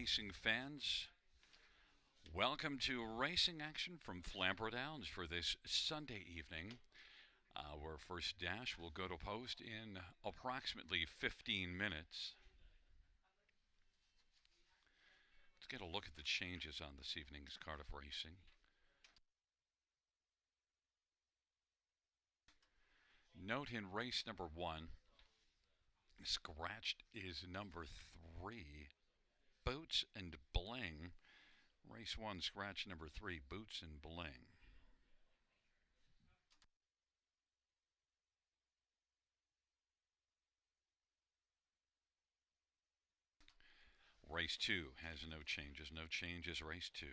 racing fans. Welcome to racing action from Flamboro Downs for this Sunday evening. Our first dash will go to post in approximately 15 minutes. Let's get a look at the changes on this evening's Cardiff Racing. Note in race number 1, scratched is number 3, Boots and Bling. Race 1, scratch number 3, Boots and Bling. Race 2 has no changes. No changes, race 2.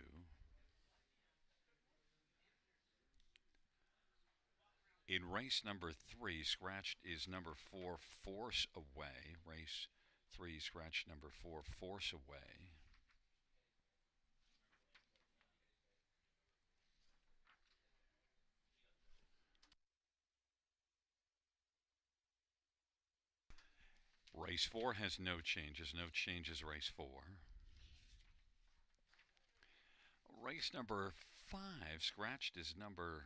In race number 3, scratched is number 4, Force Away. Race 3, scratch number 4, Force Away. Race 4 has no changes. No changes, race 4. Race number 5, scratched is number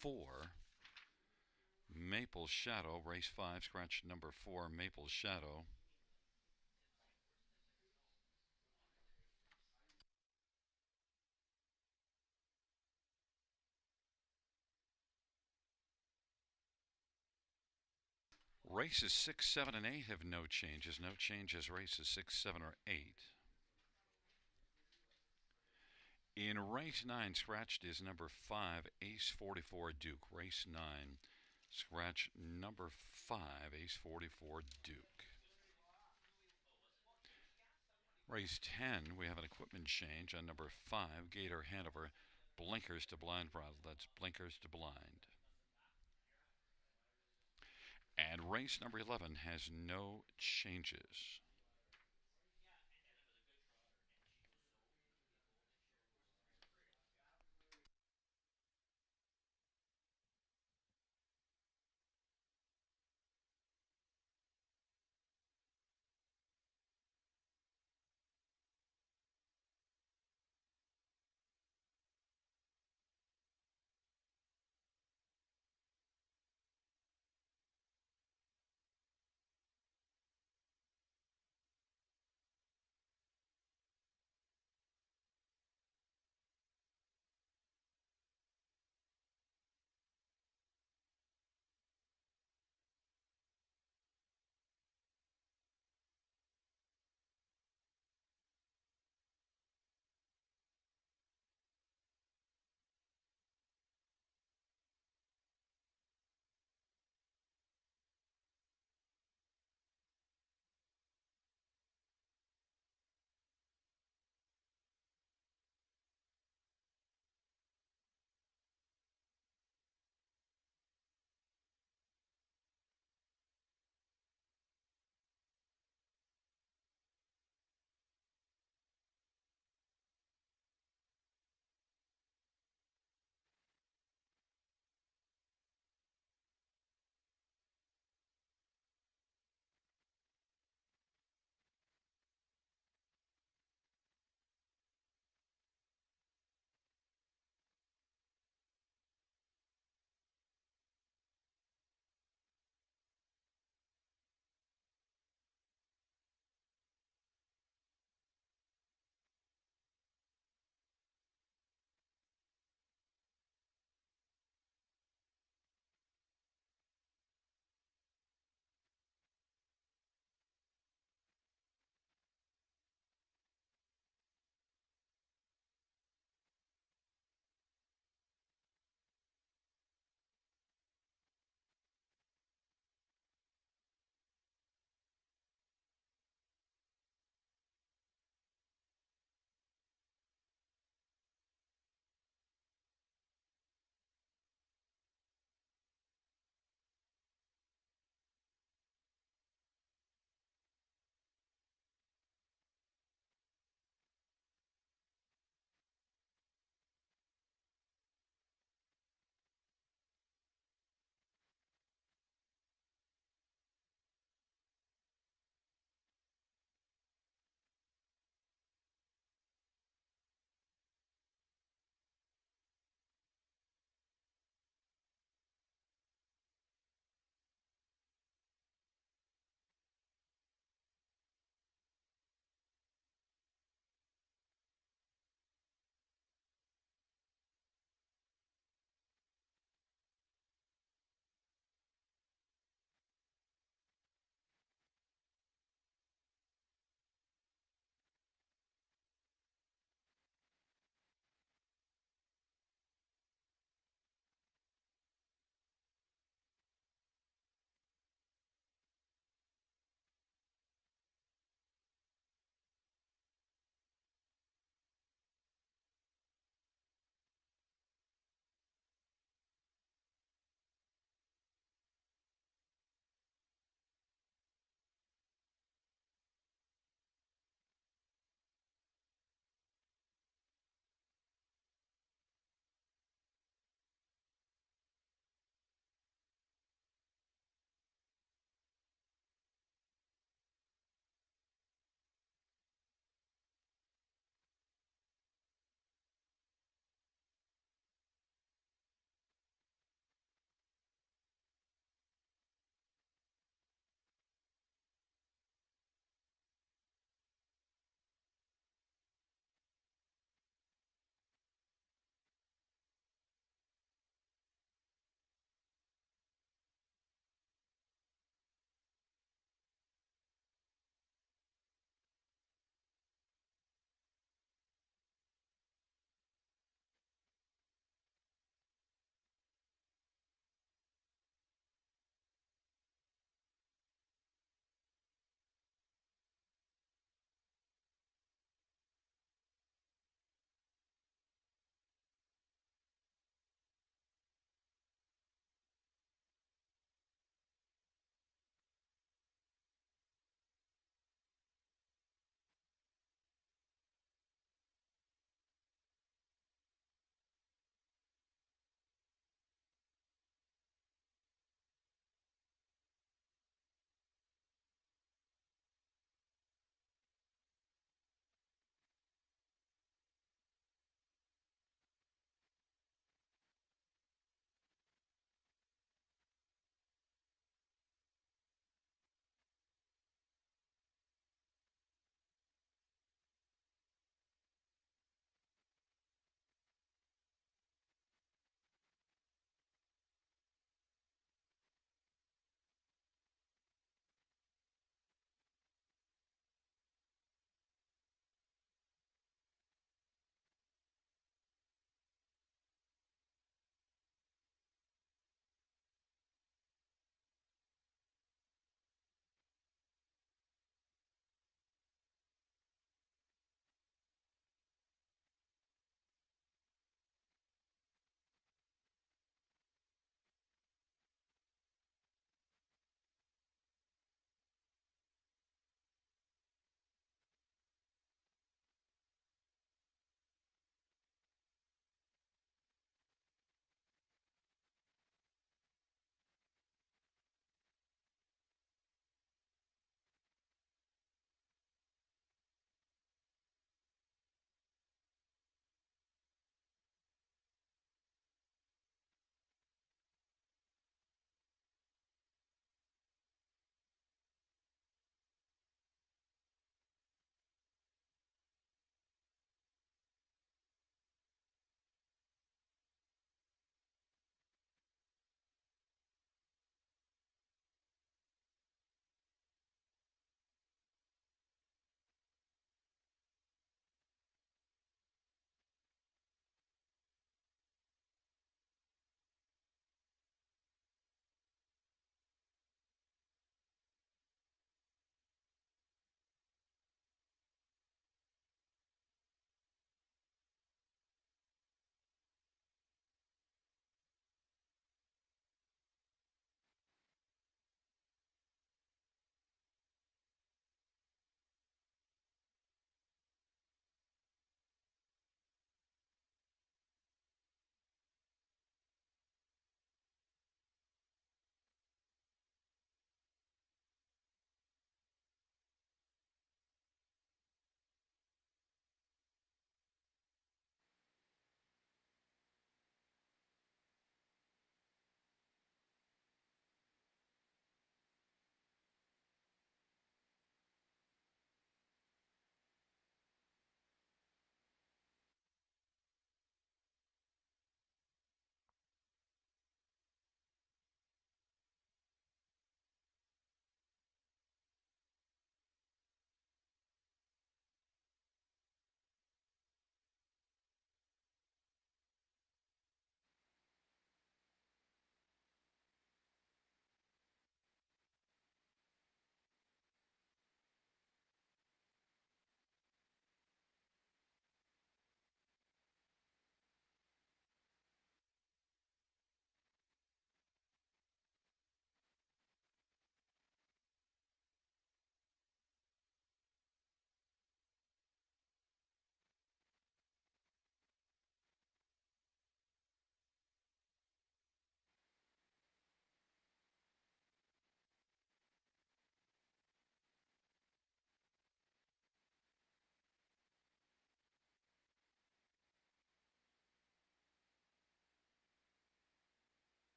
4, Maple Shadow. Race 5, scratch number 4, Maple Shadow. Races 6, 7, and 8 have no changes. No changes, races 6, 7, or 8. In race 9, scratched is number 5, Ace 44 Duke. Race 9, scratch number 5, Ace 44 Duke. Race 10, we have an equipment change on number 5, Gator Hanover. Blinkers to blind throttle. That's blinkers to blind. And race number 11 has no changes.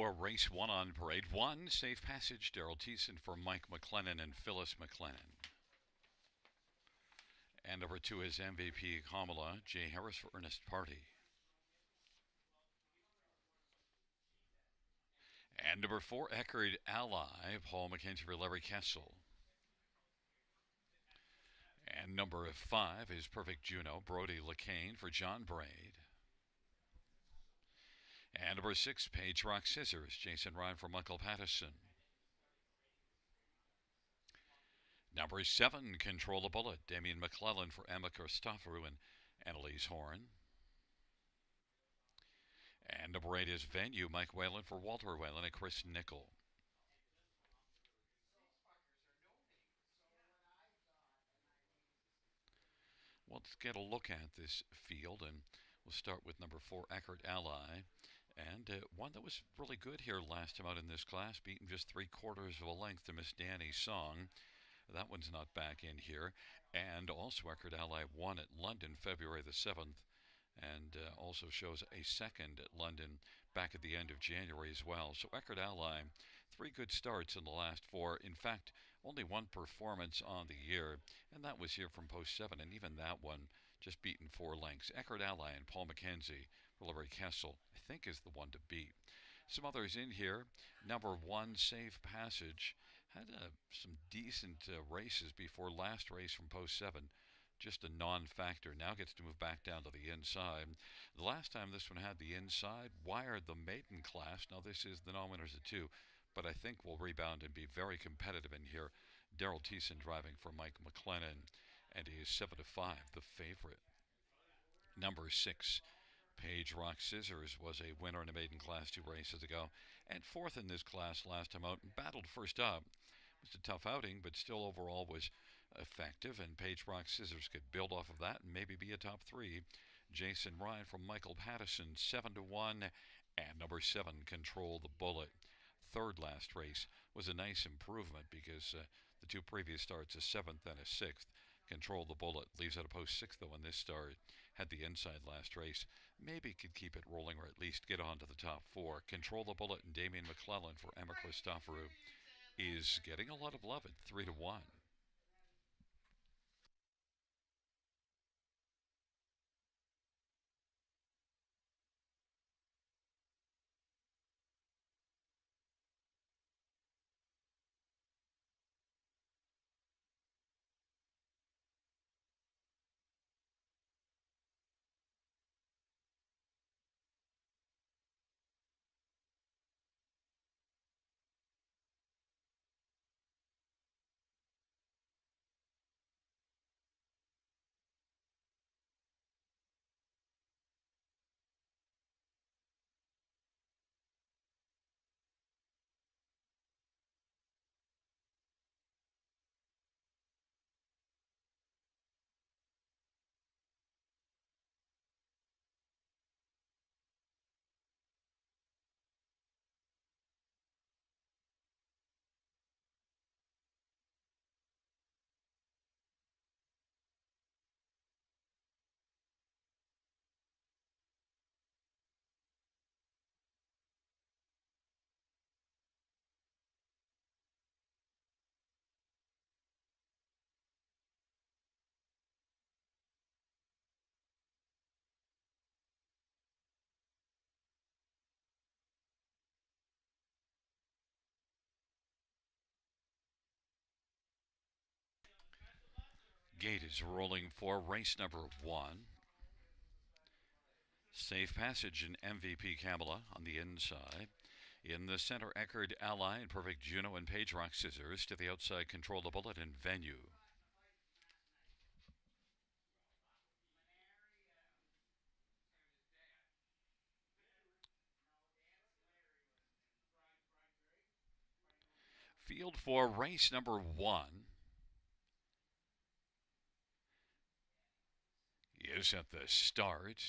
for race 1 on parade 1, Safe Passage, Daryl Thiessen for Mike McLennan and Phyllis McLennan. And number 2 is MVP Kamala, Jay Harris for Ernest Party. And number 4, Eckerd Ally, Paul McKenzie for Larry Kessel. And number 5 is Perfect Juno, Brody LeCain for John Braid. And number 6, Page Rock Scissors, Jason Ryan for Michael Pattison. Number 7, Control the Bullet, Damian McClellan for Emma Christoforou and Annalise Horn. And number 8 is Venue, Mike Whalen for Walter Whalen and Chris Nickel. Let's get a look at this field, and we'll start with number 4, Eckerd Ally. And one that was really good here last time out in this class, beating just 3/4 of a length to Miss Danny's Song. That one's not back in here. And also Eckerd Ally won at London February the 7th, and also shows a second at London back at the end of January as well. So Eckerd Ally, 3 good starts in the last 4. In fact, only 1 performance on the year, and that was here from post 7, and even that one just beaten 4 lengths. Eckerd Ally and Paul McKenzie for Larry Kessel, I think, is the one to beat. Some others in here. Number 1, Safe Passage, had some decent races before last race from post 7. Just a non-factor. Now gets to move back down to the inside. The last time this one had the inside, wired the maiden class. Now this is the non-winners of 2, but I think will rebound and be very competitive in here. Daryl Thiessen driving for Mike McLennan, and he is 7-5, the favorite. Number 6, Page Rock Scissors, was a winner in a maiden class 2 races ago, and 4th in this class last time out, and battled first up. It was a tough outing, but still overall was effective, and Page Rock Scissors could build off of that and maybe be a top 3. Jason Ryan from Michael Pattison, 7-1, and number 7, Control the Bullet. 3rd last race was a nice improvement because the 2 previous starts, a 7th and a 6th. Control the Bullet leaves out a post 6th though in this start. Had the inside last race. Maybe could keep it rolling or at least get on to the top 4. Control the Bullet and Damian McClellan for Emma Christoforou is getting a lot of love at 3-1. Gate is rolling for race number 1. Safe Passage and MVP Kamala on the inside. In the center, Eckerd Ally and Perfect Juno and Page Rock Scissors. To the outside, Control the Bullet and Venue. Field for race number 1 is at the start,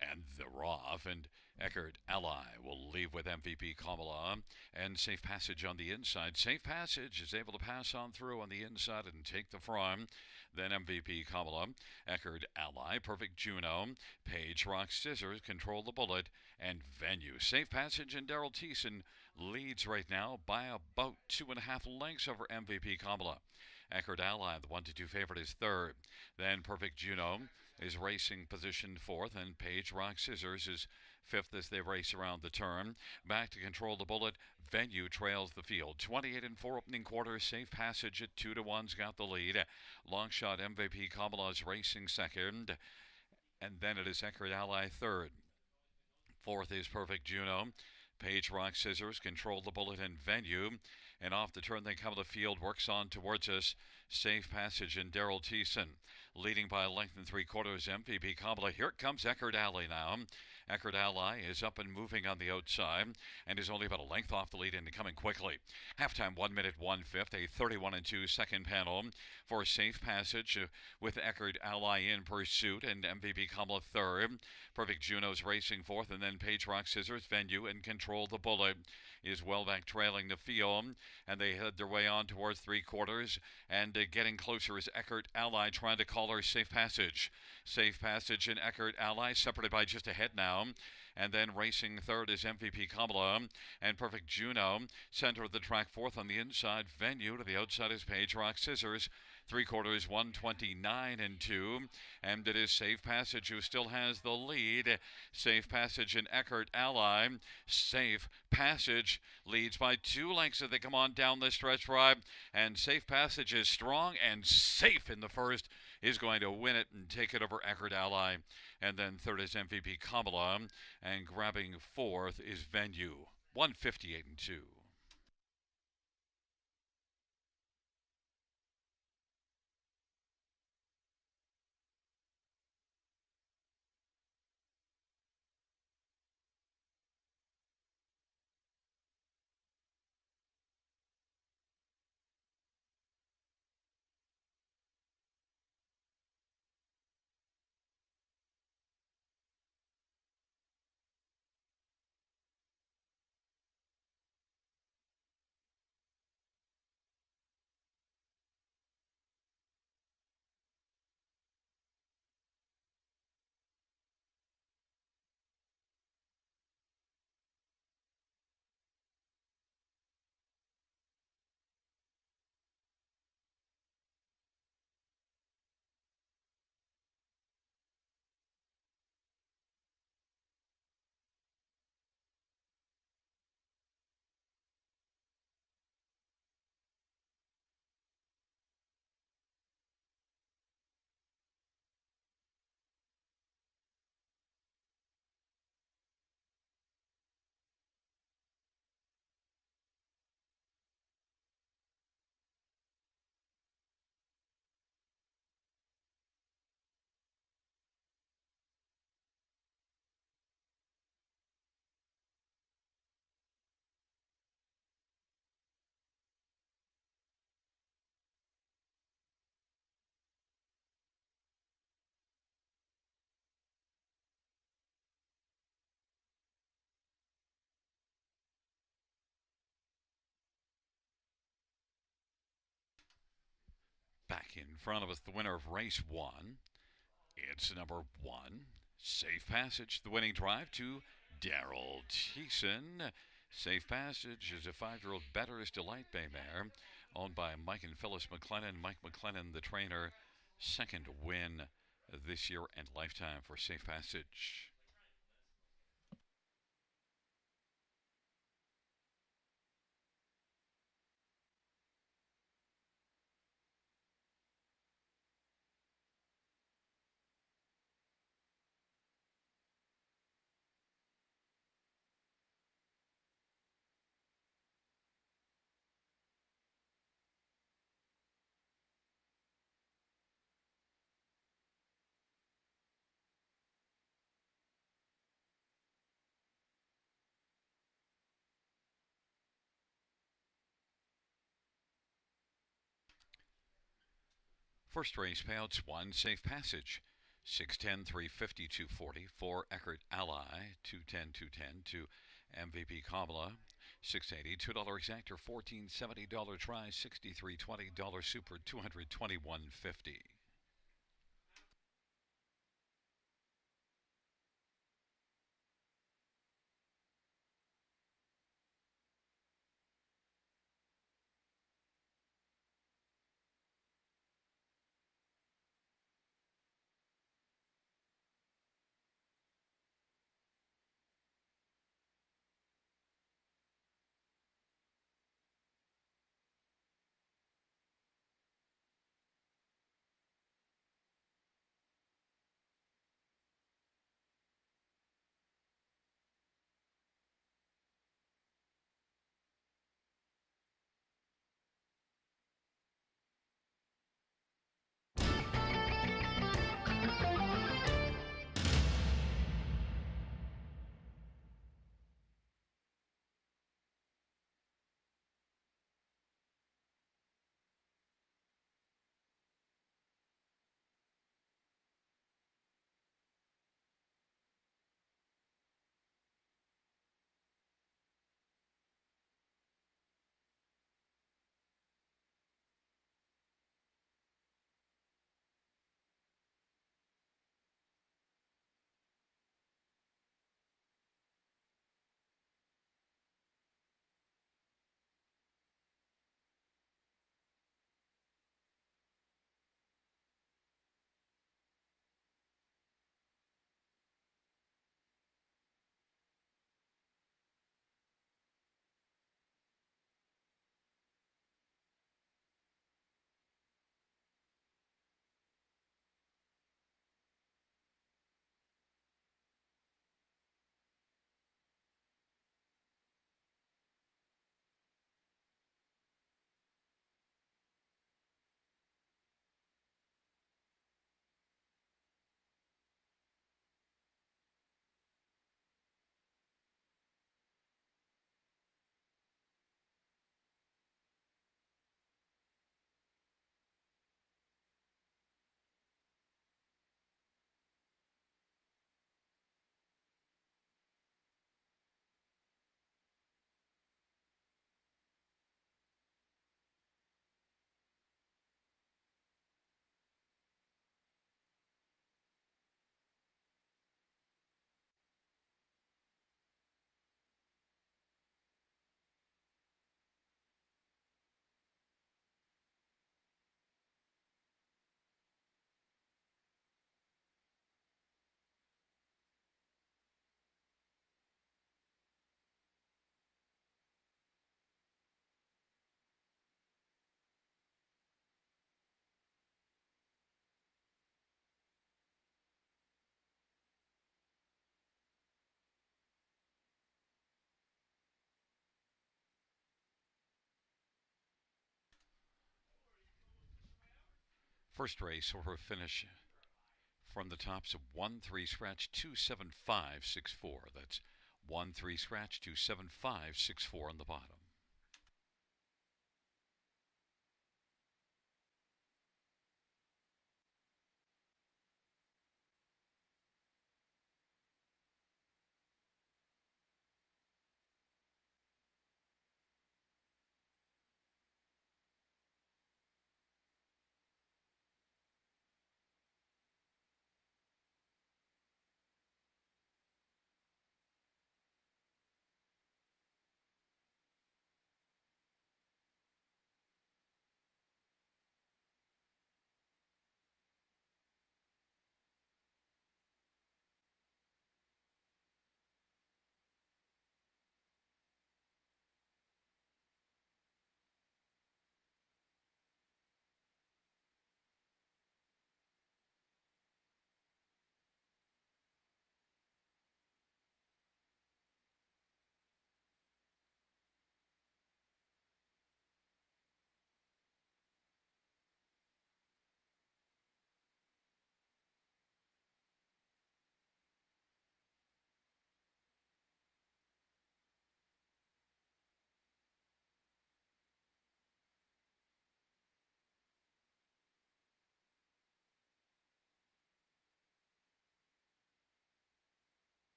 and they're off, and Eckerd Ally will leave with MVP Kamala and Safe Passage on the inside. Safe Passage is able to pass on through on the inside and take the front. Then MVP Kamala, Eckerd Ally, Perfect Juno, Page Rock Scissors, Control the Bullet, and Venue. Safe Passage and Daryl Thiessen leads right now by about 2.5 lengths over MVP Kamala. Eckerd Ally, the 1-2 favorite, is third. Then Perfect Juno is racing position fourth, and Page Rock Scissors is fifth as they race around the turn. Back to Control the Bullet. Venue trails the field. 28 and 4 opening quarters. Safe Passage at 2-1's got the lead. Long shot MVP Kamala's racing second. And then it is Eckerd Ally third. Fourth is Perfect Juno. Page Rock Scissors, Control the Bullet, and Venue. And off the turn they come to the field, works on towards us. Safe Passage and Daryl Thiessen. Leading by a length and 3/4, MVP Kamala. Here comes Eckerd Ally now. Eckerd Ally is up and moving on the outside and is only about a length off the lead and coming quickly. Halftime 1 minute 1/5, a 31 and 2 second panel for Safe Passage with Eckerd Ally in pursuit and MVP Kamala third. Perfect Juno's racing fourth, and then Page Rock Scissors, Venue, and Control the Bullet is well back trailing the field, and they head their way on towards 3/4, and getting closer is Eckerd Ally trying to call her Safe Passage. Safe Passage and Eckerd Ally separated by just a head now. And then racing third is MVP Kamala and Perfect Juno. Center of the track fourth on the inside. Venue to the outside is Page Rock Scissors. 3/4, 129 and 2. And it is Safe Passage who still has the lead. Safe Passage and Eckerd Ally. Safe Passage leads by 2 lengths as they come on down the stretch drive. And Safe Passage is strong and safe in the first. Is going to win it and take it over Eckerd Ally. And then third is MVP Kamala. And grabbing fourth is Venue. 158 and 2. Back in front of us, the winner of race 1. It's number 1, Safe Passage. The winning drive to Daryl Thiessen. Safe Passage is a 5-year-old Better's Delight Bay mare owned by Mike and Phyllis McLennan. Mike McLennan, the trainer, second win this year and lifetime for Safe Passage. First race payouts 1, Safe Passage. 610, 350, 240. 4, Eckerd Ally. 210, 210. 2, MVP Kamala. 680, $2 exactor, $14.70 try, $63.20 super, $221.50. First race or finish from the tops of 1 3 scratch 27564. That's 1 3 scratch 27564 on the bottom.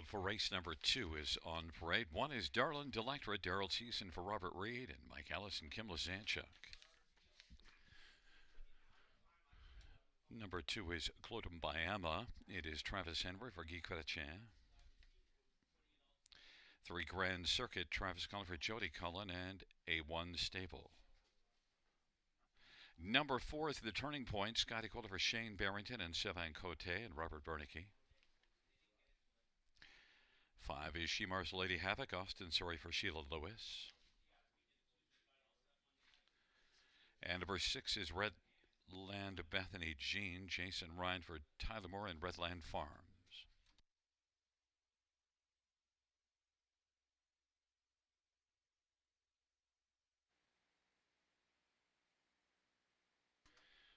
field for race number 2 is on parade. One is Darlin Delectra, Daryl Thiessen for Robert Reed, and Mike Ellis and Kim Lazanchuk. Number 2 is Clotum Bayama. It is Travis Henry for Guy Chrétien. 3 Grand Circuit, Travis Cullen for Jody Cullen, and A1 Stable. Number 4 is The Turning Point, Scotty Calder for Shane Barrington and Sevan Cote and Robert Bernicki. 5 is Shemar's Lady Havoc, Austin Surrey for Sheila Lewis. And number 6 is Redland Bethany Jean, Jason Ryan for Tyler Moore and Redland Farms.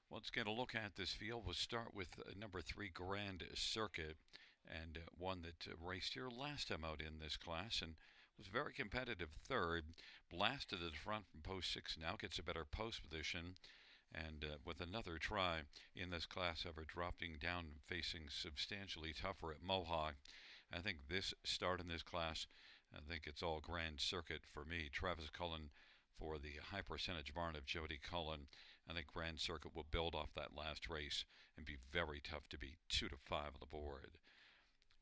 Let's get a look at this field. We'll start with number 3 Grand Circuit, and one that raced here last time out in this class and was very competitive third. Blasted at the front from post 6 now, gets a better post position, and with another try in this class ever dropping down, facing substantially tougher at Mohawk. I think this start in this class, I think it's all Grand Circuit for me. Travis Cullen for the high percentage barn of Jody Cullen. I think Grand Circuit will build off that last race and be very tough to beat. 2 to 5 on the board.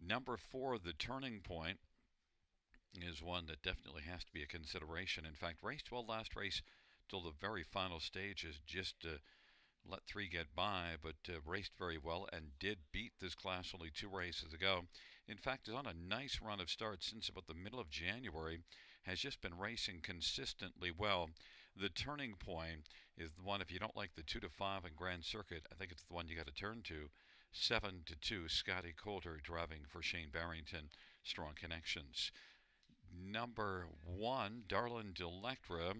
Number 4, The Turning Point, is one that definitely has to be a consideration. In fact, raced well last race till the very final stages, just let 3 get by, but raced very well and did beat this class only 2 races ago. In fact, is on a nice run of starts since about the middle of January, has just been racing consistently well. The Turning Point is the one, if you don't like the 2 to 5 in Grand Circuit, I think it's the one you got to turn to. 7 to 2, Scotty Coulter driving for Shane Barrington. Strong connections. Number 1, Darlin Delectra,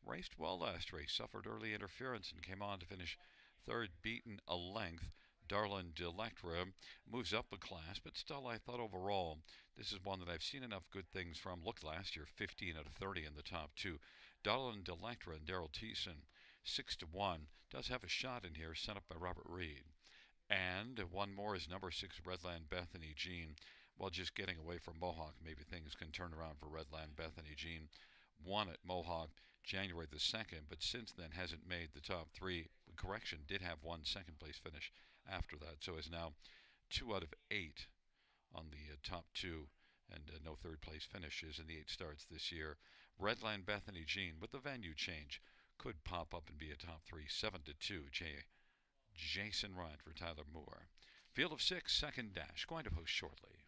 raced well last race, suffered early interference and came on to finish third, beaten a length. Darlin Delectra moves up a class, but still I thought overall this is one that I've seen enough good things from. Look, last year 15 out of 30 in the top 2. Darlin Delectra and Daryl Thiessen, 6 to 1, does have a shot in here, sent up by Robert Reed. And one more is number 6 Redland Bethany Jean. Well, just getting away from Mohawk, maybe things can turn around for Redland Bethany Jean. Won at Mohawk January the 2nd, but since then hasn't made the top 3. Correction, did have one second place finish after that, so is now 2 out of 8 on the top 2, and no third place finishes in the 8 starts this year. Redland Bethany Jean, with the venue change, could pop up and be a top 3. 7 to 2, Jason Ryan for Tyler Moore. Field of 6, second dash, going to post shortly.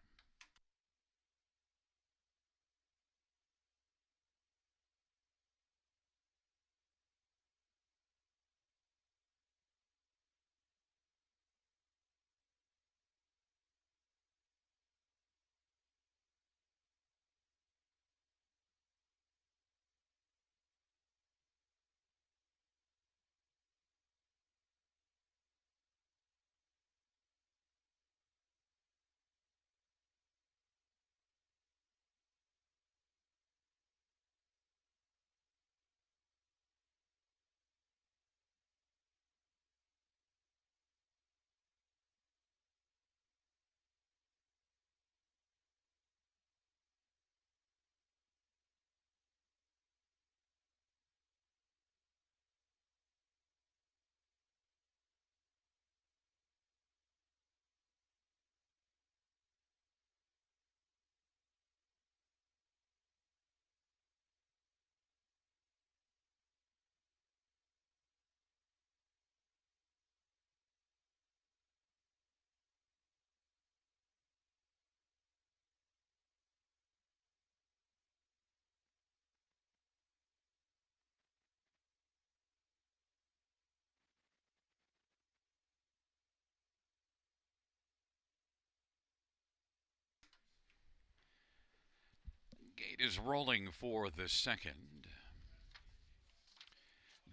Gate is rolling for the second.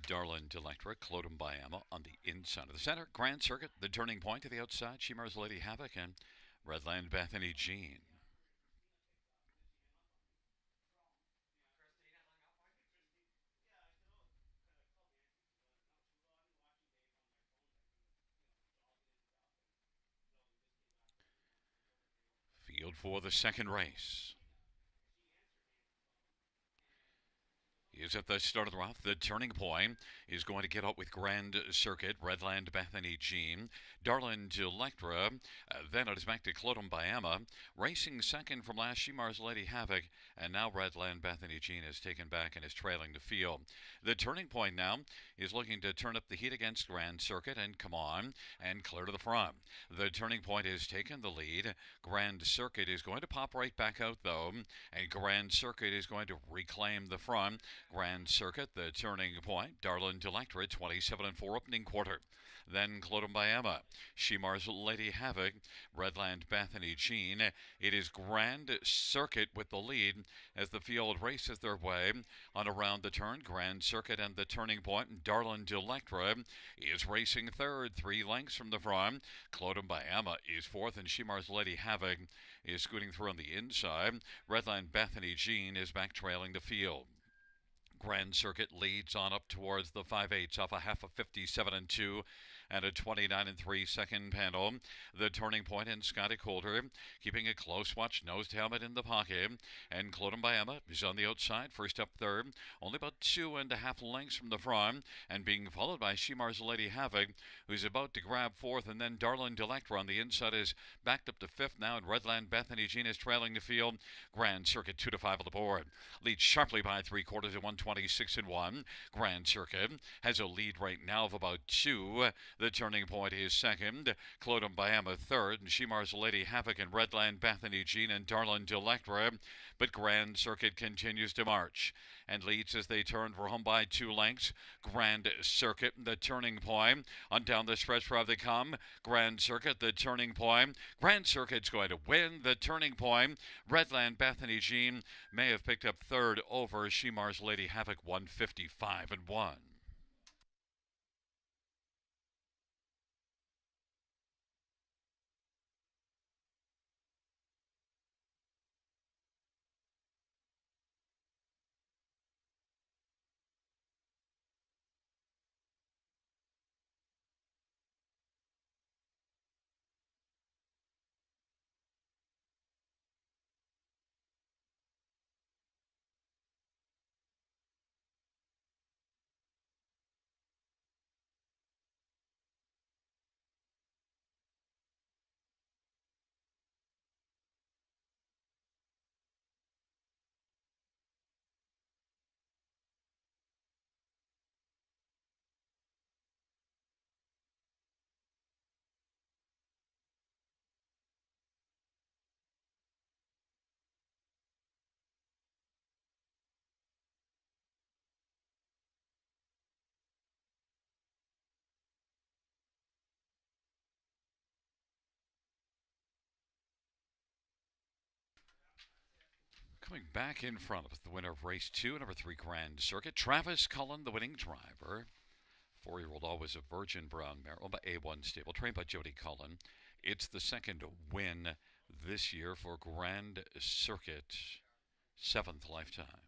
Darlin Delectra, Clotum Bayama on the inside of the center. Grand Circuit, The Turning Point to the outside. Shemar's Lady Havoc and Redland Bethany Jean. Field out for the second race. Is at the start of the route. The turning point is going to get up with Grand Circuit, Redland Bethany Jean, Darlin Electra. Then it is back to Clodum Biama. Racing second from last, Shemar's Lady Havoc. And now Redland Bethany Jean is taken back and is trailing the field. The turning point now is looking to turn up the heat against Grand Circuit and come on and clear to the front. The turning point has taken the lead. Grand Circuit is going to pop right back out though, and Grand Circuit is going to reclaim the front. Grand Circuit, the turning point. Darlin Electra, 27-4 opening quarter. Then Clodum Biama, Shemar's Lady Havoc, Redland Bethany Jean. It is Grand Circuit with the lead as the field races their way on around the turn. Grand Circuit and the turning point. Darlin Electra is racing third, 3 lengths from the front. Clodum Biama is fourth, and Shemar's Lady Havoc is scooting through on the inside. Redland Bethany Jean is back trailing the field. Grand Circuit leads on up towards the 5/8 off a half of 57-2 and a 29-3 second panel. The turning point in Scotty Coulter keeping a close watch, nosed helmet in the pocket, and Clodum Biama is on the outside, first up third, only about 2.5 lengths from the front, and being followed by Shemar's Lady Havoc, who's about to grab fourth, and then Darlin Electra on the inside is backed up to fifth now, and Redland Bethany Jean is trailing the field. Grand Circuit 2-5 on the board, leads sharply by 3/4 at 126-1. Grand Circuit has a lead right now of about 2. The turning point is second, Clodum Biama third, and Shemar's Lady Havoc and Redland Bethany Jean and Darlin Electra. But Grand Circuit continues to march and leads as they turn for home by 2 lengths. Grand Circuit, the turning point. On down the stretch where they come. Grand Circuit, the turning point. Grand Circuit's going to win the turning point. Redland Bethany Jean may have picked up third over Shemar's Lady Havoc, 155-1. Coming back in front of us, the winner of race 2, number 3 Grand Circuit, Travis Cullen, the winning driver. 4-year-old always a Virgin Brown mare, owned by A1 Stable, trained by Jody Cullen. It's the second win this year for Grand Circuit, 7th lifetime.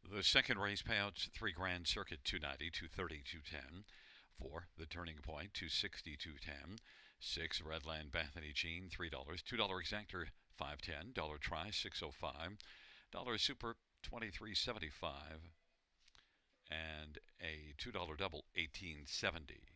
The second race payouts 3 Grand Circuit, 290, 230, 210. 4 the turning point, 260, 210. 6 Redland Bethany Jean, $3. $2 exactor, 510. Dollar try, 605. Dollar super, 23.75. And a $2 double, 18.70.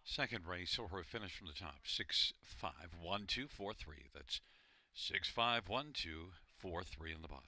Second race or a finish from the top. 651243. That's 651243 on the bottom.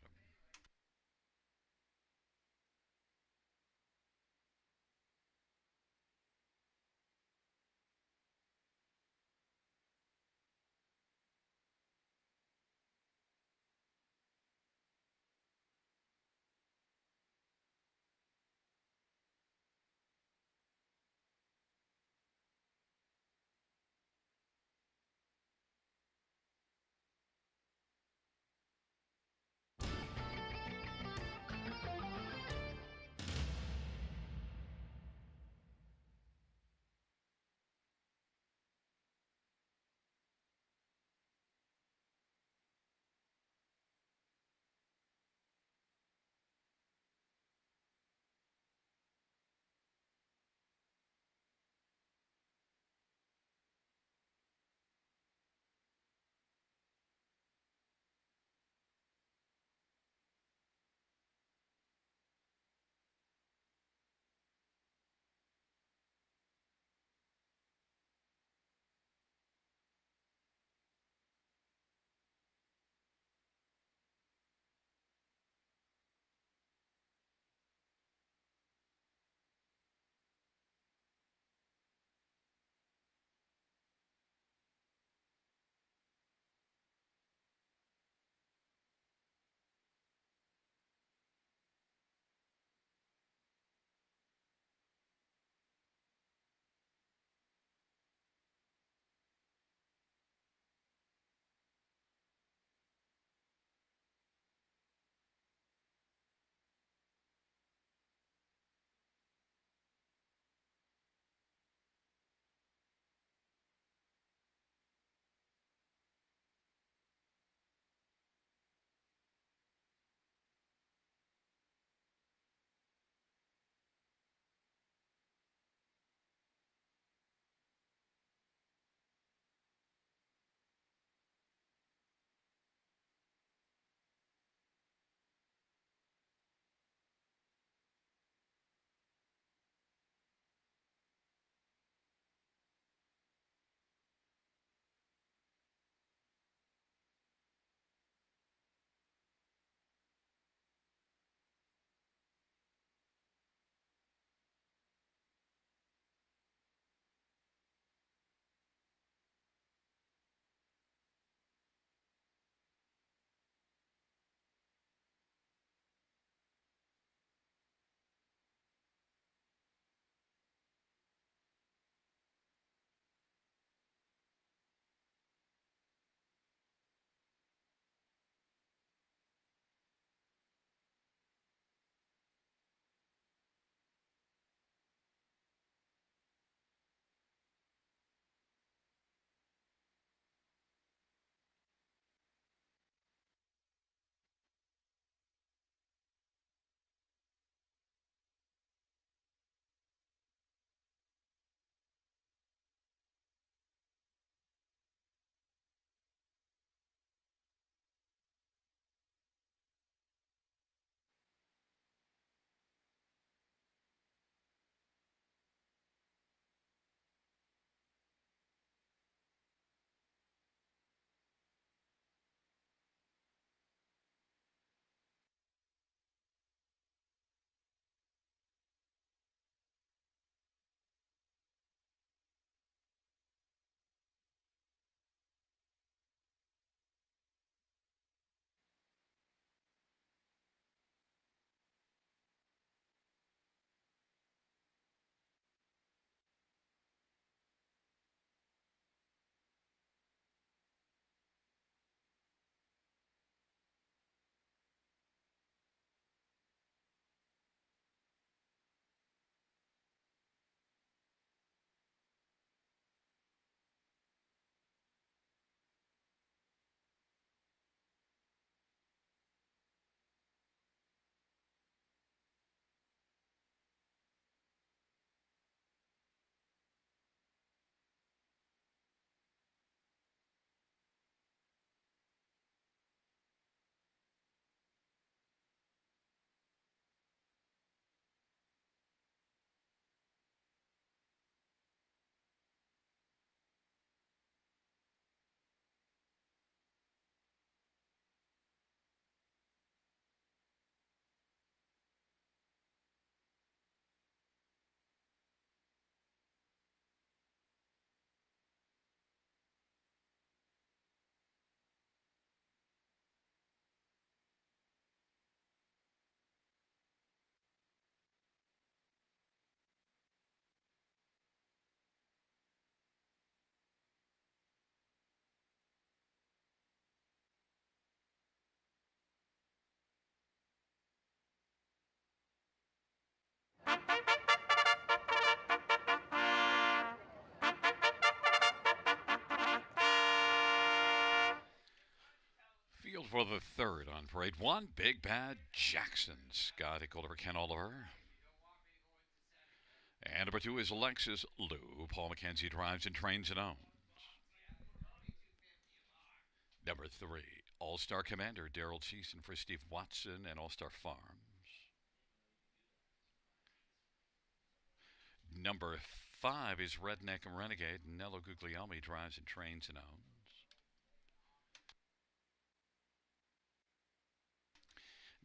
Field for the third on parade one. Big Bad Jackson. Scott Eagle Ken Oliver. And number two is Lexus Lou. Paul McKenzie drives and trains and owns. Number three, All Star Commander Daryl Cheeson for Steve Watson and All Star Farms. Number five is Redneck and Renegade. Nello Guglielmi drives and trains and owns.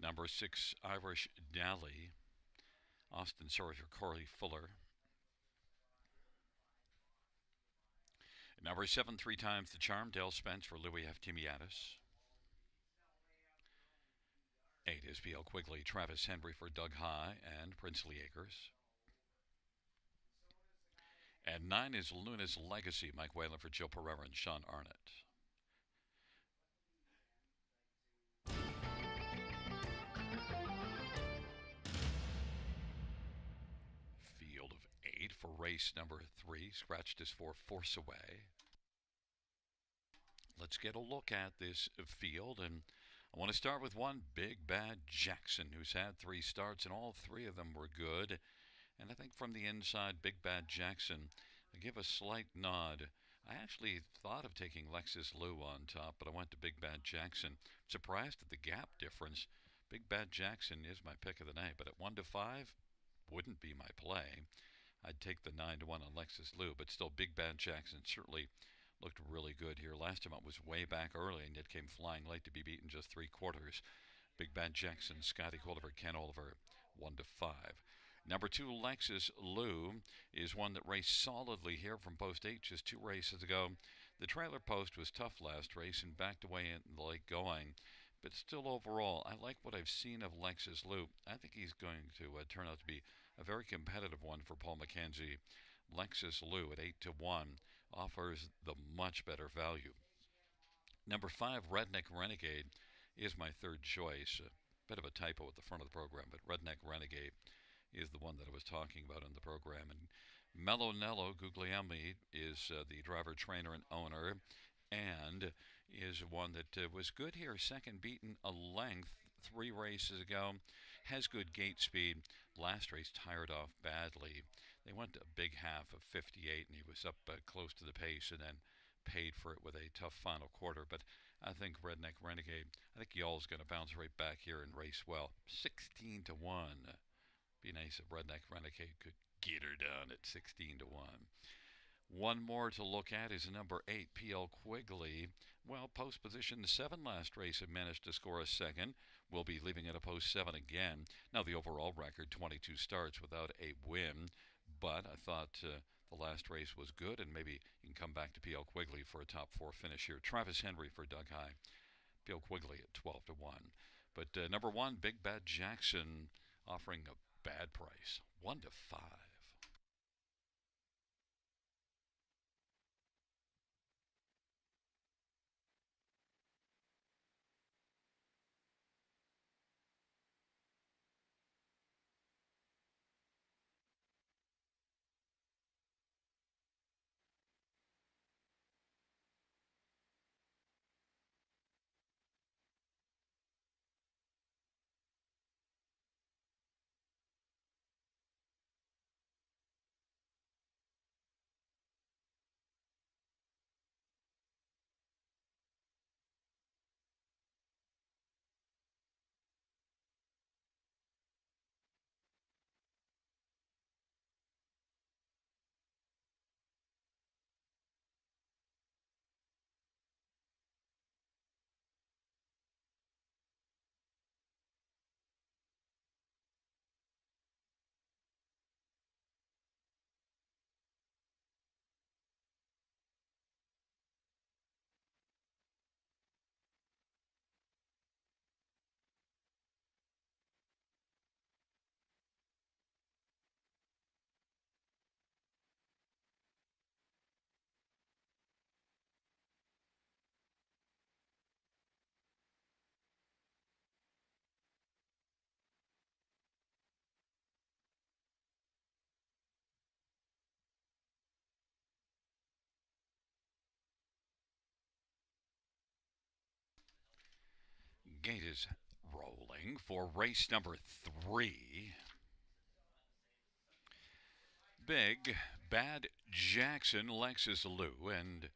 Number six, Irish Dally. Austin Sorger, Corey Fuller. Number seven, three times the charm, Dale Spence for Louis F. Timiatis. Eight is P.L. Quigley, Travis Henry for Doug High and Princely Acres. And nine is Luna's Legacy, Mike Whalen for Joe Pereira and Sean Arnott. Field of eight for race number three. Scratched is for Force Away. Let's get a look at this field, and I want to start with one, Big Bad Jackson, who's had three starts, and all three of them were good. And I think from the inside, Big Bad Jackson, I give a slight nod. I actually thought of taking Lexus Lou on top, but I went to Big Bad Jackson. Surprised at the gap difference. Big Bad Jackson is my pick of the night, but at 1 to 5, wouldn't be my play. I'd take the 9 to 1 on Lexus Lou, but still Big Bad Jackson certainly looked really good here. Last time it was way back early and it came flying late to be beaten just three quarters. Big Bad Jackson, Scotty Oliver, Ken Oliver, 1 to 5. Number two, Lexus Lou, is one that raced solidly here from post 8 just two races ago. The trailer post was tough last race and backed away in the late going. But still, overall, I like what I've seen of Lexus Lou. I think he's going to turn out to be a very competitive one for Paul McKenzie. Lexus Lou at 8 to 1 offers the much better value. Number five, Redneck Renegade, is my third choice. A bit of a typo at the front of the program, but Redneck Renegade is the one that I was talking about in the program. And Mello Nello Guglielmi is the driver, trainer, and owner, and is one that was good here. Second beaten a length three races ago. Has good gate speed. Last race tired off badly. They went a big half of 58, and he was up close to the pace and then paid for it with a tough final quarter. But I think Redneck Renegade, I think y'all's going to bounce right back here and race well. 16 to 1. Be nice if Redneck Renegade could get her done at 16 to 1. One more to look at is number 8, P.L. Quigley. Well, post position 7 last race, and managed to score a second. Will be leaving at a post 7 again. Now the overall record, 22 starts without a win. But I thought the last race was good, and maybe you can come back to P.L. Quigley for a top 4 finish here. Travis Henry for Doug High. P.L. Quigley at 12 to 1. But number 1, Big Bad Jackson, offering a bad price, 1 to 5. Gate is rolling for race number 3. Big Bad Jackson, Lexus Lou, and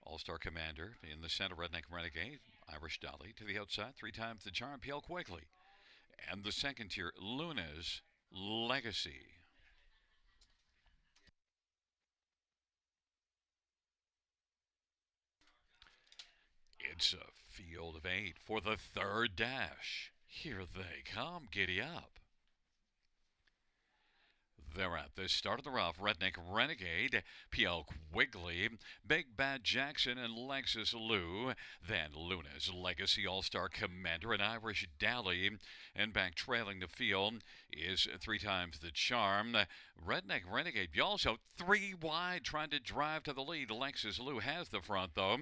All Star Commander in the center, Redneck Renegade, Irish Dolly to the outside, 3 times the charm, PL Quigley. And the second tier, Luna's Legacy. It's a field of 8 for the third dash. Here they come, giddy up. They're at the start of the rough. Redneck Renegade, PL Quigley, Big Bad Jackson, and Lexus Lou. Then Luna's Legacy All-Star Commander and Irish Dally. And back trailing the field is 3 times the charm. Redneck Renegade also 3 wide trying to drive to the lead. Lexus Lou has the front though.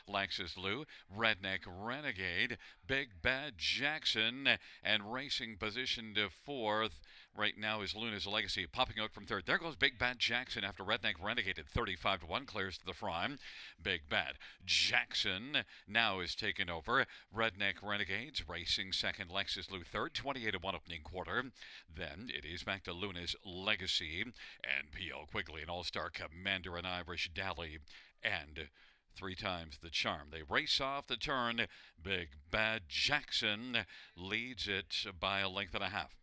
Lexus Lou, Redneck Renegade, Big Bad Jackson, and racing position to 4th. Right now is Luna's Legacy popping out from 3rd. There goes Big Bad Jackson after Redneck Renegade at 35-1 clears to the front. Big Bad Jackson now is taken over. Redneck Renegades racing 2nd. Lexus Lou 3rd. 28-1 opening quarter. Then it is back to Luna's Legacy and PL Quigley, an All-Star Commander, and Irish Dally, and 3 times the charm. They race off the turn. Big Bad Jackson leads it by a length and a half.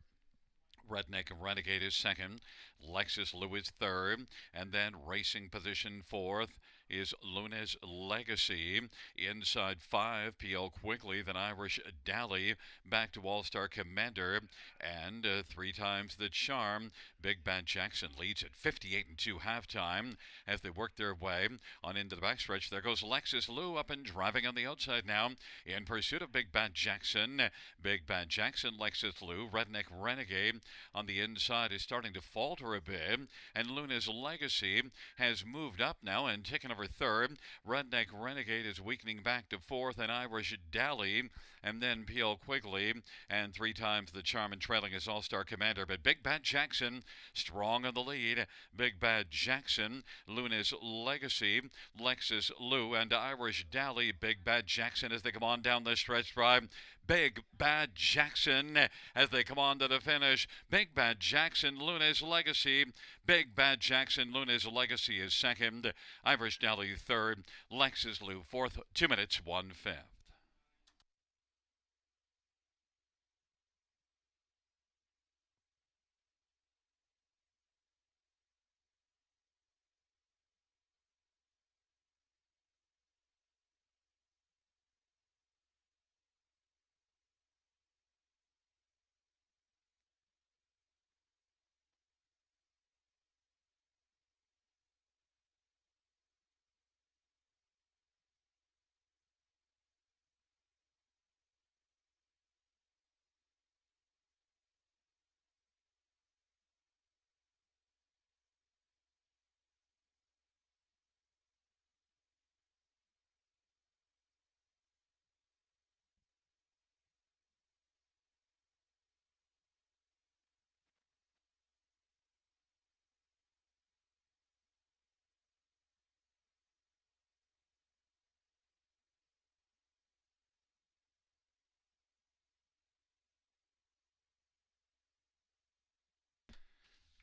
Redneck Renegade is 2nd. Lexus Lou is 3rd. And then racing position 4th is Luna's Legacy. Inside 5, PL Quigley, then Irish Dally, back to All-Star Commander, and 3 times the charm. Big Bad Jackson leads at 58-2 halftime as they work their way on into the backstretch. There goes Lexus Lou up and driving on the outside now in pursuit of Big Bad Jackson. Big Bad Jackson, Lexus Lou, Redneck Renegade on the inside is starting to falter a bit, and Luna's Legacy has moved up now and taken over 3rd. Redneck Renegade is weakening back to 4th, and Irish Dally, and then PL Quigley, and 3 times the charm and trailing his All-Star Commander. But Big Bad Jackson strong on the lead. Big Bad Jackson, Luna's Legacy, Lexus Lou, and Irish Dally. Big Bad Jackson as they come on down the stretch drive. Big Bad Jackson as they come on to the finish. Big Bad Jackson, Luna's Legacy. Big Bad Jackson, Luna's Legacy is 2nd. Irish Dally 3rd. Lexus Lou 4th. 2 minutes, 1/5.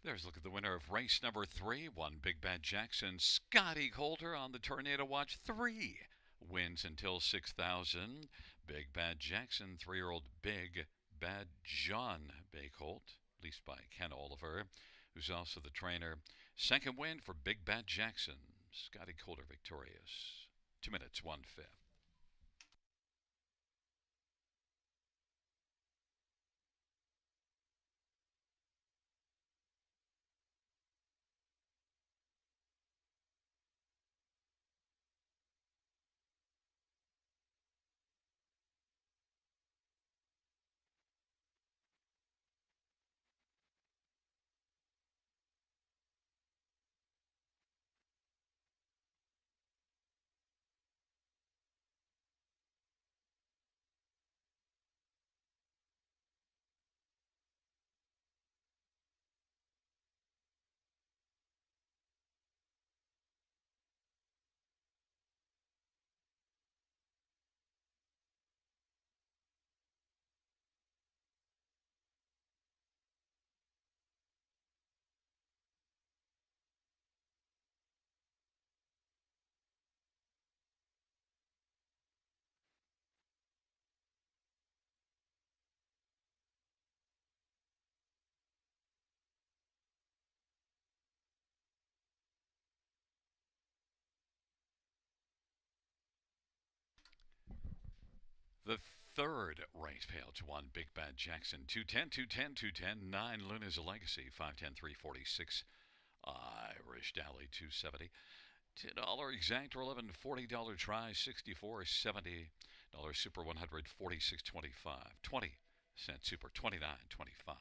There's a look at the winner of race number 3. 1 Big Bad Jackson. Scotty Coulter on the Tornado Watch 3. Wins until 6,000. Big Bad Jackson, 3-year-old Big Bad John Baycolt, leased by Ken Oliver, who's also the trainer. Second win for Big Bad Jackson. Scotty Coulter victorious. 2 minutes, 1/5. The third race pale 1, Big Bad Jackson, 210, 210, 210, 9, Luna's Legacy, 510, 346, Irish Dally, 270, $10 exact or $11, $40 try, 64, $70, Super 100, 46.25, 20-cent Super, 29.25.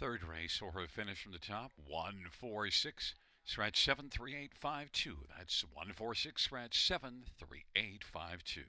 Third race, or a finish from the top, 146, scratch 73852. That's 146, scratch 73852.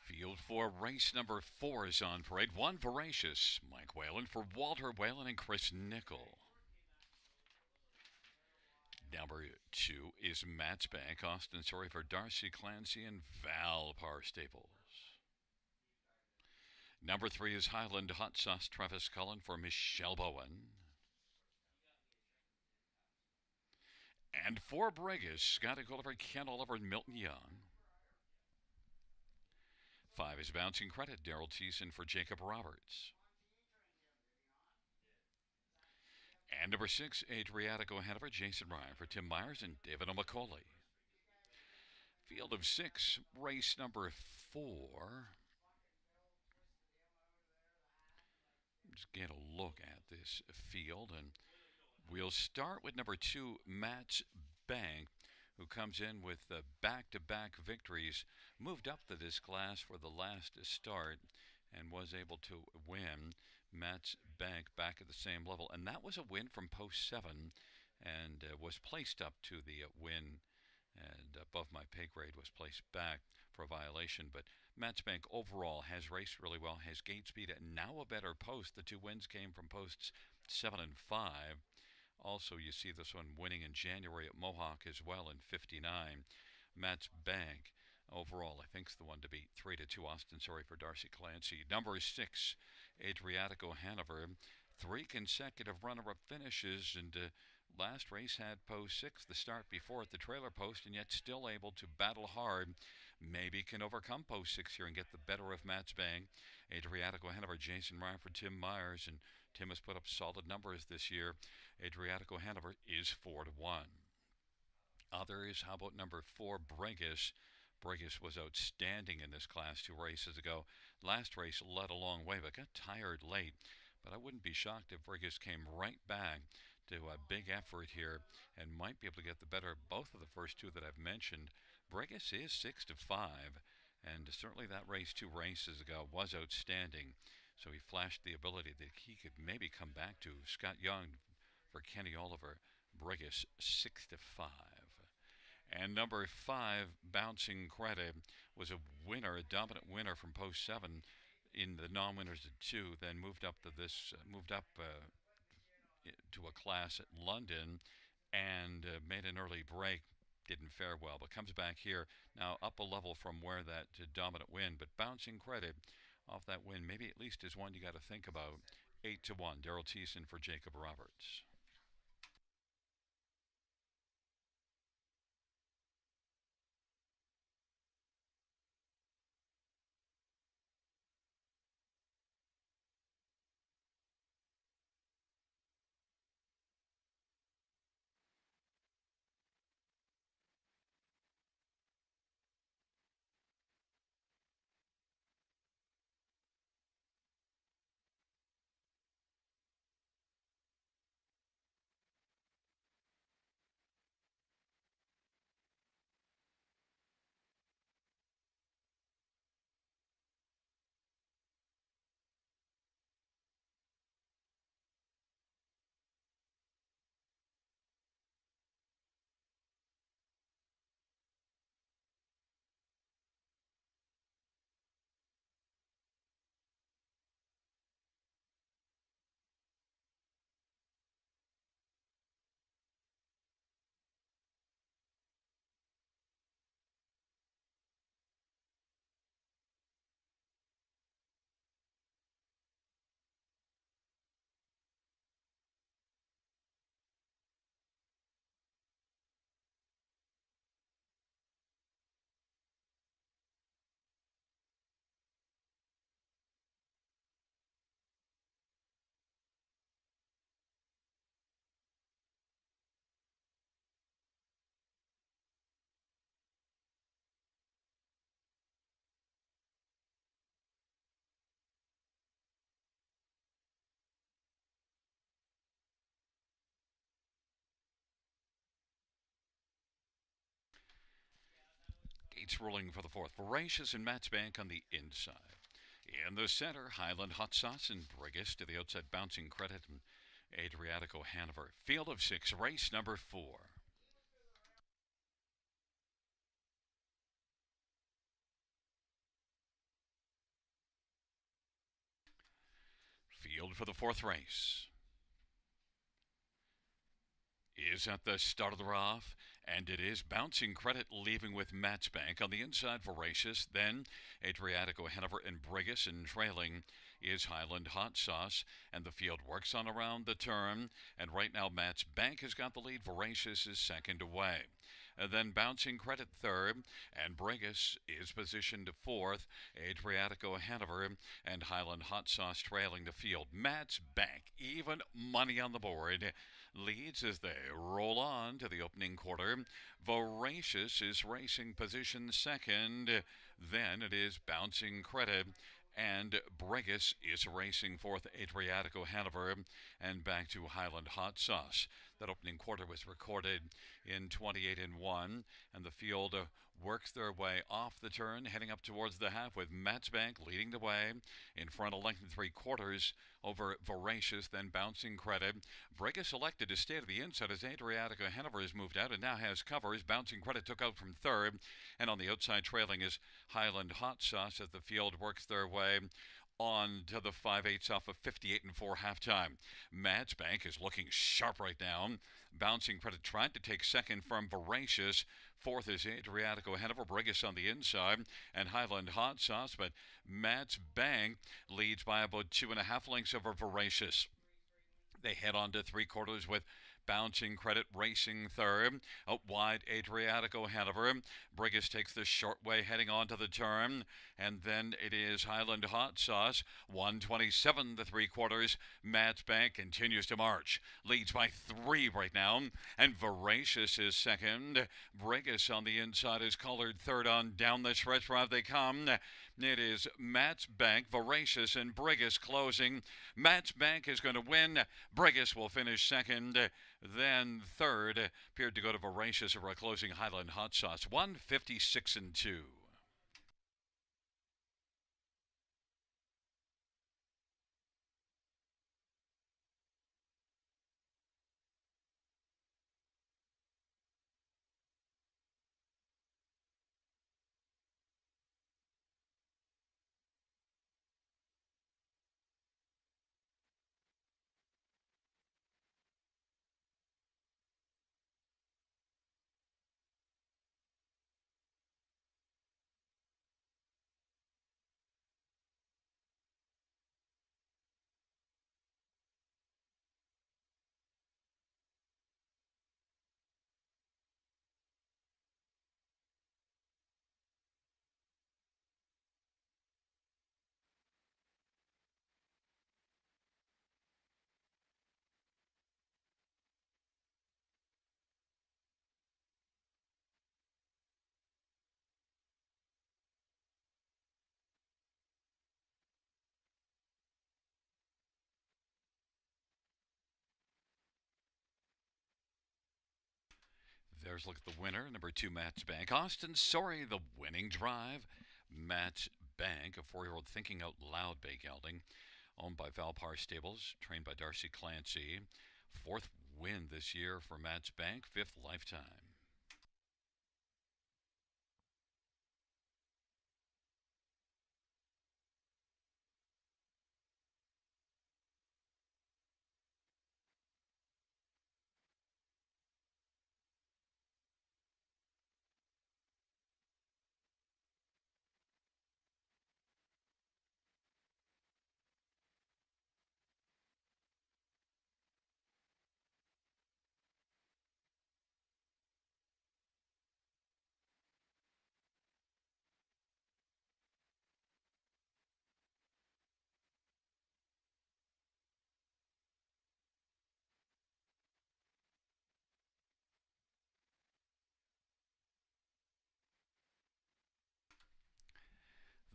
Field 4, race number 4 is on parade. 1 Voracious, Mike Whalen for Walter Whalen and Chris Nickel. Number 2 is Matt's Bank, Austin Story for Darcy Clancy and Val Par Staples. Number 3 is Highland Hot Sauce, Travis Cullen for Michelle Bowen. And 4 Brigus, Scotty Gulliver, Ken Oliver, and Milton Young. 5 is Bouncing Credit, Daryl Thiessen for Jacob Roberts. And number 6, Adriatico Hanover, Jason Ryan for Tim Myers and David O'Macaulay. Field of 6, race number 4. Just get a look at this field, and we'll start with number 2, Matt's Bank, who comes in with back-to-back victories, moved up to this class for the last start, and was able to win. Matt's Bank back at the same level, and that was a win from post 7, and was placed up to the win, and above my pay grade was placed back for a violation. But Matt's Bank overall has raced really well, has gate speed, and now a better post. The 2 wins came from posts 7 and 5. Also, you see this one winning in January at Mohawk as well in 59. Matt's Bank overall, I think, is the one to beat. 3-2 Austin Story for Darcy Clancy. Number 6, Adriatico Hanover. 3 consecutive runner-up finishes, and last race had post 6, the start before at the trailer post, and yet still able to battle hard. Maybe can overcome post 6 here and get the better of Matt's Bank. Adriatico Hanover, Jason Ryan for Tim Myers, and Tim has put up solid numbers this year. Adriatico Hanover is 4-1. Others, how about number 4, Brigus? Brigus was outstanding in this class 2 races ago. Last race led a long way, but got tired late. But I wouldn't be shocked if Brigus came right back to a big effort here and might be able to get the better of both of the first 2 that I've mentioned. Brigus is 6-5, and certainly that race 2 races ago was outstanding. So he flashed the ability that he could maybe come back to. Scott Young for Kenny Oliver. Brigus 6-5. And number 5, Bouncing Credit, was a winner, a dominant winner from post 7 in the non-winners at 2. Then moved up to a class at London, and made an early break. Didn't fare well, but comes back here now up a level from where that dominant win. But Bouncing Credit off that win, maybe at least is one you got to think about. 8-1, Daryl Thiessen for Jacob Roberts. Gates rolling for the 4th. Voracious and Matt's Bank on the inside. In the center, Highland Hot Sauce and Brigus to the outside. Bouncing Credit and Adriatico Hanover. Field of 6, race number 4. Field for the 4th race is at the start of the rough, and it is Bouncing Credit leaving with Matchbank on the inside. Voracious, then Adriatico Hanover and Brigus, and trailing is Highland Hot Sauce, and the field works on around the turn, and right now Matchbank has got the lead. Voracious is second away. Then Bouncing Credit third, and Brigus is positioned fourth. Adriatico Hanover and Highland Hot Sauce trailing the field. Matchbank, even money on the board, leads as they roll on to the opening quarter. Voracious is racing position second. Then it is Bouncing Credit, and Brigus is racing fourth. Adriatico Hanover, and back to Highland Hot Sauce. That opening quarter was recorded in 28 and 1, and the field works their way off the turn, heading up towards the half with Matchbank leading the way in front of length and 3/4 over Voracious, then Bouncing Credit. Brigus elected to stay to the inside as Adriatico Hanover has moved out and now has covers. Bouncing Credit took out from third, and on the outside trailing is Highland Hot Sauce as the field works their way on to the 5/8 off of 58 and 4 halftime. Matchbank is looking sharp right now. Bouncing Credit tried to take second from Voracious. Fourth is Adriatico Hanover. Brigus on the inside, and Highland Hot Sauce, but Matchbank leads by about 2.5 lengths over Voracious. They head on to 3/4 with Bouncing Credit racing third. Out wide, Adriatico Hanover. Brigus takes the short way heading on to the turn. And then it is Highland Hot Sauce. 127 to 3/4. Matchbank continues to march. Leads by 3 right now. And Voracious is second. Brigus on the inside is colored third on down the stretch drive they come. It is Matchbank, Voracious, and Brigus closing. Matchbank is going to win. Brigus will finish second. Then third appeared to go to Voracious over a closing Highland Hot Sauce. 156 and 2. There's a look at the winner, number 2, Matchbank. Austin Sorry, the winning drive. Matchbank, a 4-year-old thinking out loud bay gelding, owned by Valpar Stables, trained by Darcy Clancy. 4th win this year for Matchbank, 5th lifetime.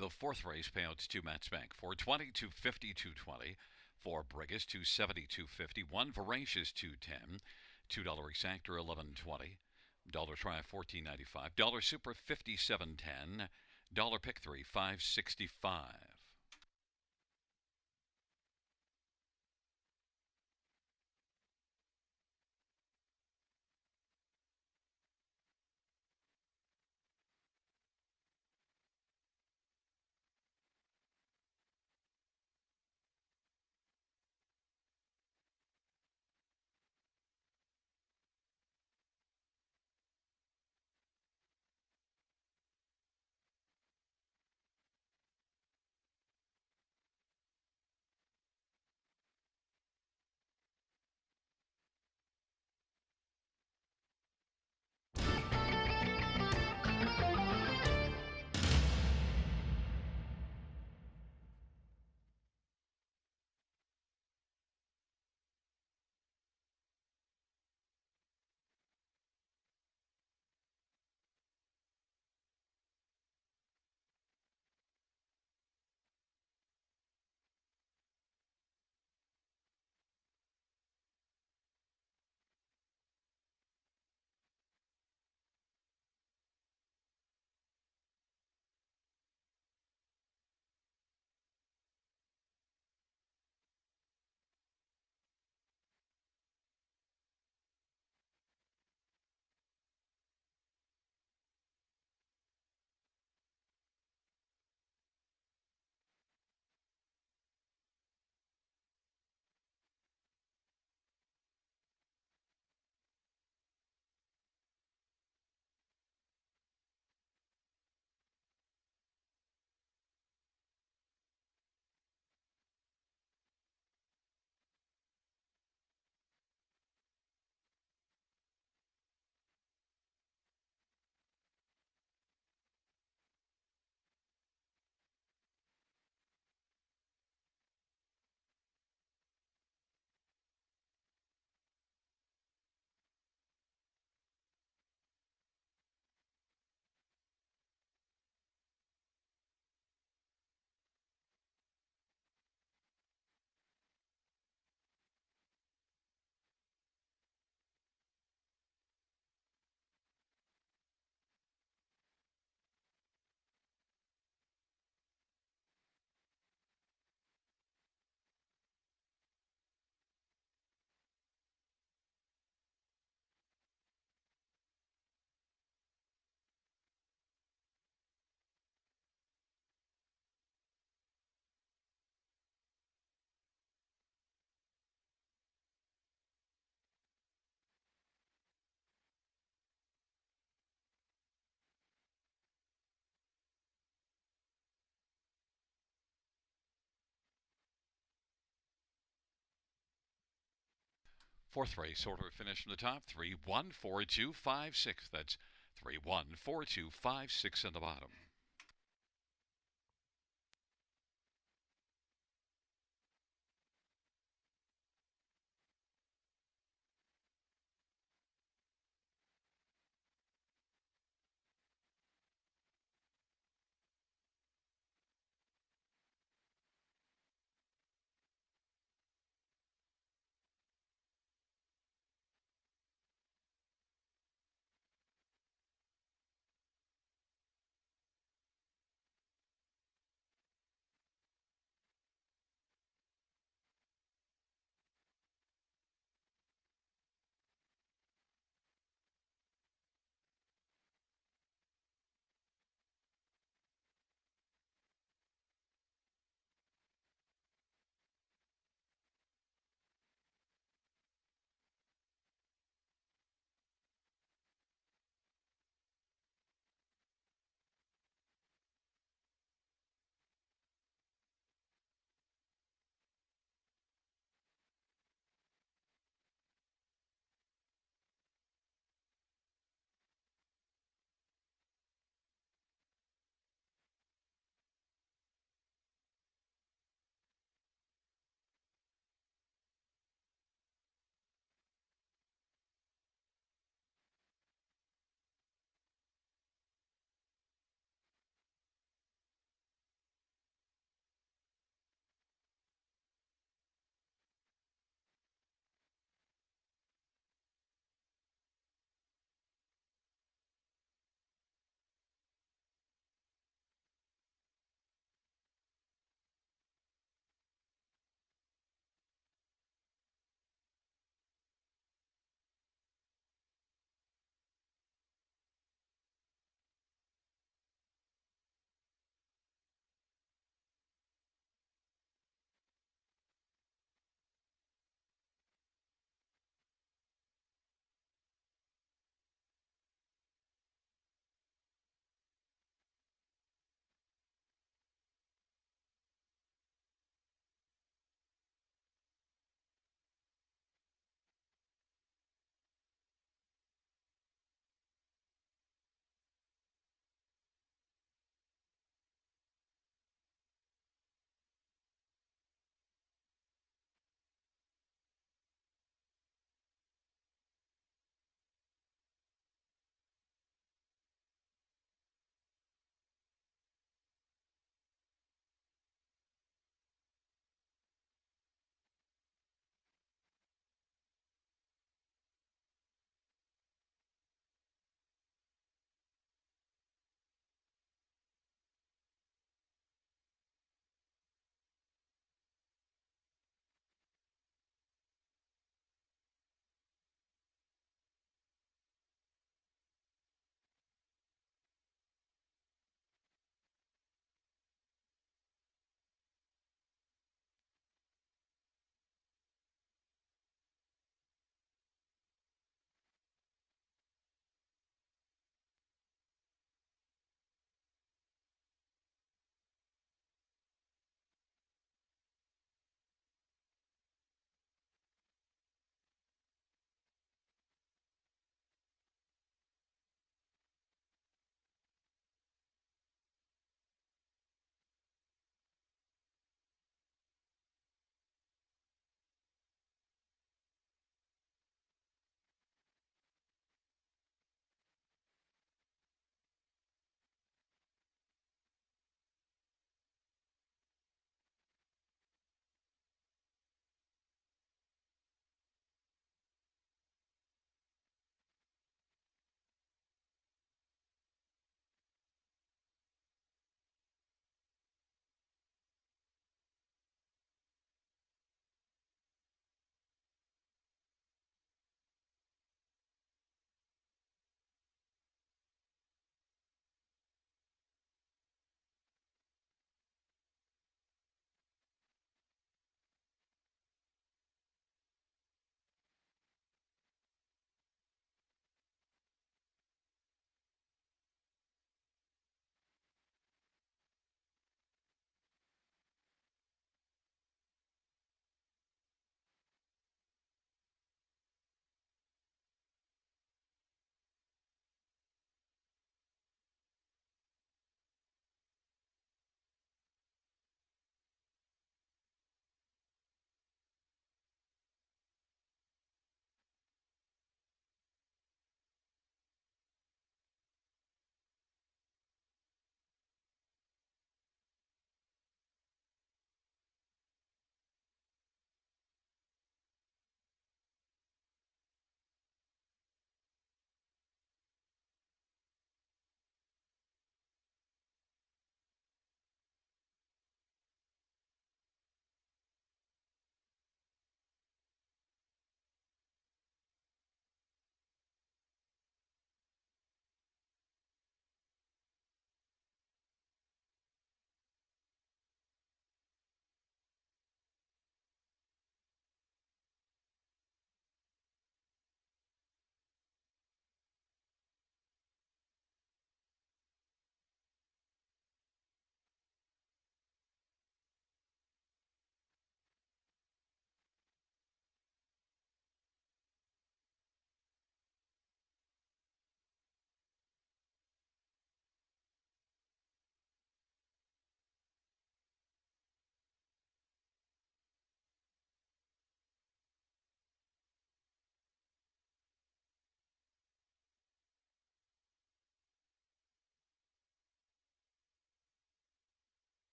The 4th race payouts to Matchbank: 420, 250, 220. For Brigus, 270, 250. 1 Voracious, 210. $2 exactor, 11.20. Dollar try, 14.95. Dollar super, 57.10. Dollar pick 3, 5.65. Fourth race order finish from the top 314256. That's 314256 in the bottom.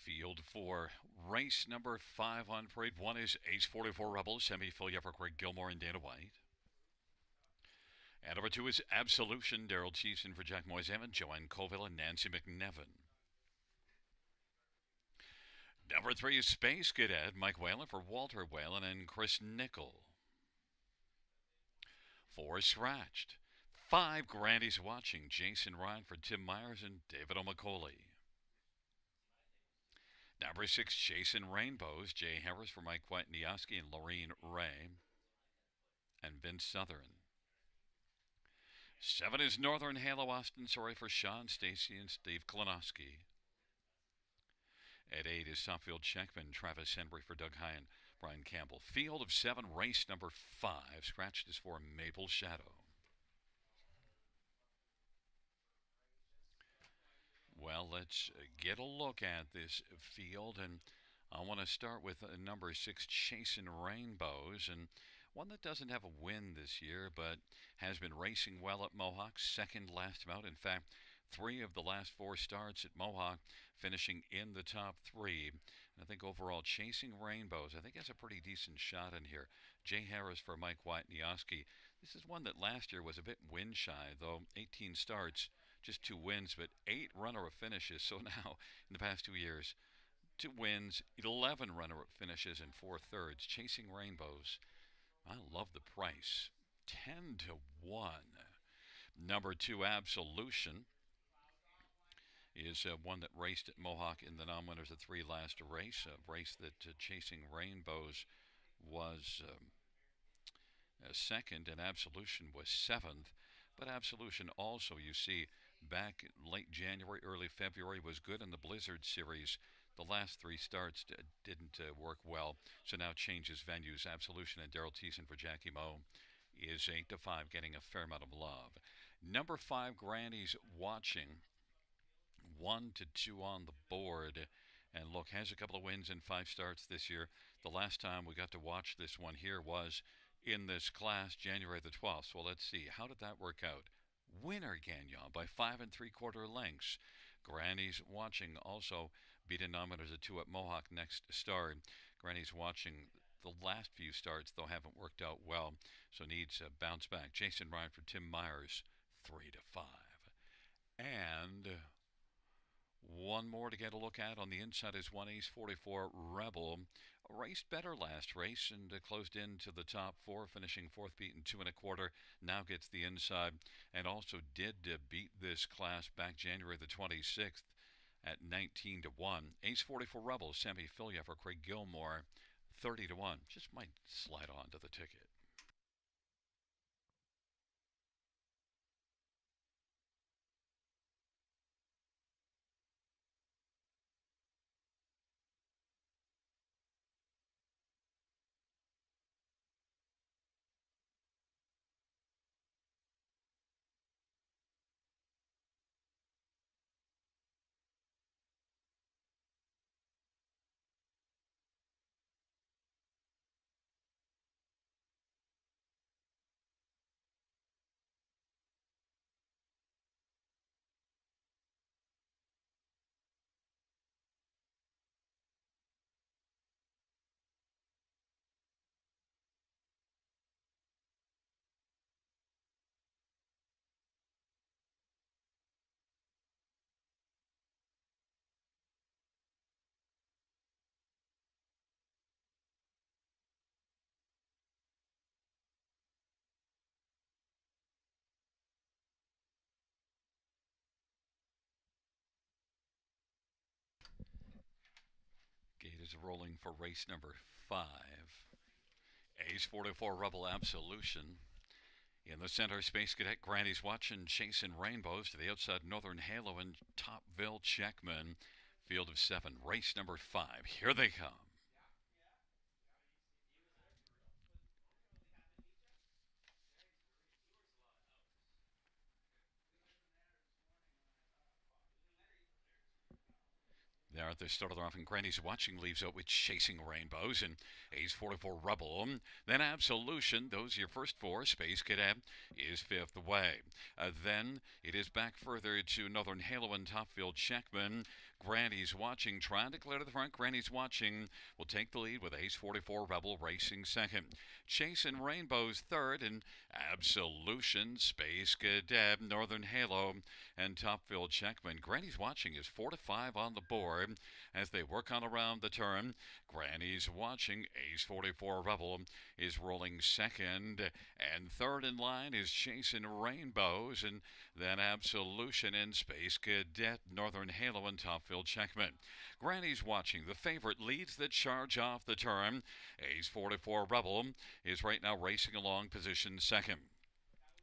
Field for race number 5 on parade. One is Ace 44 Rebels, semi-fill for Craig Gilmore and Dana White. And number 2 is Absolution, Daryl Thiessen for Jack Moiseman, Joanne Colville, and Nancy McNevin. Number 3 is Space Cadet, Mike Whalen for Walter Whalen and Chris Nickel. 4 is Scratched. 5 Grandy's Watching, Jason Ryan for Tim Myers and David O'Macaulay. Number 6, Chasing Rainbows, Jay Harris for Mike White-Niaski and Lorene Ray and Vince Southern. 7 is Northern Halo Austin Sorry for Sean Stacy and Steve Klonowski. At 8 is Sopfield Checkman, Travis Henry for Doug Hine, Brian Campbell. Field of 7, race number 5. Scratched is for Maple Shadow. Well, let's get a look at this field, and I want to start with number 6, Chasing Rainbows, and one that doesn't have a win this year, but has been racing well at Mohawk, second last out. In fact, 3 of the last 4 starts at Mohawk, finishing in the top 3. And I think overall, Chasing Rainbows, I think has a pretty decent shot in here. Jay Harris for Mike White-Niaski. This is one that last year was a bit win shy, though 18 starts, just 2 wins, but 8 runner-up finishes. So now, in the past 2 years, 2 wins, 11 runner-up finishes, and 4 thirds. Chasing Rainbows, I love the price, 10 to 1. Number 2, Absolution, is one that raced at Mohawk in the non-winners of 3 last race, a race that Chasing Rainbows was second, and Absolution was 7th. But Absolution also, you see, back late January, early February, was good in the Blizzard Series. The last 3 starts didn't work well, so now changes venues. Absolution and Daryl Thiessen for Jackie Moe is 8 to 5, getting a fair amount of love. Number 5, Granny's Watching, 1 to 2 on the board. And look, has a couple of wins in 5 starts this year. The last time we got to watch this one here was in this class, January the 12th. So let's see, how did that work out? Winner Gagnon by 5 3/4 lengths. Granny's Watching also beat a nominators of 2 at Mohawk next start. Granny's Watching, the last few starts, though, haven't worked out well, so needs a bounce back. Jason Ryan for Tim Myers, 3 to 5. And one more to get a look at on the inside is 1 Ace 44 Rebel. Raced better last race and closed into the top 4, finishing 4th, beaten 2 1/4. Now gets the inside, and also did beat this class back January the 26th at 19 to 1. Ace 44 Rebel, Sammy Filia for Craig Gilmore, 30 to 1. Just might slide on to the ticket. Gate is rolling for race number 5. Ace 44 Rebel Absolution. In the center, Space Cadet Granny's Watching, Chasing Rainbows. To the outside, Northern Halo and Topville Checkman. Field of 7, race number 5. Here they come. There at the start of the round, and Granny's Watching leaves out with Chasing Rainbows and Ace 44 Rebel. Then Absolution, those are your first four. Space Cadet is fifth away. Then it is back further to Northern Halo and Topfield Checkman. Granny's Watching trying to clear to the front. Granny's Watching will take the lead with Ace 44 Rebel racing second. Chasing Rainbows third, and Absolution, Space Cadet, Northern Halo, and Topfield Checkman. Granny's Watching is 4 to 5 on the board as they work on around the turn. Granny's Watching, Ace 44 Rebel is rolling second, and third in line is Chasing Rainbows, and then Absolution and Space Cadet, Northern Halo, and Topfield Checkman. Granny's Watching, the favorite, leads the charge off the turn. Ace 44 Rebel is right now racing along position second.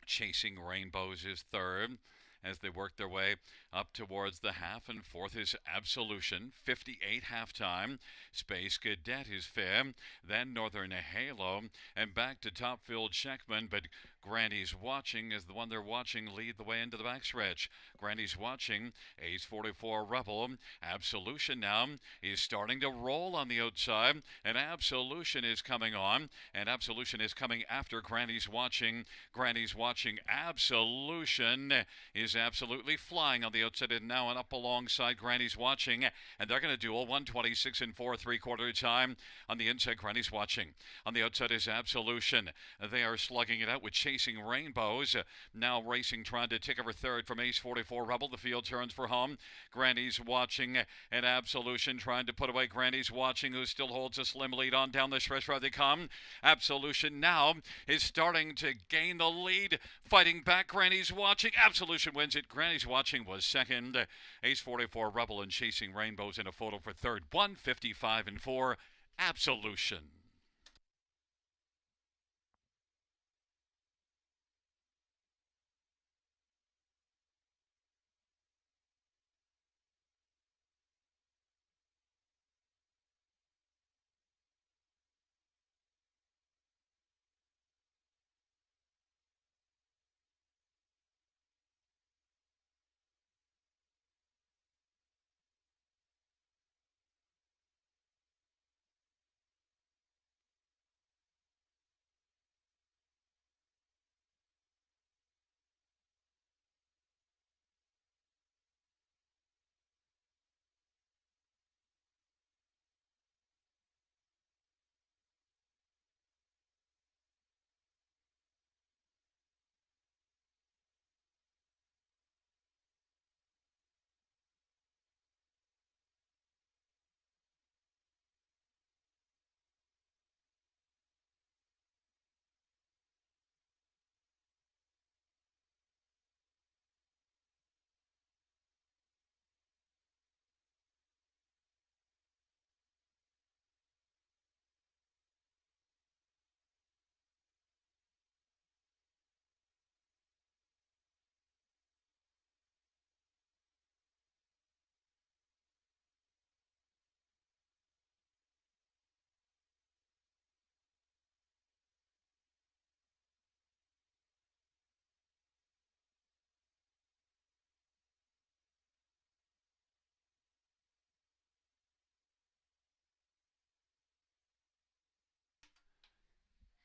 Chasing Rainbows is third as they work their way up towards the half, and fourth is Absolution, 58 halftime. Space Cadet is fifth, then Northern Halo, and back to Topfield Checkman, but Granny's Watching is the one they're watching lead the way into the backstretch. Granny's Watching, Ace 44 Rebel. Absolution now is starting to roll on the outside, and Absolution is coming on, and Absolution is coming after Granny's Watching. Granny's Watching, Absolution is absolutely flying on the outside and now and up alongside Granny's Watching, and they're going to duel 126 and 4 3/4 time on the inside. Granny's Watching on the outside is Absolution. They are slugging it out with Chasing Rainbows now racing, trying to take over third from Ace 44 Rebel. The field turns for home. Granny's Watching and Absolution trying to put away Granny's Watching, who still holds a slim lead on down the stretch where they come. Absolution now is starting to gain the lead, fighting back Granny's Watching. Absolution wins it. Granny's Watching was second. Ace 44 Rebel and Chasing Rainbows in a photo for third. 155 and 4. Absolution.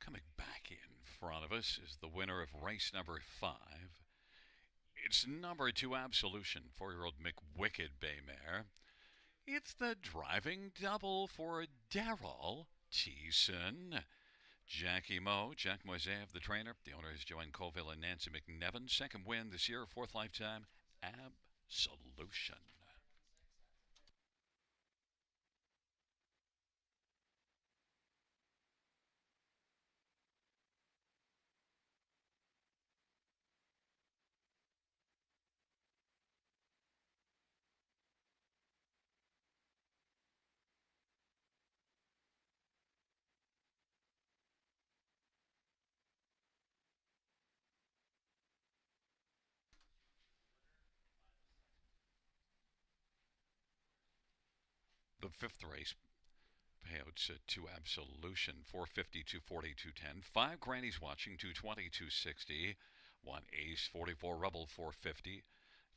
Coming back in front of us is the winner of race number 5. It's number 2 Absolution, 4-year-old McWicked Bay Mare. It's the driving double for Daryl Thiessen. Jackie Moe, Jack Moisev, the trainer. The owner is Joanne Colville and Nancy McNevin. Second win this year, fourth lifetime, Absolution. The fifth race payouts to Absolution, 450, 240, 210. 5 Granny's Watching, 220, 260. 1 Ace 44 Rebel, 450.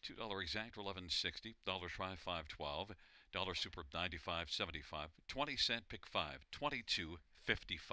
$2 exact 11.60. Dollar try 5.12. Dollar super 95.75. 20-cent pick 5 22.55.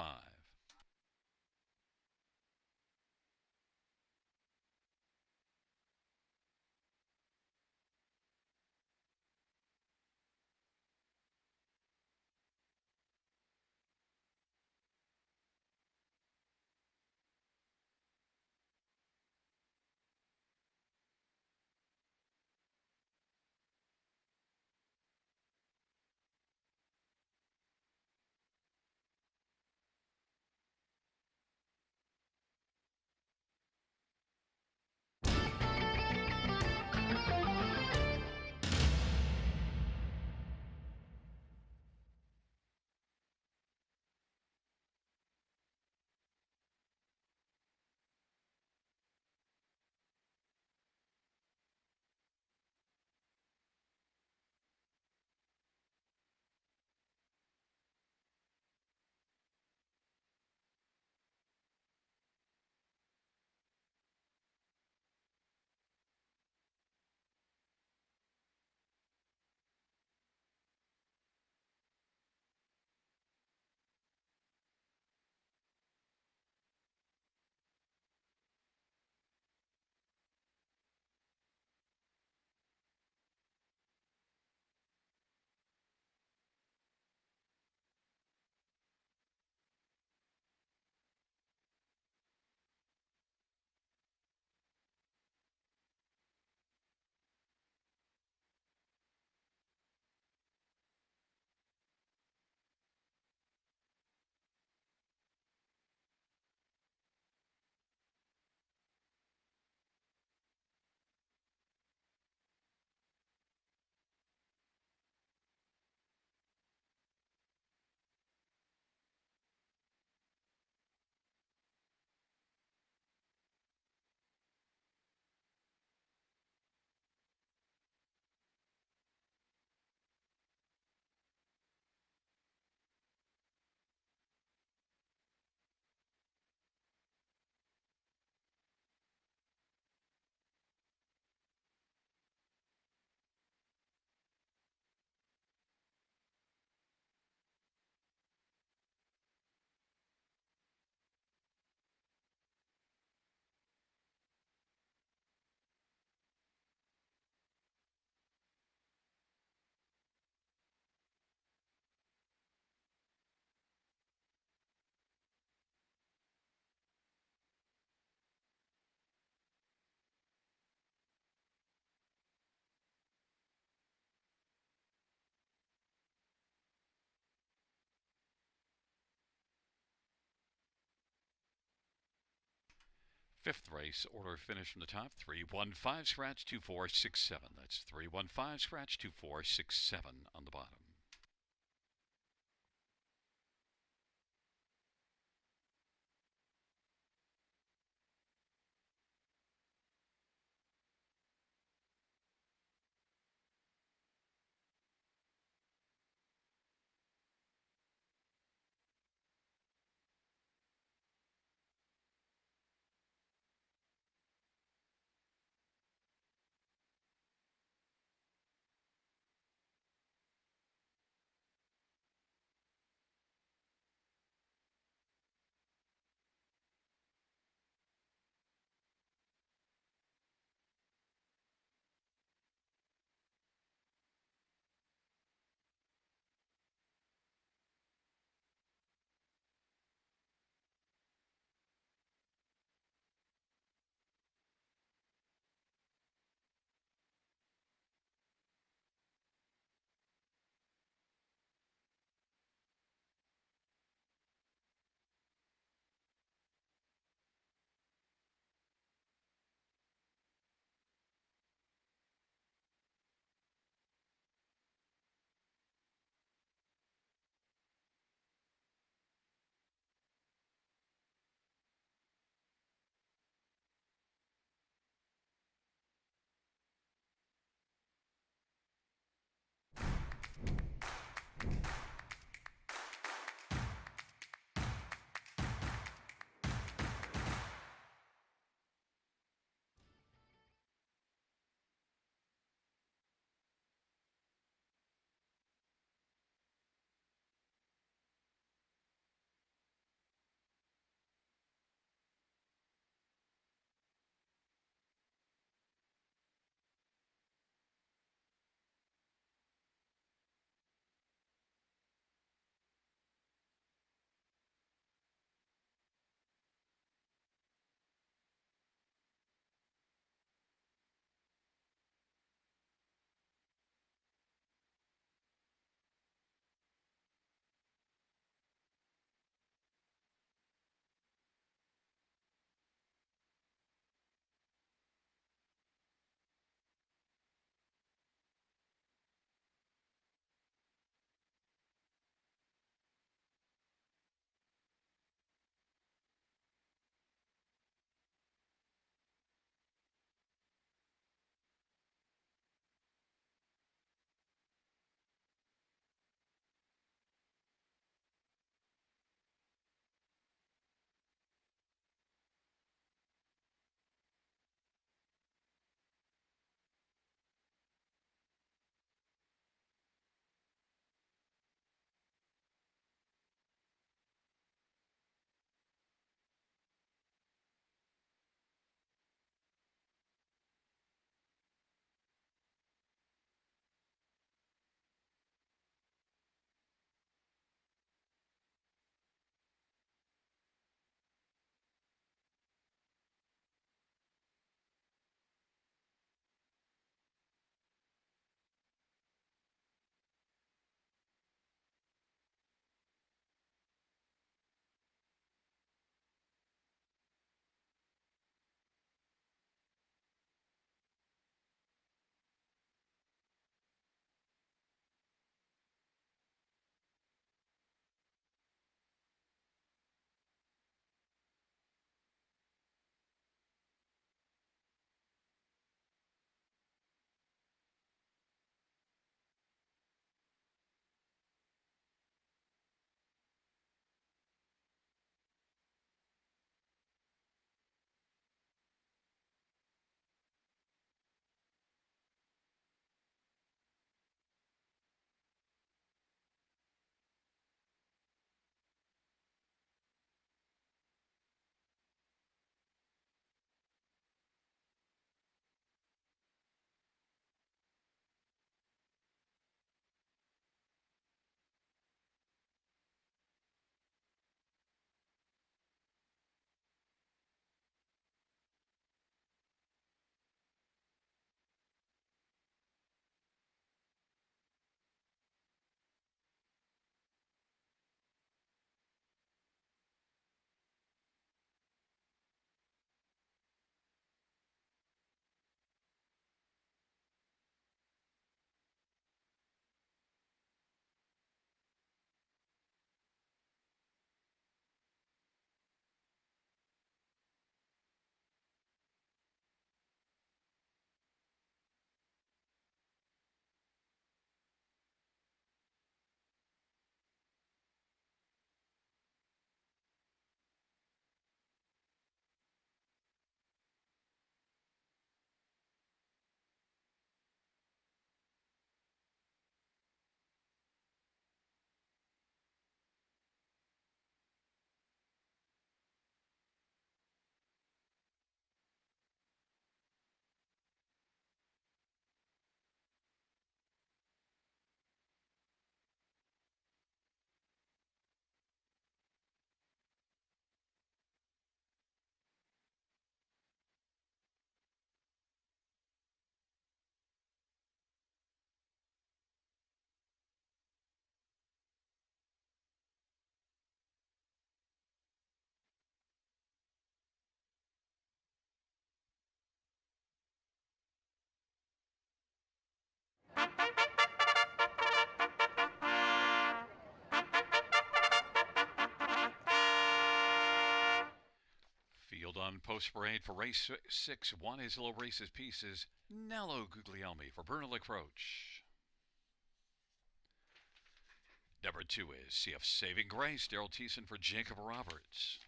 Fifth race, order finish from the top. 315 scratch 2467. That's 315 scratch 2467 on the bottom. On post parade for race 6, one is Low Races Pieces, Nello Guglielmi for Bruno Lacroix. Number 2 is CF Saving Grace, Daryl Thiessen for Jacob Roberts.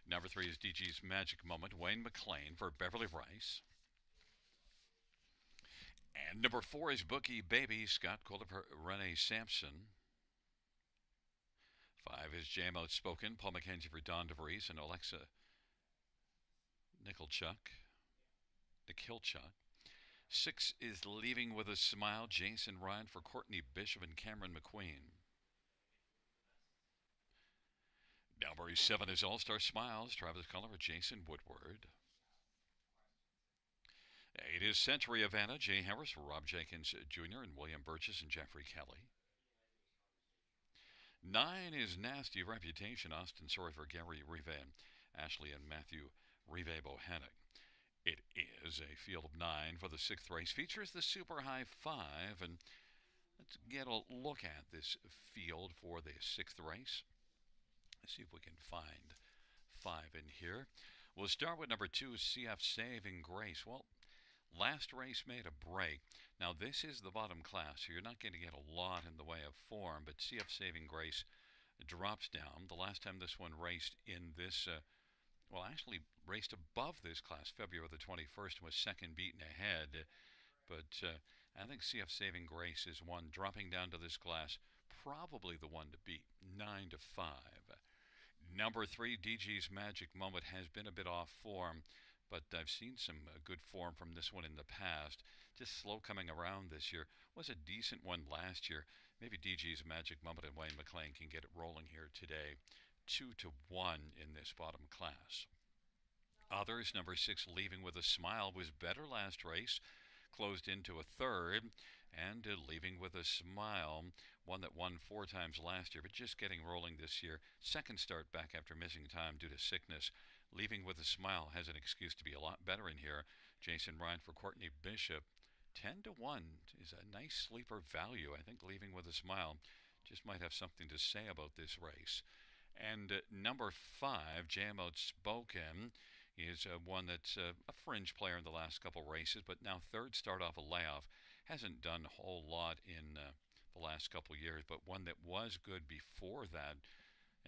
Number 3 is DG's Magic Moment, Wayne McLean for Beverly Rice. And number 4 is Bookie Baby, Scott Kohler for Renee Sampson. 5 is Jam Outspoken, Paul McKenzie for Don DeVries and Alexa Nicholchuk. 6 is Leaving with a Smile, Jason Ryan for Courtney Bishop and Cameron McQueen. Number 7 is All Star Smiles, Travis Cullen for Jason Woodward. 8 is Century Havana, Jay Harris for Rob Jenkins Jr. and William Burgess and Jeffrey Kelly. 9 is Nasty Reputation, Austin Sorry for Gary Rive, Ashley and Matthew Rive Bohannock. It is a field of 9 for the 6th race. Features the Super High 5, and let's get a look at this field for the 6th race. Let's see if we can find 5 in here. We'll start with number 2, CF Saving Grace. Well, last race made a break. Now, this is the bottom class, so you're not going to get a lot in the way of form, but CF Saving Grace drops down. The last time this one raced in this, actually raced above this class, February the 21st, was second beaten ahead. But I think CF Saving Grace is one dropping down to this class, probably the one to beat, 9-5. Number 3, DG's Magic Moment, has been a bit off form, but I've seen some good form from this one in the past. Just slow coming around this year. Was a decent one last year. Maybe DG's Magic Moment and Wayne McLean can get it rolling here today. 2-1 in this bottom class. Others, number 6, Leaving with a Smile, was better last race. Closed into a third, and Leaving with a Smile, one that won 4 times last year, but just getting rolling this year. Second start back after missing time due to sickness. Leaving with a Smile has an excuse to be a lot better in here. Jason Ryan for Courtney Bishop. 10-1 is a nice sleeper value. I think Leaving with a Smile just might have something to say about this race. And number 5, Jam Outspoken, is one that's a fringe player in the last couple races, but now third start off a layoff. Hasn't done a whole lot in the last couple years, but one that was good before that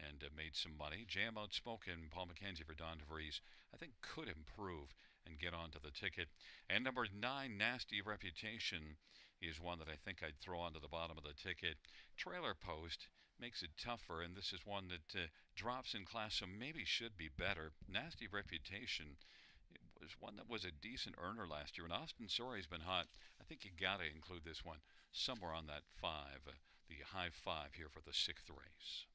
and made some money. Jam Outspoken, Paul McKenzie for Don DeVries, I think could improve and get onto the ticket. And number 9, Nasty Reputation, is one that I think I'd throw onto the bottom of the ticket. Trailer Post makes it tougher, and this is one that drops in class, so maybe should be better. Nasty Reputation, it was one that was a decent earner last year, and Austin Sorey's been hot. I think you got to include this one somewhere on that 5, the high 5 here for the 6th race.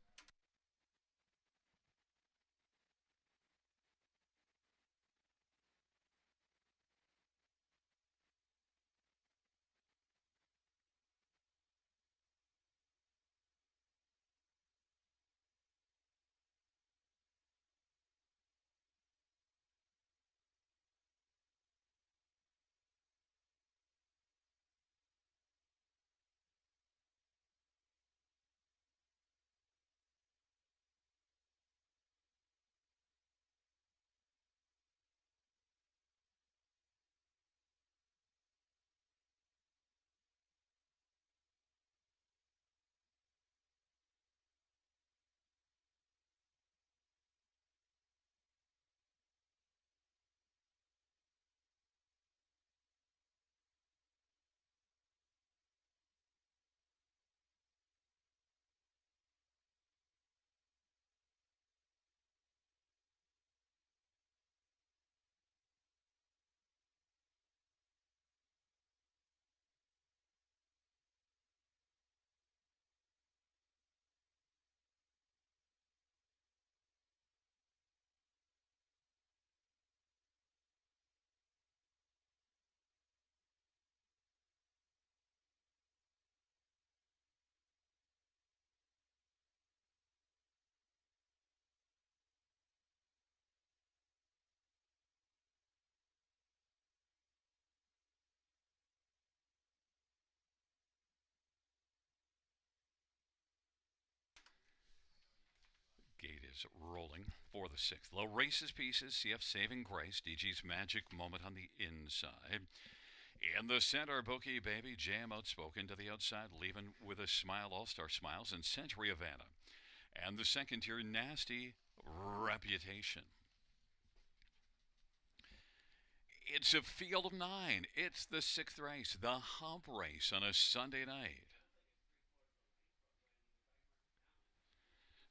is rolling for the sixth. Low races pieces, CF Saving Grace, DG's Magic Moment on the inside. In the center, Bookie Baby, Jam Outspoken to the outside, leaving with a smile, All Star Smiles, and Century Havana. And the second tier, Nasty Reputation. It's a field of nine. It's the sixth race, the hump race on a Sunday night.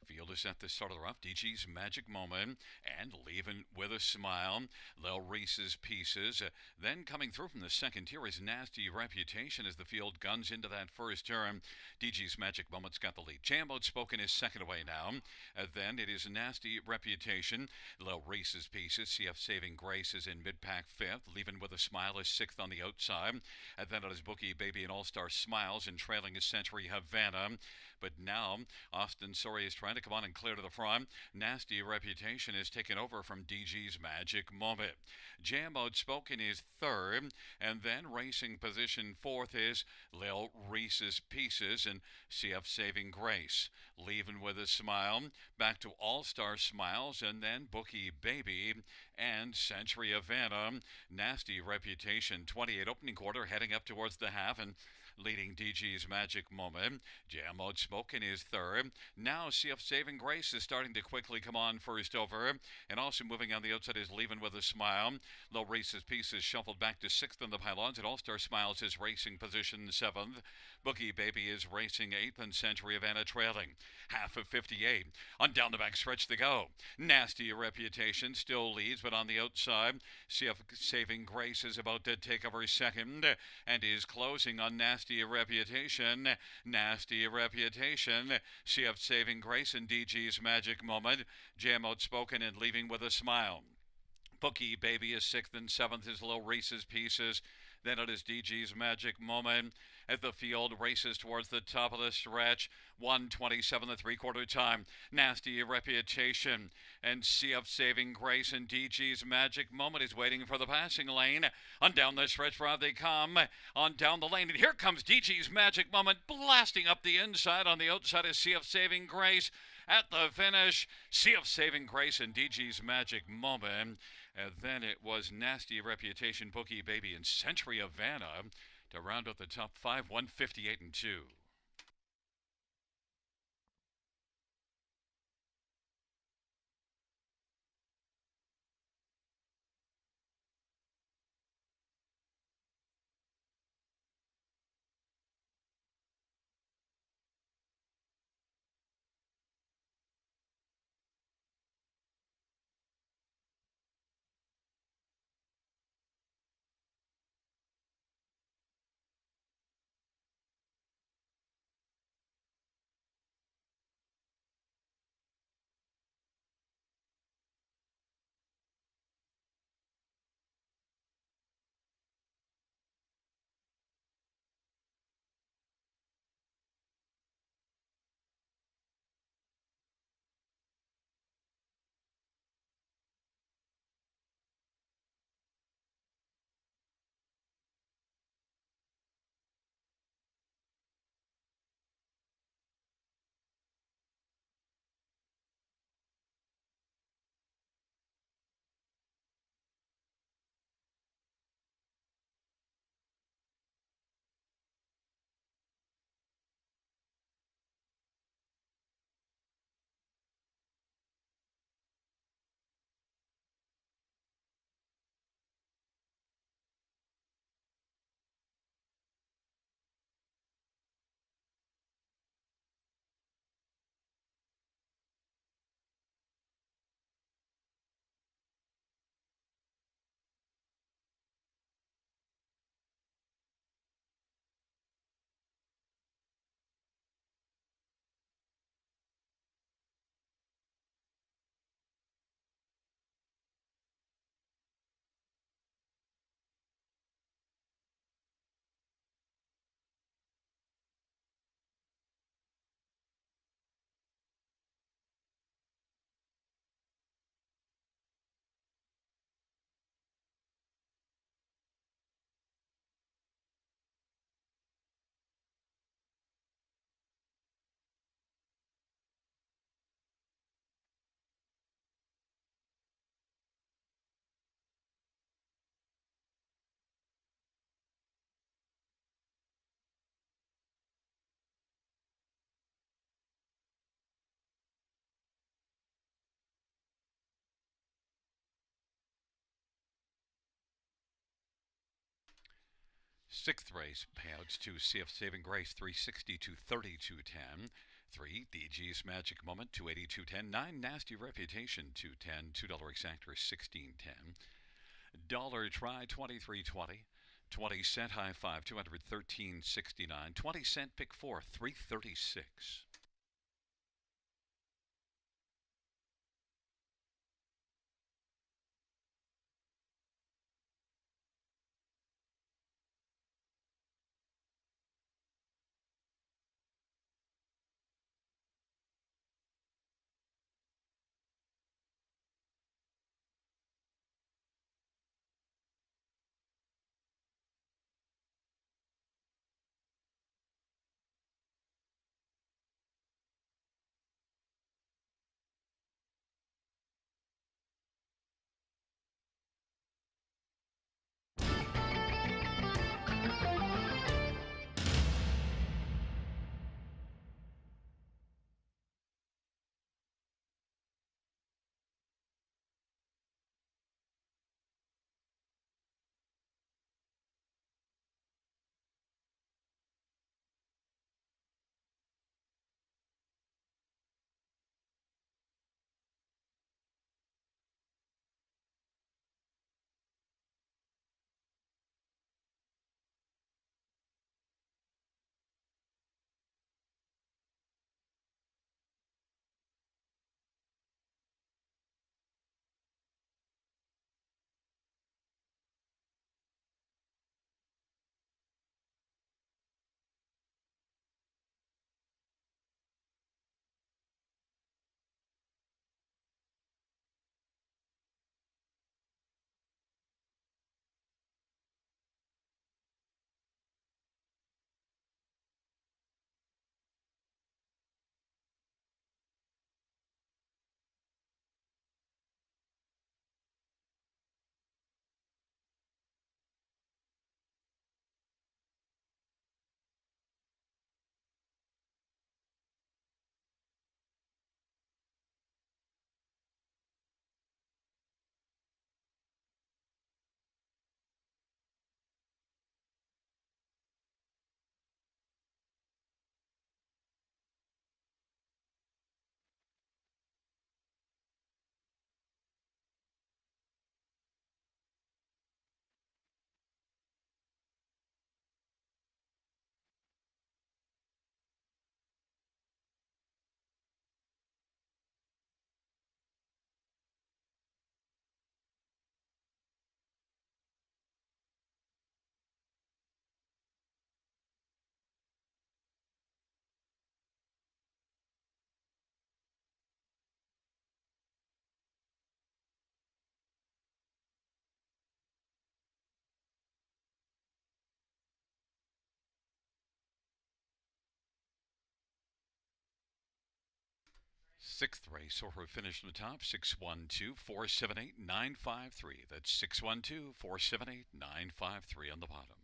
Field is set to start of the rough. DG's Magic Moment and Leaving with a Smile. Lil Reese's Pieces. Then coming through from the second tier is Nasty Reputation as the field guns into that first turn. DG's Magic Moment's got the lead. Jam Outspoken is second away now. Then it is Nasty Reputation. Lil Reese's Pieces. CF Saving Grace is in mid-pack fifth. Leaving with a Smile is sixth on the outside. Then it is Bookie Baby and All-Star Smiles and trailing is Century Havana. But now Austin Sorry is trying to come on and clear to the front. Nasty Reputation is taken over from DG's Magic Moment. Jam Outspoken is third, and then racing position fourth is Lil Reese's Pieces and CF Saving Grace. Leaving with a Smile, back to All-Star Smiles, and then Bookie Baby and Century Havana. Nasty Reputation, 28 opening quarter, heading up towards the half, and leading DG's Magic Moment. Jam Outspoken is third. Now CF Saving Grace is starting to quickly come on first over. And also moving on the outside is Leaving with a Smile. Low Reese's Pieces shuffled back to sixth in the pylons. And All-Star Smiles is racing position seventh. Bookie Baby is racing eighth and Century Havana trailing. Half of 58. On down the back stretch to go. Nasty Reputation still leads, but on the outside, CF Saving Grace is about to take over second and is closing on Nasty Reputation. Nasty Reputation. CF Saving Grace and DG's Magic Moment. Jam Outspoken and Leaving with a Smile. Bookie Baby is sixth and seventh is Lil Reese's Pieces. Then it is DG's Magic Moment. As the field races towards the top of the stretch, 1:27 the three-quarter time. Nasty Reputation and CF Saving Grace and DG's Magic Moment is waiting for the passing lane. On down the stretch, Rob, they come. On down the lane, and here comes DG's Magic Moment, blasting up the inside. On the outside is CF Saving Grace. At the finish, CF Saving Grace and DG's Magic Moment. And then it was Nasty Reputation, Bookie Baby, and Century Havana to round out the top five, 158 and 2. Sixth race payouts to CF Saving Grace 360 to 3210. 3 DG's Magic Moment 282.10. 9 Nasty Reputation 210. $2 exactor 16.10. Dollar Try 23.20. 20-cent High Five 213.69. 20-cent Pick 4 336. Sixth race, or finish from the top, 612-478-953. That's 612-478-953 on the bottom.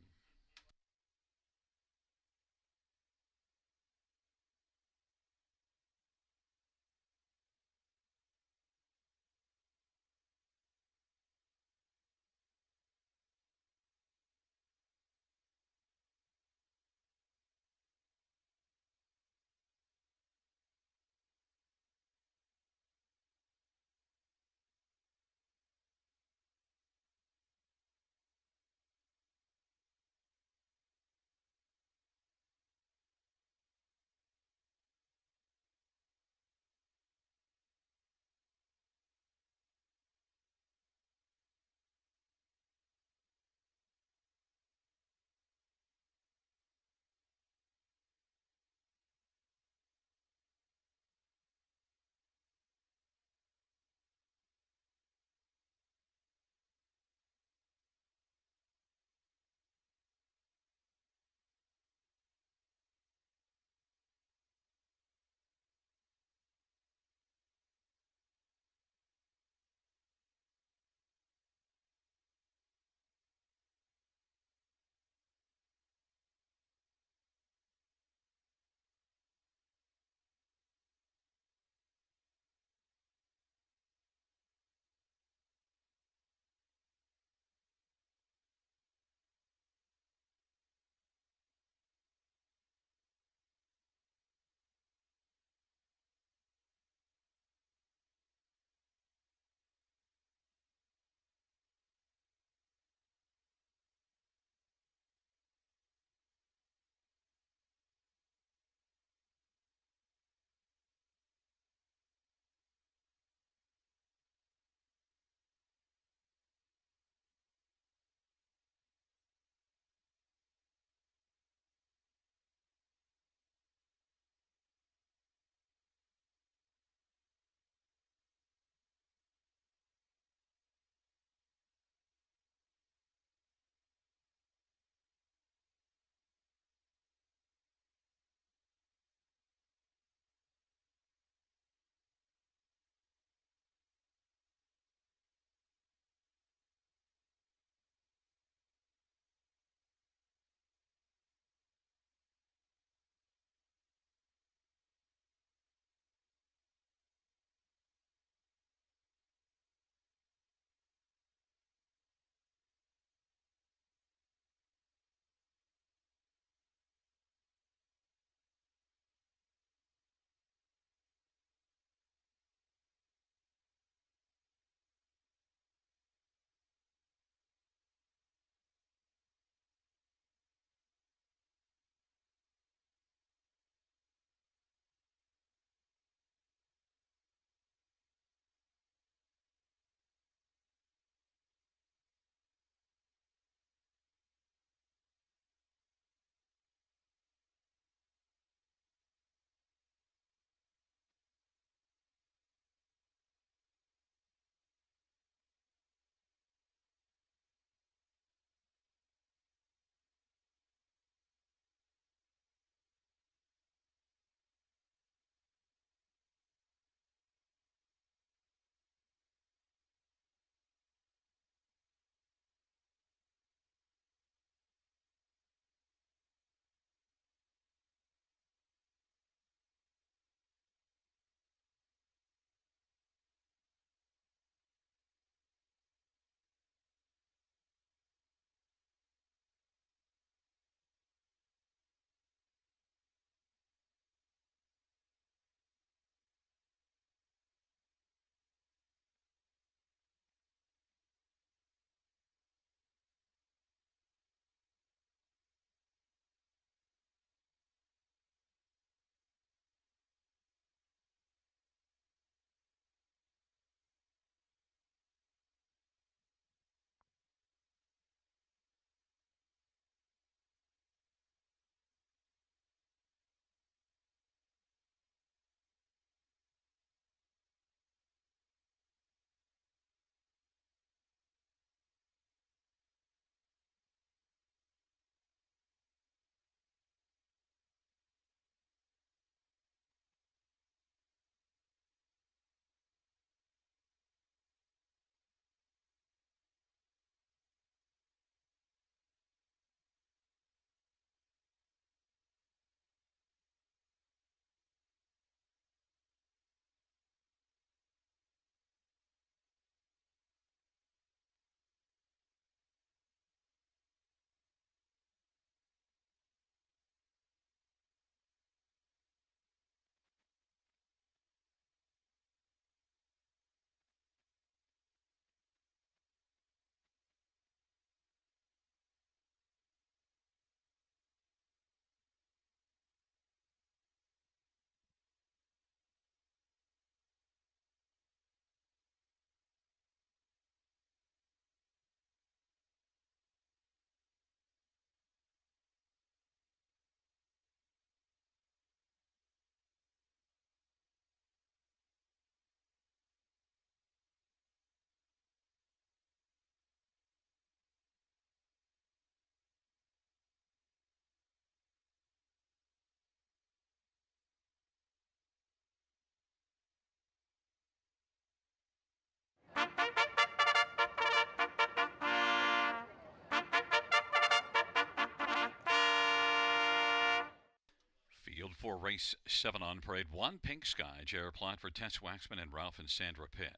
Field 4, race 7 on parade 1, Pink Sky, J.R. Plot for Tess Waxman and Ralph and Sandra Pitt.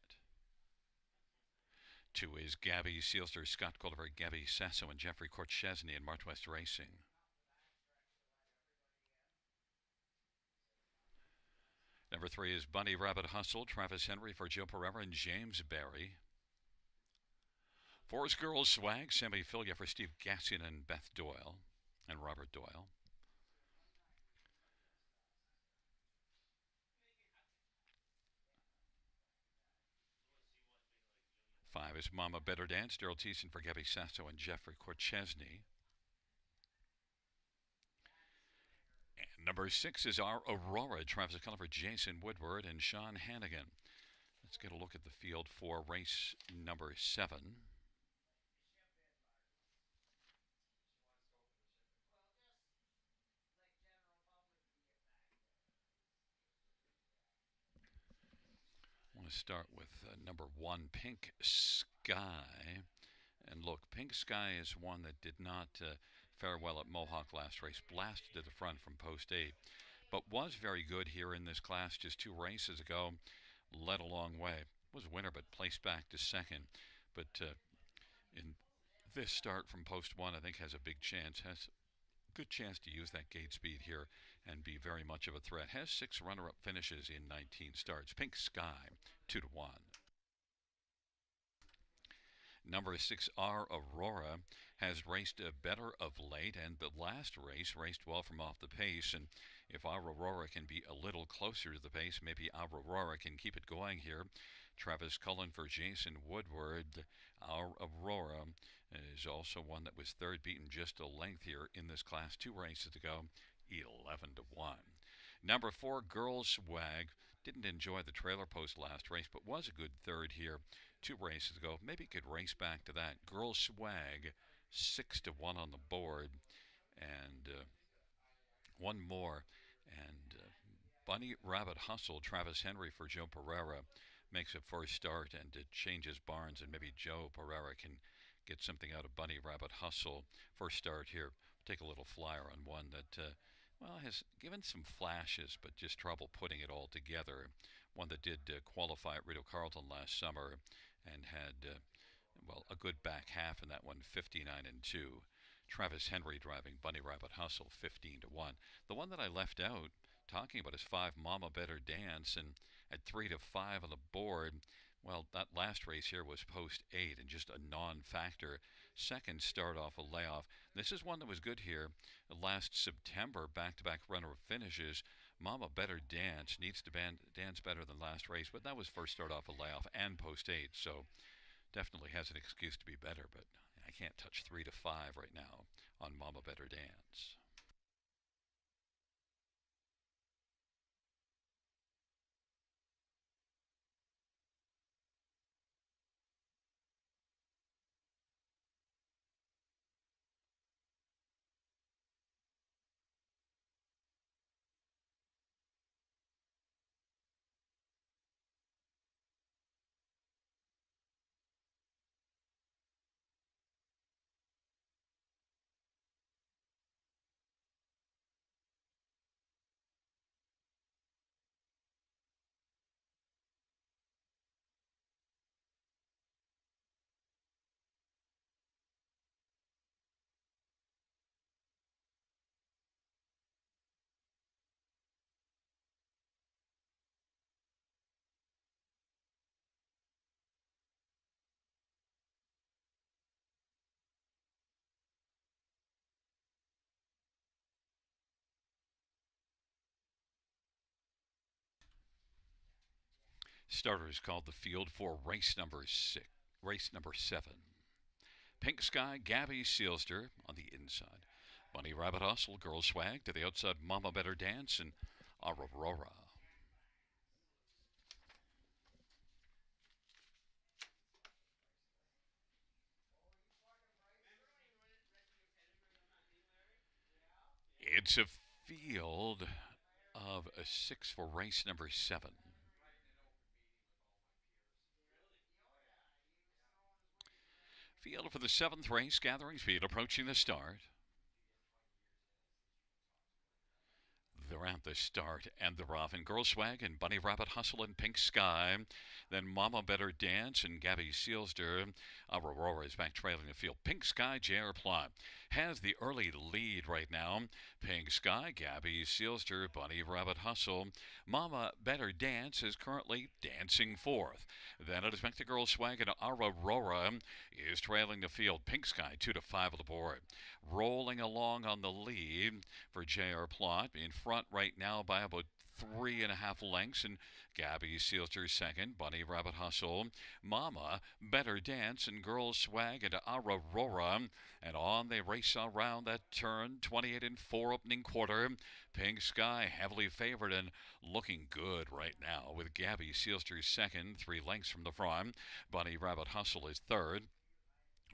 2 is Gabby Sealster, Scott Culliver, Gabby Sasso, and Jeffrey Korchesny in Northwest Racing. Number 3 is Bunny Rabbit Hustle, Travis Henry for Joe Pereira and James Barry. 4 is Girls Swag, Sammy Filia for Steve Gassian and Beth Doyle and Robert Doyle. 5 is Mama Better Dance, Daryl Thiessen for Gabby Sasso and Jeffrey Korchesny. And number 6 is Our Aurora, Travis Culliver, Jason Woodward, and Sean Hannigan. Let's get a look at the field for race number 7. I want to start with number 1, Pink Sky. And look, Pink Sky is one that did not fare well at Mohawk last race. Blasted to the front from post 8. But was very good here in this class just 2 races ago. Led a long way. Was a winner, but placed back to second. But in this start from post 1, I think has a big chance. Has a good chance to use that gate speed here and be very much of a threat. Has 6 runner-up finishes in 19 starts. Pink Sky, 2 to 1. Number 6, Our Aurora, has raced better of late, and the last race raced well from off the pace. And if Our Aurora can be a little closer to the pace, maybe Our Aurora can keep it going here. Travis Cullen for Jason Woodward. Our Aurora is also one that was third, beaten just a length here in this class 2 races ago, 11 to 1. Number 4, Girls Swag. Didn't enjoy the trailer post last race, but was a good third here 2 races ago. Maybe could race back to that. Girls Swag, 6 to 1 on the board. And one more. And Bunny Rabbit Hustle, Travis Henry for Joe Pereira, makes a first start and changes barns, and maybe Joe Pereira can get something out of Bunny Rabbit Hustle. First start here. Take a little flyer on one that has given some flashes, but just trouble putting it all together. One that did qualify at Rideau Carleton last summer and had, a good back half in that one, 59 and 2. Travis Henry driving Bunny Rabbit Hustle, 15 to 1. The one that I left out talking about is 5, Mama Better Dance, and at 3 to 5 on the board. Well, that last race here was post 8 and just a non-factor. Second start off a layoff. This is one that was good here. Last September, back-to-back runner finishes. Mama Better Dance needs to dance better than last race, but that was first start off a layoff and post 8, so definitely has an excuse to be better, but I can't touch 3 to 5 right now on Mama Better Dance. Starter is called the field for race number 7. Pink Sky, Gabby Sealster on the inside. Bunny Rabbit Hustle, Girl Swag to the outside, Mama Better Dance, and Aurora. It's a field of a 6 for race number 7. Field for the seventh race, gathering speed, approaching the start. They're at the start and they're off. And Girl Swag and Bunny Rabbit Hustle and Pink Sky. Then Mama Better Dance and Gabby Sealster. Aurora is back trailing the field. Pink Sky, J.R. Plot has the early lead right now. Pink Sky, Gabby Sealster, Bunny Rabbit Hustle. Mama Better Dance is currently dancing fourth. Then it is back to Girl Swag and Aurora is trailing the field. Pink Sky 2-5 on the board. Rolling along on the lead for J.R. Plot in front right now by about 3.5 lengths, and Gabby Sealster second. Bunny Rabbit Hustle, Mama Better Dance, and Girl Swag and Aurora. And on they race around that turn. 28-4 opening quarter. Pink Sky heavily favored and looking good right now with Gabby Sealster second, 3 lengths from the front. Bunny Rabbit Hustle is third.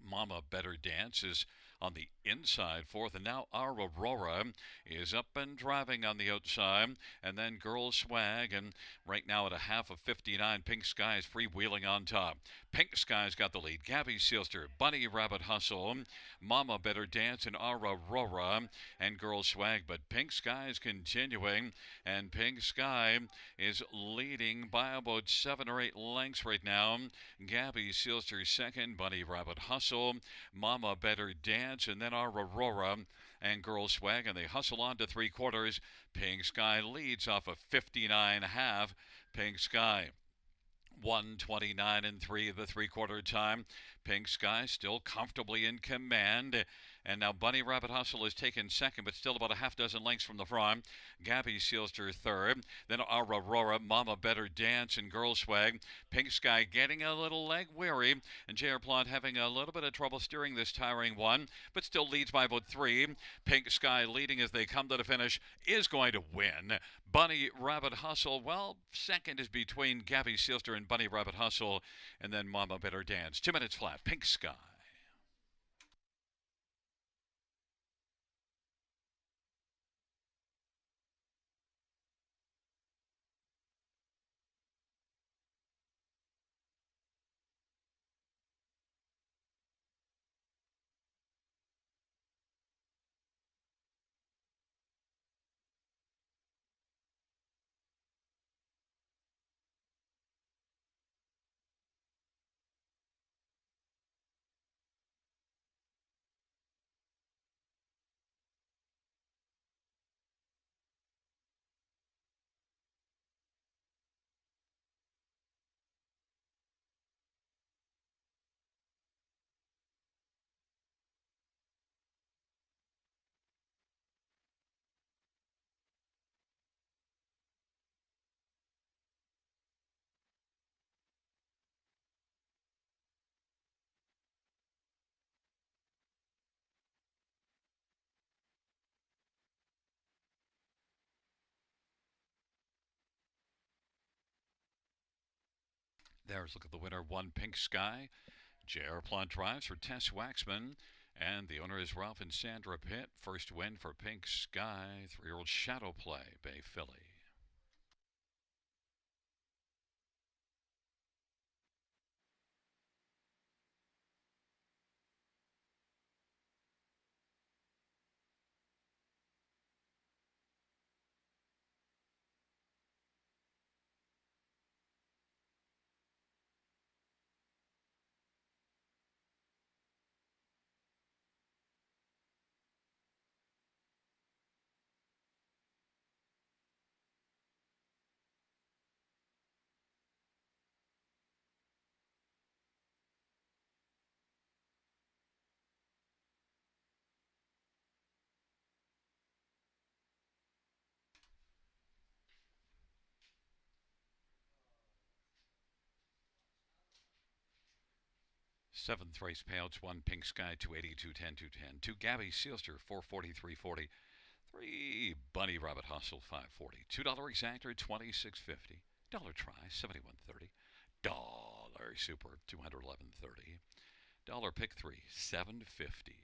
Mama Better Dance is on the inside fourth, and now Aurora is up and driving on the outside, and then Girl Swag, and right now at a half of 59, Pink Sky is freewheeling on top. Pink Sky's got the lead. Gabby Sealster, Bunny Rabbit Hustle, Mama Better Dance, and Aurora, and Girl Swag, but Pink Sky is continuing, and Pink Sky is leading by about 7 or 8 lengths right now. Gabby Sealster second, Bunny Rabbit Hustle, Mama Better Dance, and then Aurora and Girl Swag, and they hustle on to 3/4. Pink Sky leads off of 59.5. Pink Sky 1:29.3 of the 3/4 time. Pink Sky still comfortably in command. And now Bunny Rabbit Hustle is taken second, but still about a half dozen lengths from the front. Gabby Sealster third. Then Aurora, Mama Better Dance, and Girl Swag. Pink Sky getting a little leg weary. And J.R. Plot having a little bit of trouble steering this tiring one, but still leads by about 3. Pink Sky leading as they come to the finish is going to win. Bunny Rabbit Hustle, well, second is between Gabby Sealster and Bunny Rabbit Hustle, and then Mama Better Dance. 2 minutes flat. Pink Sky. There's look at the winner, 1 Pink Sky. J.R. Plot drives for Tess Waxman, and the owner is Ralph and Sandra Pitt. First win for Pink Sky, 3-year-old Shadow Play, Bay Filly. Seventh race payouts, 1 Pink Sky, 280, 210, 210. 2 Gabby Sealster, 440, 340. 3 Bunny Rabbit Hustle, 540. $2 exactor, 26.50. Dollar try, 71.30. Dollar super, 211.30. Dollar pick 3, 7.50.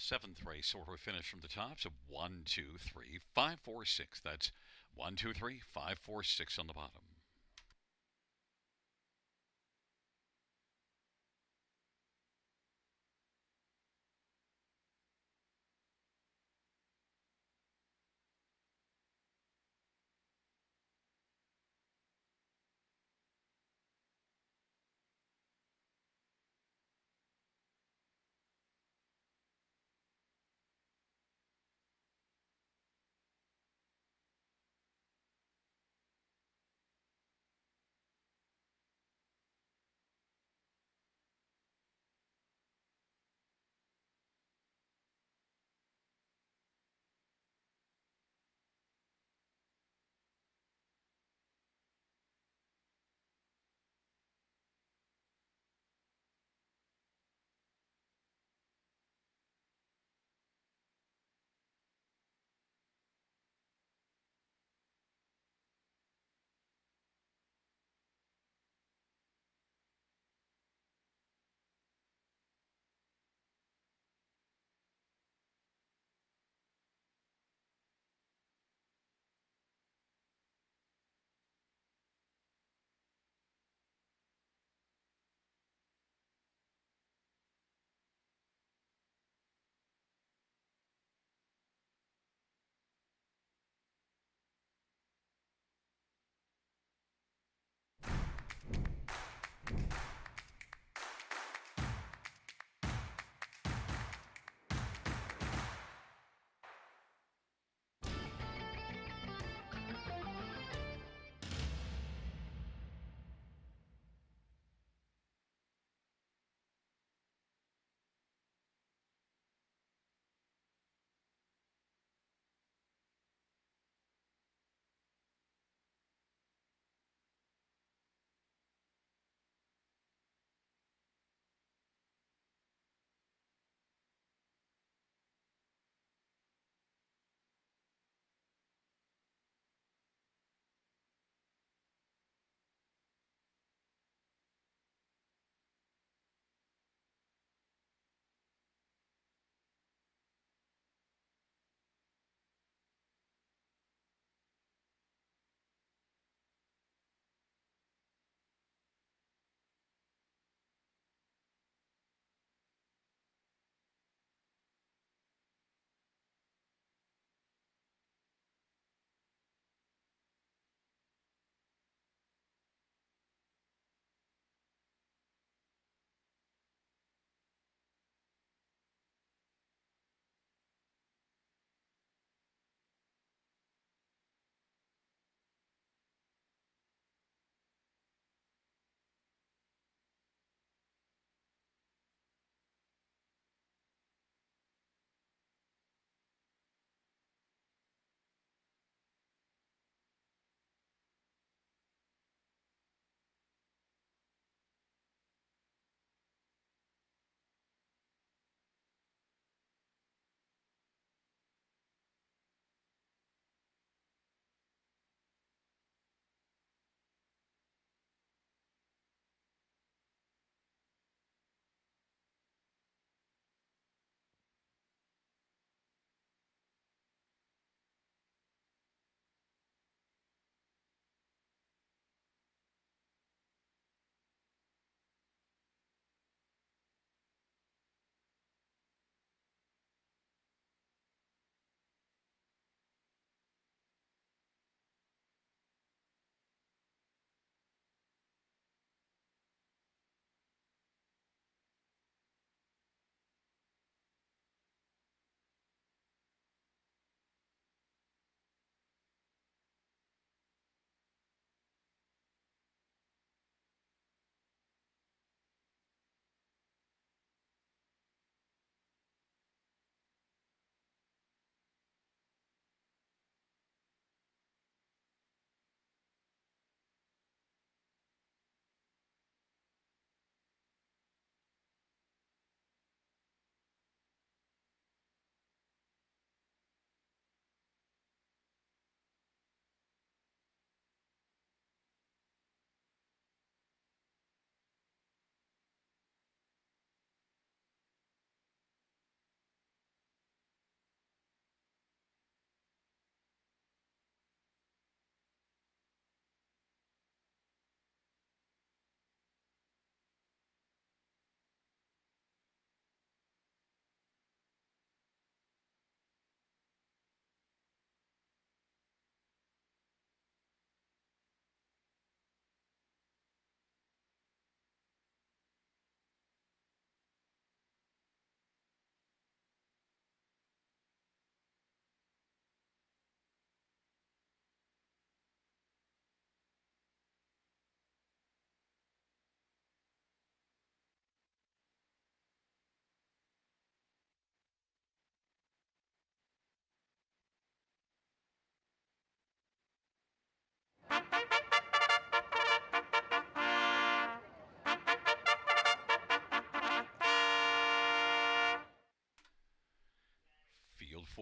Seventh race order finish from the top. So 1, 2, 3, 5, 4, 6. That's 1, 2, 3, 5, 4, 6 on the bottom.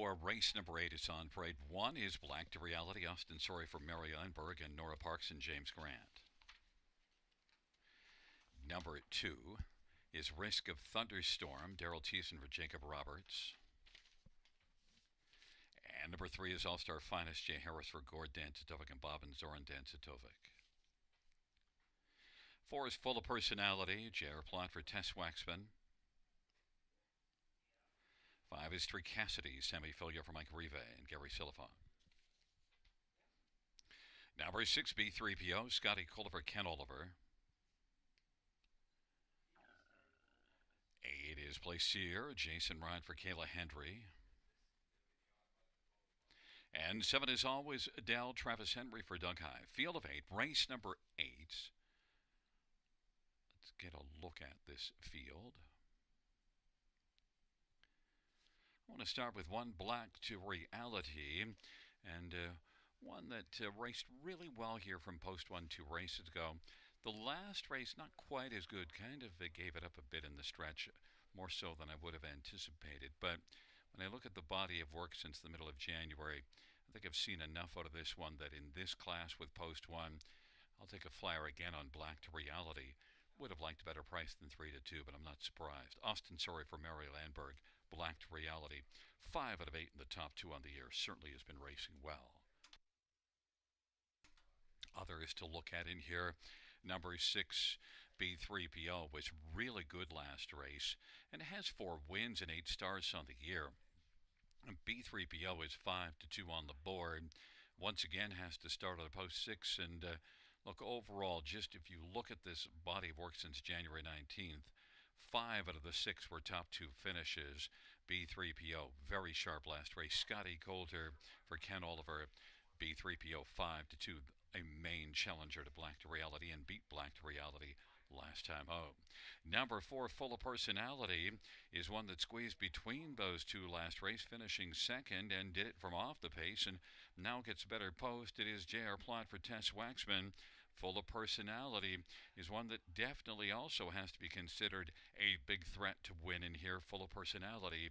for race number 8. It's on parade. 1 is Black to Reality, Austin Sorry for Mary Einberg and Nora Parks and James Grant. Number 2 is Risk of Thunderstorm, Daryl Thiessen for Jacob Roberts. And number 3 is All-Star Finest, Jay Harris for Gord Danzatovic and Bob and Zoran Danzatovic. 4 is Full of Personality, J.R. Plot for Tess Waxman. 5 is Tricacity, Sammy Filio for Mike Rive and Gary Silifon. Number 6, B3PO, Scotty Culliver, Ken Oliver. 8 is Plaisir, Jason Ryan for Kayla Hendry. And 7 is Always Adele, Travis Henry for Doug High. Field of 8, race number 8. Let's get a look at this field. I want to start with 1, Black to Reality, and one that raced really well here from post 1 2 races ago. The last race, not quite as good, kind of gave it up a bit in the stretch, more so than I would have anticipated. But when I look at the body of work since the middle of January, I think I've seen enough out of this one that in this class with post 1, I'll take a flyer again on Black to Reality. Would have liked a better price than 3 to 2, but I'm not surprised. Austin Sorry for Mary Landberg, Black to Reality. 5 out of 8 in the top 2 on the year. Certainly has been racing well. Others to look at in here. Number 6, B3PO, was really good last race and has 4 wins and 8 stars on the year. And B3PO is 5 to 2 on the board. Once again has to start on the post 6, and look, overall, just if you look at this body of work since January 19th, 5 out of the 6 were top 2 finishes. B3PO, very sharp last race. Scotty Coulter for Ken Oliver. B3PO 5 to 2, a main challenger to Black to Reality, and beat Black to Reality last time out. Number 4, Full of Personality, is one that squeezed between those 2 last race, finishing second and did it from off the pace, and now gets better post. It is J.R. Plot for Tess Waxman. Full of Personality is one that definitely also has to be considered a big threat to win in here. Full of Personality,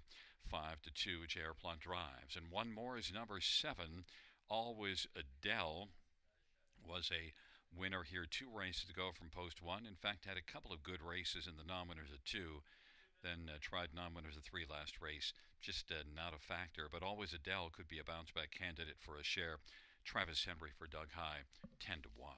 5 to 2, J.R. Plot drives. And one more is number 7, Always Adele. Was a winner here 2 races ago from post 1. In fact, had a couple of good races in the non-winners of 2. Then tried non-winners of 3 last race. Just not a factor. But Always Adele could be a bounce-back candidate for a share. Travis Henry for Doug High, 10 to 1.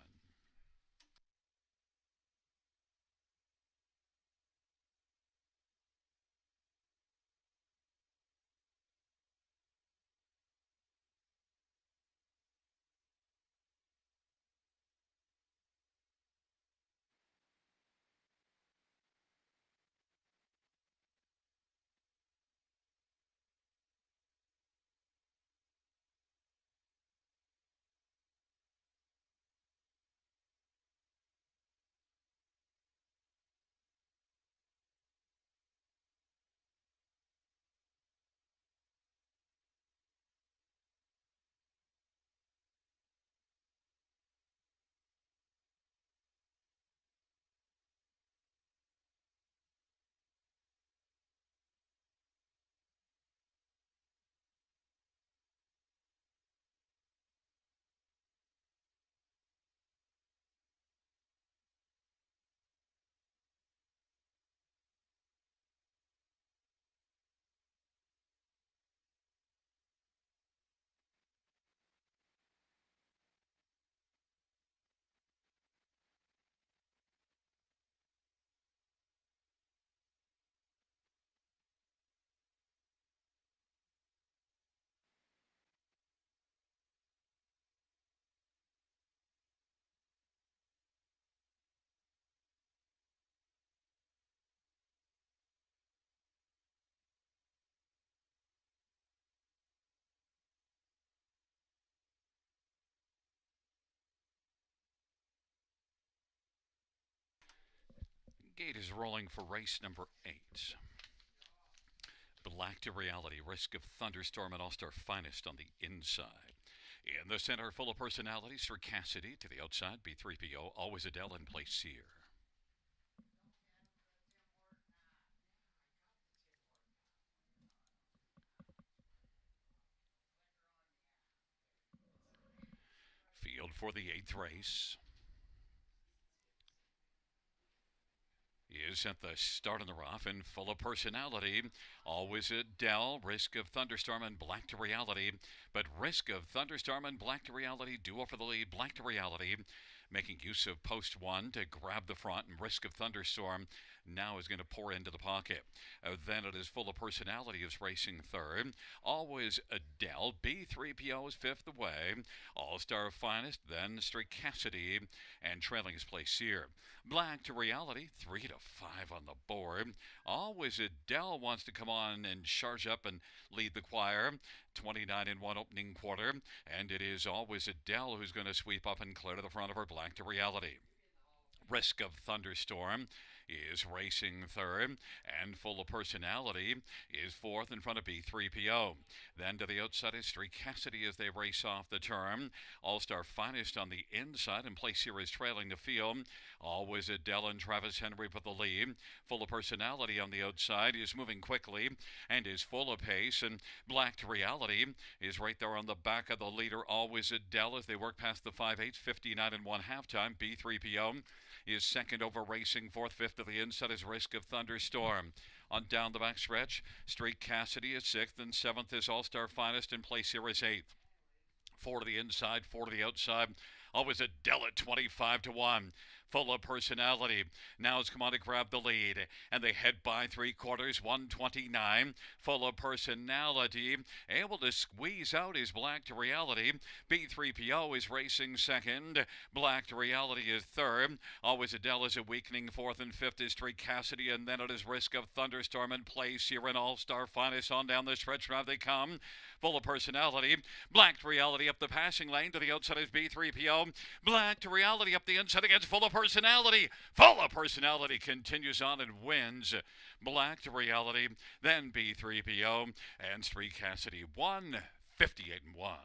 Gate is rolling for race number 8. Black to Reality, Risk of Thunderstorm, and All-Star Finest on the inside. In the center, Full of Personalities for Cassidy. To the outside, B3PO, Always Adele, and Plaisir. for the eighth race. Is at the start of the rough and full of personality. Always at Dell, Risk of Thunderstorm and Black to Reality. But Risk of Thunderstorm and Black to Reality duo for the lead. Black to Reality making use of post one to grab the front, and Risk of Thunderstorm now is going to pour into the pocket. Then it is Full of Personality is racing third. Always Adele. B3PO is fifth away. All-Star Finest, then Street Cassidy, and trailing is Place here. Black to Reality, 3 to 5 on the board. Always Adele wants to come on and charge up and lead the choir. 29 in one opening quarter, and it is Always Adele who's going to sweep up and clear to the front of her Black to Reality. Risk of Thunderstorm is racing third, and Full of Personality is fourth in front of B3PO. Then to the outside is Street Cassidy as they race off the turn. All-Star Finest on the inside, and Place here is trailing the field. Always Adele and Travis Henry with the lead. Full of Personality on the outside is moving quickly and is full of pace, and Black to Reality is right there on the back of the leader. Always Adele as they work past the 5/8, 59 and 1 halftime. B3PO is second over racing. Fourth, fifth to the inside is Risk of Thunderstorm. On down the back stretch, Street Cassidy is sixth, and seventh is All-Star Finest, and Place here is eighth. 4 to the inside, 4 to the outside. Always Adele at 25 to 1. Full of Personality now has come on to grab the lead, and they head by 3/4, 129. Full of Personality able to squeeze out his Black to Reality. B3PO is racing second. Black to Reality is third. Always Adele is a weakening. Fourth and fifth is Street Cassidy, and then it is Risk of Thunderstorm in Place here in All-Star Finest. On down the stretch drive they come. Full of Personality. Black to Reality up the passing lane. To the outside is B3PO. Black to Reality up the inside against Full of Personality. Full of Personality continues on and wins. Black to Reality, then B3PO, and Street Cassidy 158 and 1.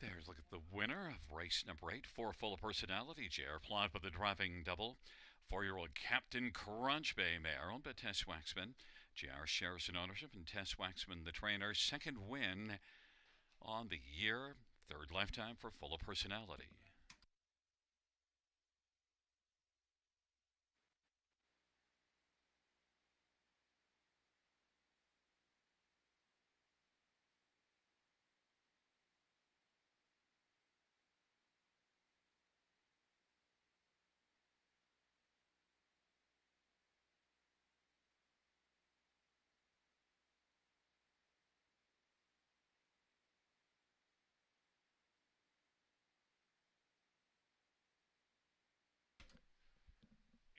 There's look at the winner of race number 8 for Full of Personality. J.R. Plot with the driving double. 4-year-old Captain Crunch Bay mare owned by Tess Waxman. J.R. shares in ownership, and Tess Waxman, the trainer. Second win on the year. Third lifetime for Full of Personality.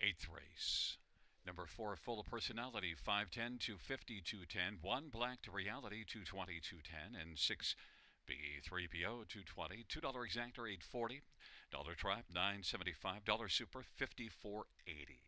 Eighth race. Number 4, Full of Personality, 510, 250, 210. 1, Black to Reality, 220, 210. And 6, B3PO, 220. $2 exactor, $840. Dollar Tribe, $975. Dollar Super, $54.80.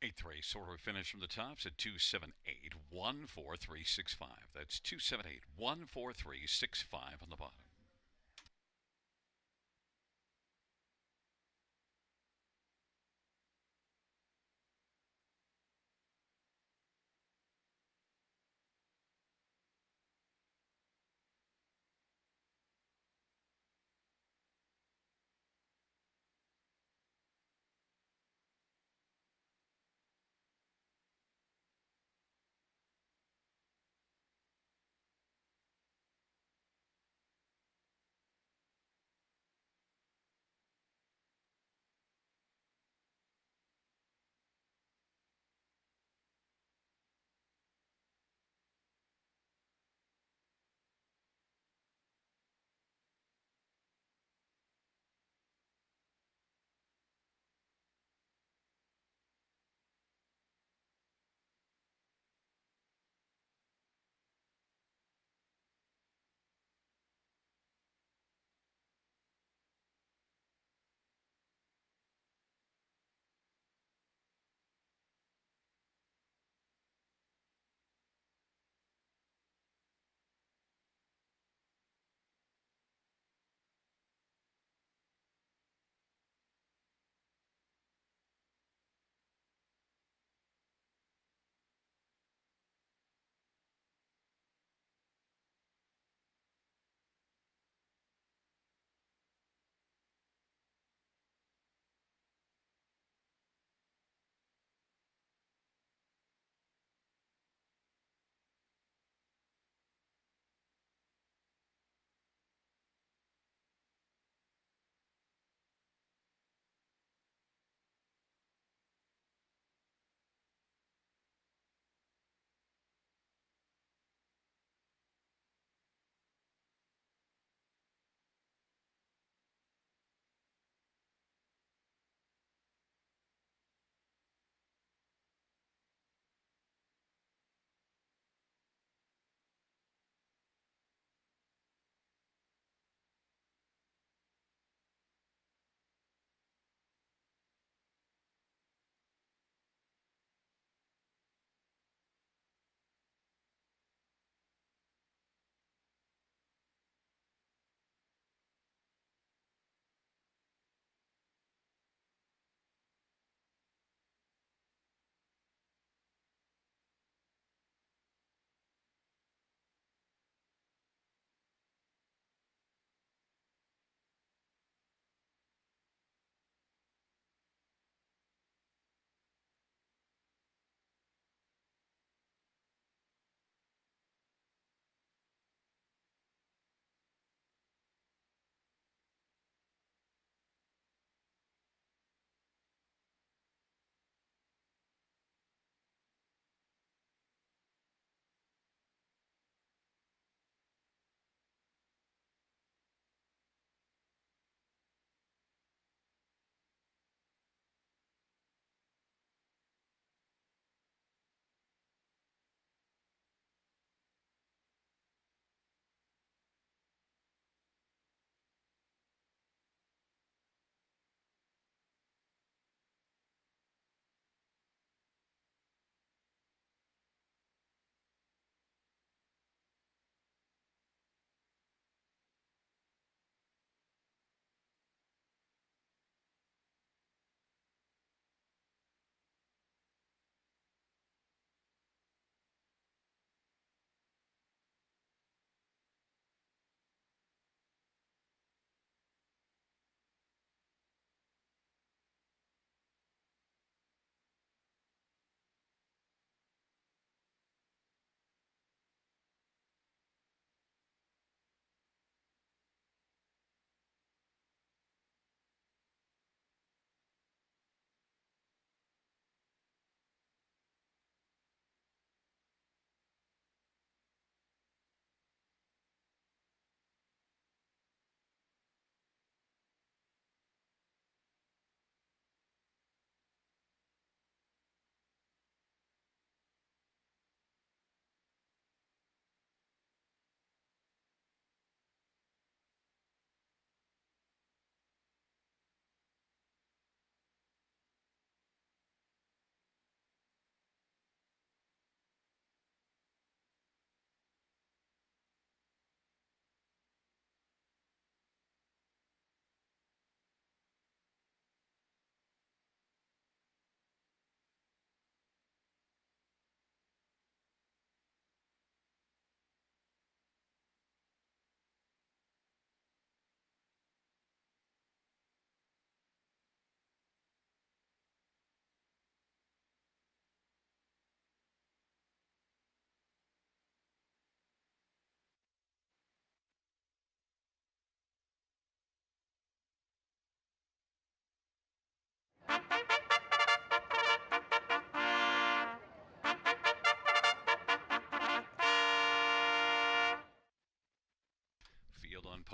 Eighth race order finish from the tops at 278-14365. That's 278-14365 on the bottom.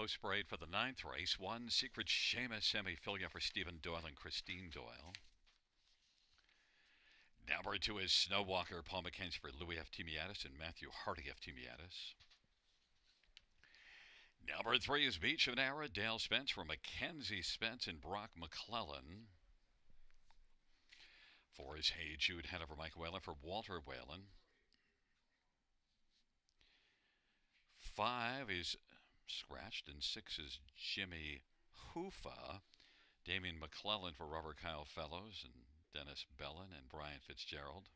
post parade for the ninth race. One Secret Seamus semi filling up for Stephen Doyle and Christine Doyle. Number 2 is Snowwalker, Paul McKenzie for Louis F. Timiatis and Matthew Hardy F. Timiatis. Number 3 is Beach of Nara, Dale Spence for Mackenzie Spence and Brock McClellan. 4 is Hey Jude Hanover Mike Whalen for Walter Whalen. 5 is scratched, and 6 is Jimmy Hoofa, Damian McClellan for Robert Kyle Fellows and Dennis Bellin and Brian Fitzgerald.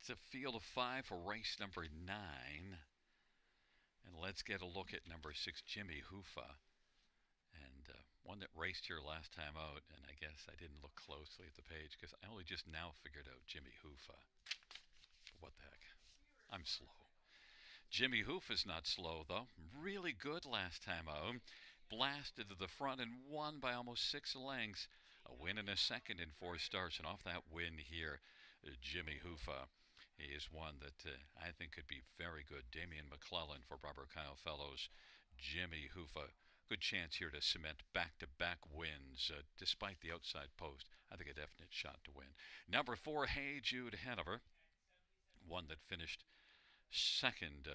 It's a field of 5 for race number 9. And let's get a look at number 6, Jimmy Hoofa. And one that raced here last time out, and I guess I didn't look closely at the page because I only just now figured out Jimmy Hoofa. What the heck? I'm slow. Jimmy Hoof is not slow, though. Really good last time out. Blasted to the front and won by almost 6 lengths. A win and a second in 4 starts. And off that win here, Jimmy Hoofa is one that I think could be very good. Damian McClellan for Robert Kyle Fellows. Jimmy Hoofa, good chance here to cement back-to-back wins despite the outside post. I think a definite shot to win. Number 4, Hey Jude Hanover, one that finished second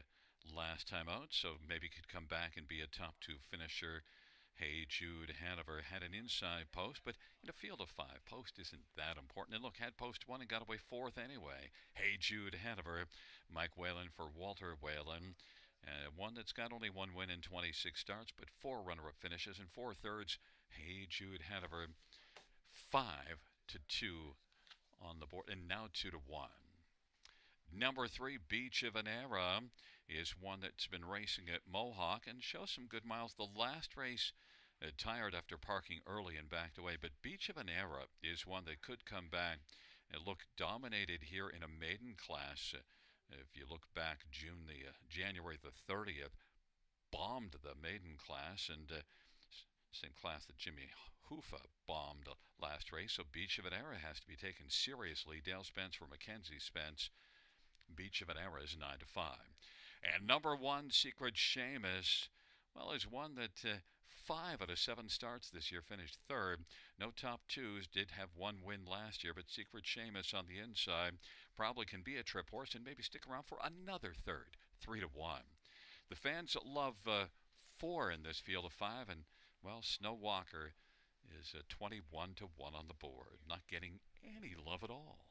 last time out, so maybe could come back and be a top 2 finisher. Hey Jude Hanover had an inside post, but in a field of 5, post isn't that important. And look, had post 1 and got away 4th anyway. Hey Jude Hanover, Mike Whalen for Walter Whalen. One that's got only 1 win in 26 starts, but 4 runner-up finishes and 4 thirds. Hey Jude Hanover, 5-2 on the board, and now 2-1. Number 3, Beach of Anera, is one that's been racing at Mohawk and shows some good miles. The last race tired after parking early and backed away, but Beach of Anera is one that could come back and look dominated here in a maiden class. If you look back, January the 30th, bombed the maiden class, and same class that Jimmy Hoofa bombed last race. So Beach of Anera has to be taken seriously. Dale Spence for Mackenzie Spence. Beach of Anera is 9-5. And number 1, Secret Seamus, well, is one that 5 out of 7 starts this year finished 3rd. No top 2s, did have 1 win last year, but Secret Seamus on the inside probably can be a trip horse and maybe stick around for another 3rd, 3-1. The fans love 4 in this field of 5, and, well, Snow Walker is 21-1 on the board, not getting any love at all.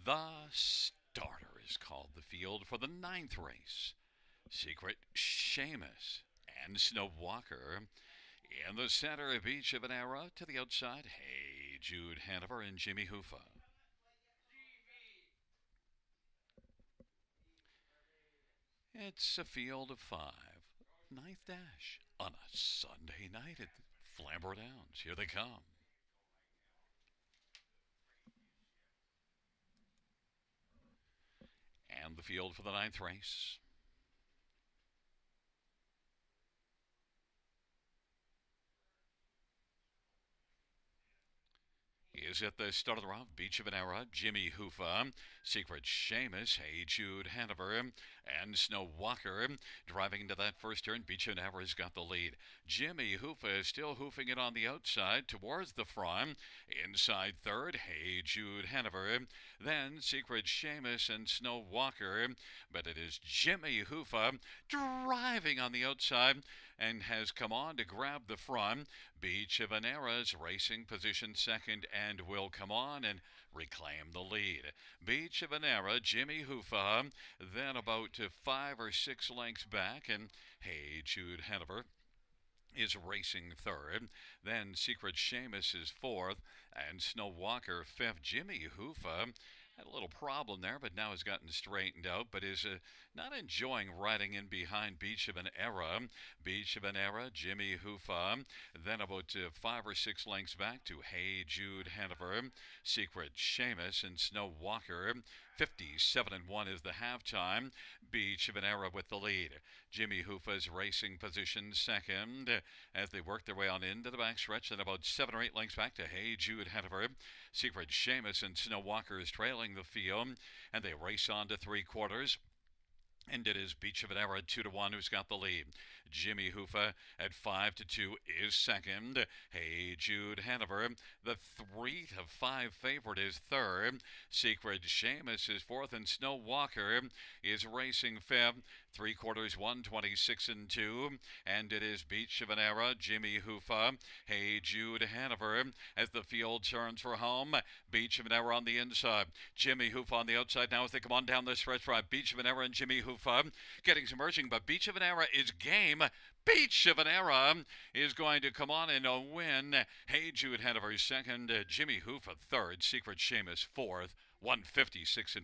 The starter is called the field for the ninth race. Secret Seamus and Snow Walker. In the center, Beach of an Era. To the outside, Hey Jude Hanover and Jimmy Hoofa. It's a field of five. Ninth dash on a Sunday night at Flamboro Downs. Here they come. And the field for the ninth race. Is at the start of the round, Beach of an Era, Jimmy Hoofa, Secret Seamus, Hey Jude Hanover, and Snow Walker. Driving into that first turn, Beach of an Era's got the lead. Jimmy Hoofa is still hoofing it on the outside towards the front. Inside third, Hey Jude Hanover. Then Secret Seamus and Snow Walker. But it is Jimmy Hoofa driving on the outside and has come on to grab the front. Beach of an Era's racing position second and will come on and reclaim the lead. Beach of an Era, Jimmy Hoofa, then about 5 or 6 lengths back, and Hey Jude Hanover is racing third. Then Secret Seamus is fourth, and Snow Walker fifth. Jimmy Hoofa had a little problem there, but now has gotten straightened out, but is not enjoying riding in behind Beach of an Era. Beach of an Era, Jimmy Hoofa. Then about 5 or 6 lengths back to Hey Jude Hanover, Secret Seamus, and Snow Walker. 57-1 is the halftime. Beach of an Era with the lead. Jimmy Hoofa's racing position second as they work their way on into the backstretch, and about 7 or 8 lengths back to Hey Jude Hanover. Secret Seamus and Snow Walker is trailing the field, and they race on to three quarters. And it is Beach of an Era 2-1 who's got the lead. Jimmy Hoofa at 5-2 is second. Hey Jude Hanover, the 3-5 favorite, is third. Secret Seamus is fourth, and Snow Walker is racing fifth. Three quarters, 126-2, and it is Beach of an Era, Jimmy Hoofa, Hey Jude Hanover as the field turns for home. Beach of an Era on the inside, Jimmy Hoofa on the outside now as they come on down the stretch right. Beach of an Era and Jimmy Hoofa getting some merging, but Beach of an Era is game. Beach of an Era is going to come on and win. Hey Jude Hanover second, Jimmy Hoofa third, Secret Seamus fourth, 156-1.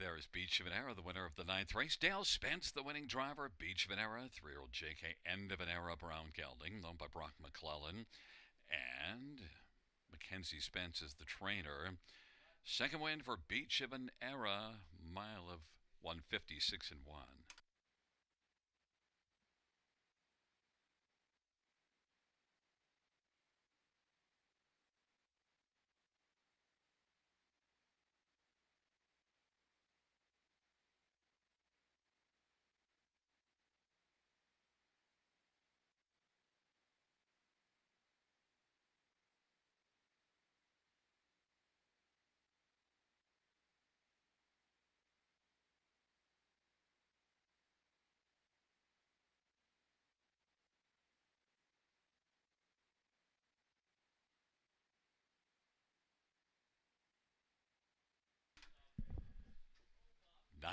There is Beach of an Era, the winner of the ninth race. Dale Spence, the winning driver. Beach of an Era, 3-year-old JK, End of an Era, Brown Gelding, owned by Brock McClellan. And Mackenzie Spence is the trainer. Second win for Beach of an Era, mile of 156-1.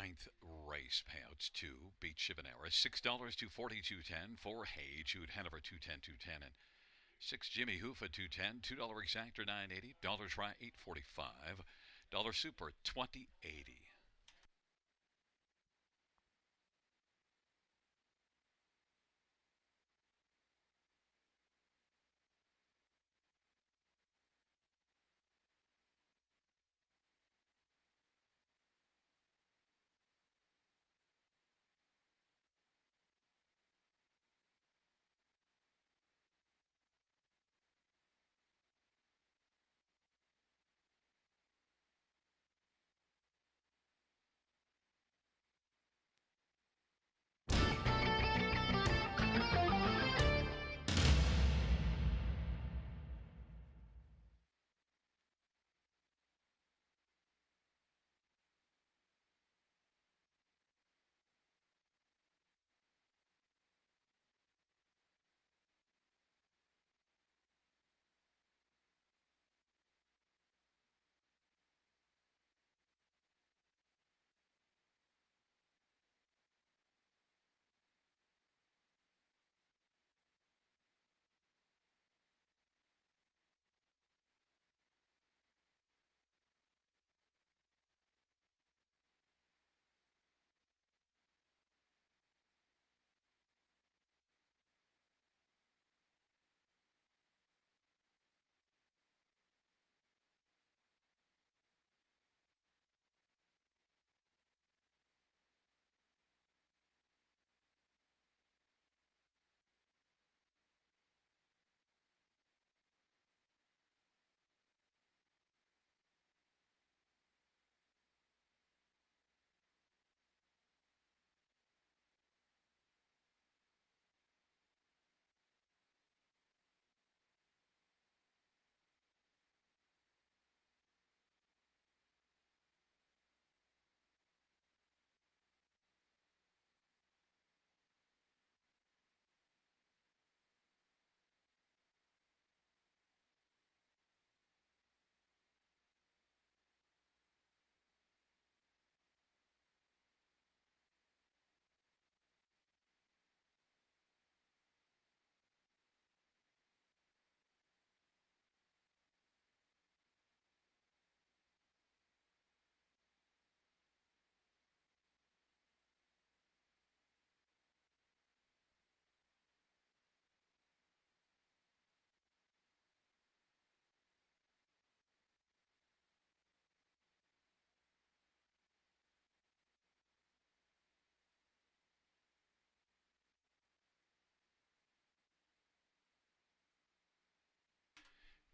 ninth race payouts to beat Shibanera. $6 to 42.10 for Hey Jude Hanover 210 and 6 Jimmy Hoofa 210, $2 exactor 980, dollar try 845, dollar super 2080.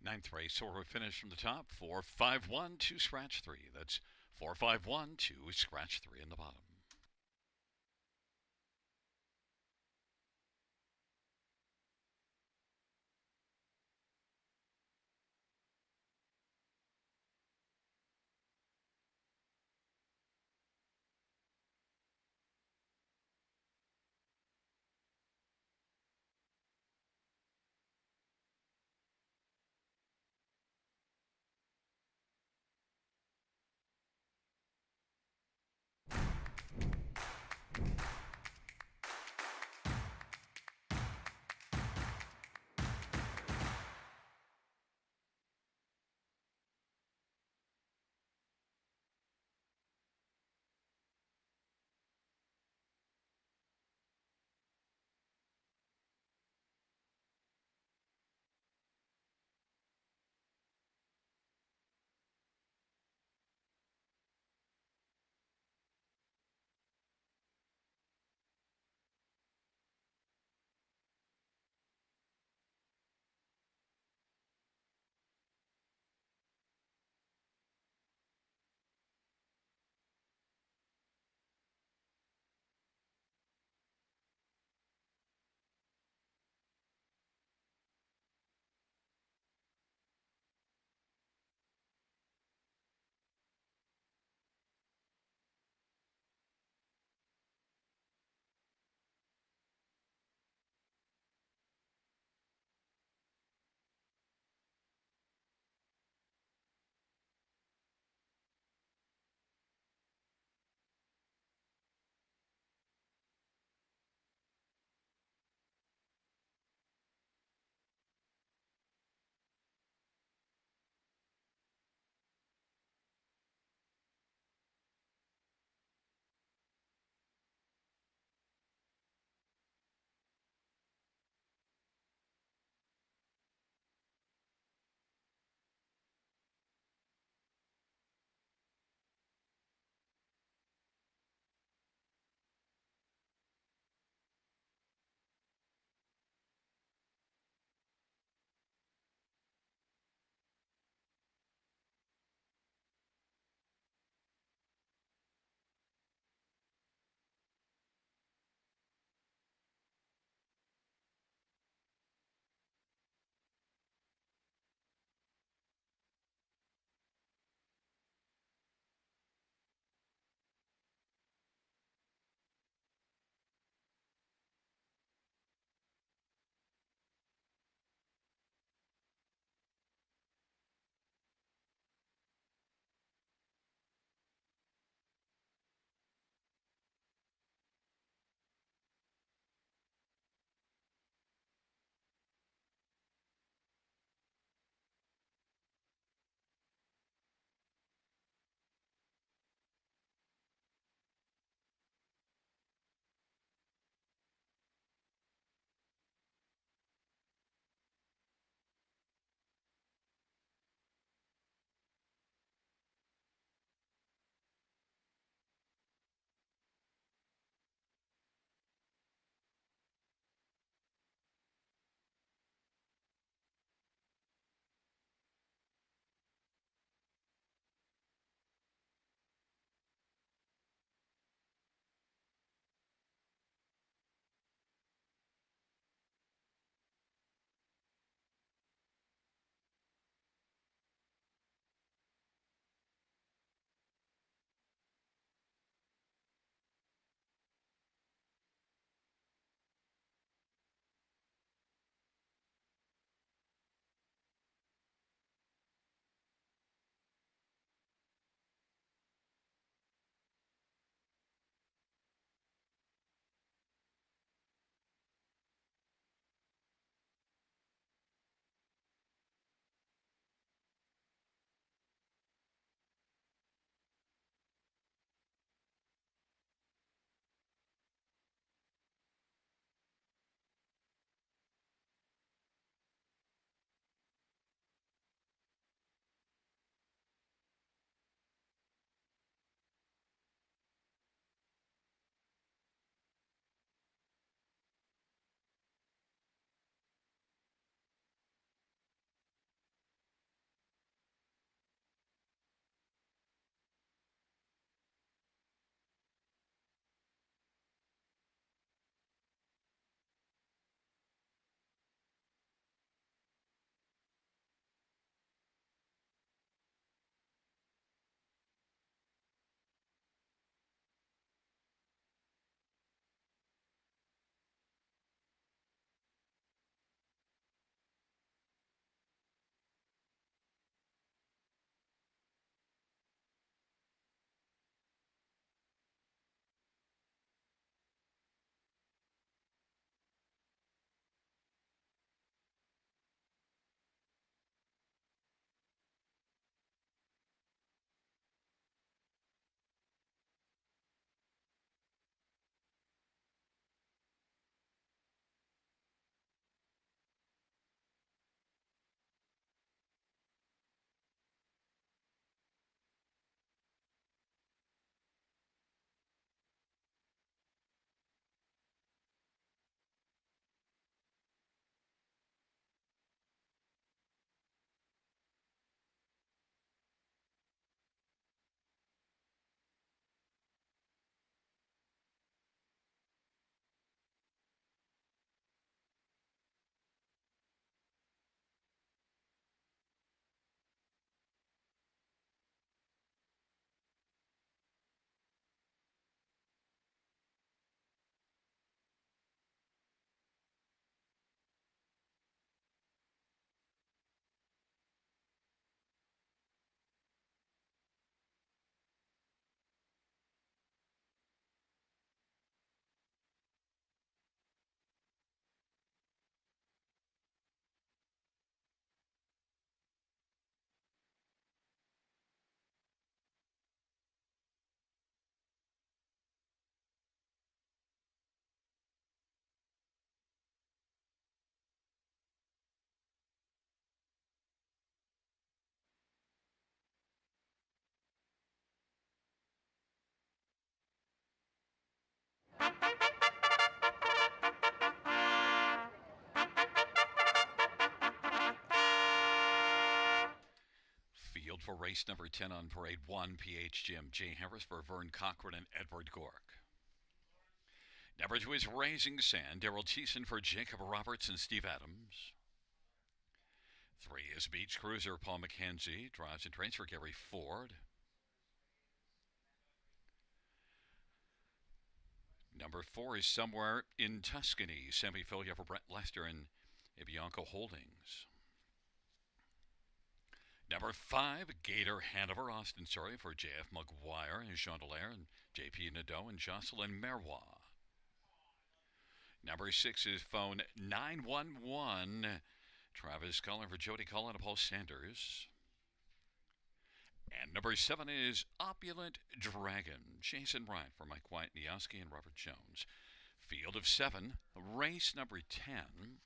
Ninth race, Sora finished from the top, 451 to scratch 3. That's 451 to scratch 3 in the bottom. for race number 10 on parade 1, PH Jim. Jay Harris for Vern Cochran and Edward Gork. Number 2 is Raising Sand. Daryl Thiessen for Jacob Roberts and Steve Adams. 3 is Beach Cruiser. Paul McKenzie drives and trains for Gary Ford. Number 4 is Somewhere in Tuscany. Sammy Filia for Brett Lester and Ibianco Holdings. Number 5, Gator Hanover. Austin Story for J.F. McGuire and Jean Delaire and J.P. Nadeau and Jocelyn Merwa. Number 6 is Phone 911. Travis Cullen for Jody Cullen and Paul Sanders. And number 7 is Opulent Dragon. Jason Wright for Mike White, Niaski, and Robert Jones. Field of 7, race number 10.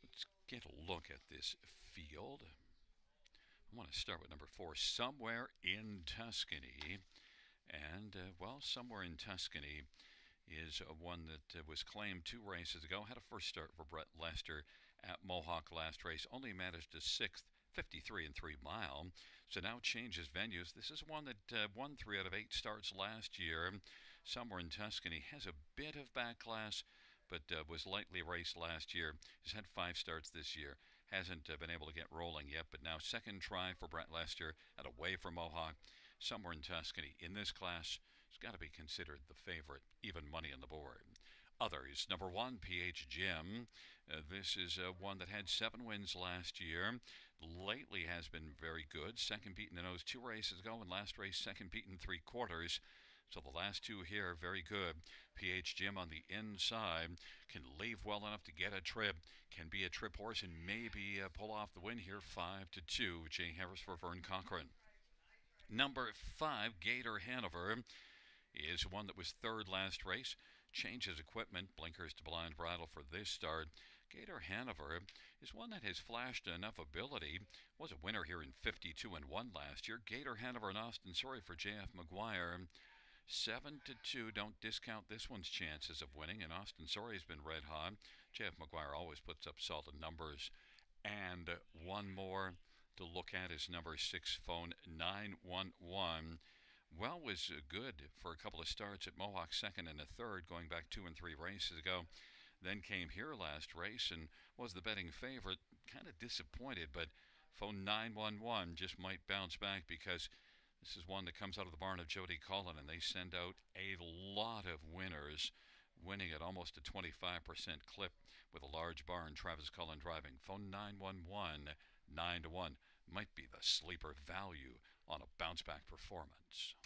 Let's get a look at this field. I want to start with number 4, Somewhere in Tuscany. And, Somewhere in Tuscany is one that was claimed 2 races ago. Had a first start for Brett Lester at Mohawk last race. Only managed a 6th, 53 and 3 mile. So now changes venues. This is one that won 3 out of 8 starts last year. Somewhere in Tuscany has a bit of backlash, but was lightly raced last year. Has had 5 starts this year. Hasn't been able to get rolling yet, but now second try for Brett Lester at away from Mohawk. Somewhere in Tuscany. In this class, it's got to be considered the favorite, even money on the board. Others, number 1, PH Jim. This is one that had 7 wins last year. Lately has been very good. Second beaten in those 2 races ago, and last race second beaten 3 quarters. So the last 2 here, very good. PH Jim on the inside can leave well enough to get a trip. Can be a trip horse and maybe pull off the win here, 5-2. Jay Harris for Vern Cochran. Number 5, Gator Hanover, is one that was 3rd last race. Changes equipment, blinkers to blind bridle for this start. Gator Hanover is one that has flashed enough ability. Was a winner here in 52 and 1 last year. Gator Hanover and Austin Sorry for J.F. McGuire. 7-2. Don't discount this one's chances of winning. And Austin Sorry has been red hot. J.F. McGuire always puts up solid numbers. And one more to look at is number 6, Phone 911. Was good for a couple of starts at Mohawk, 2nd and a 3rd, going back 2 and 3 races ago. Then came here last race and was the betting favorite. Kind of disappointed, but Phone 911 just might bounce back because this is one that comes out of the barn of Jody Cullen, and they send out a lot of winners, winning at almost a 25% clip with a large barn. Travis Cullen driving. Phone 911, 9-1, might be the sleeper value on a bounce-back performance.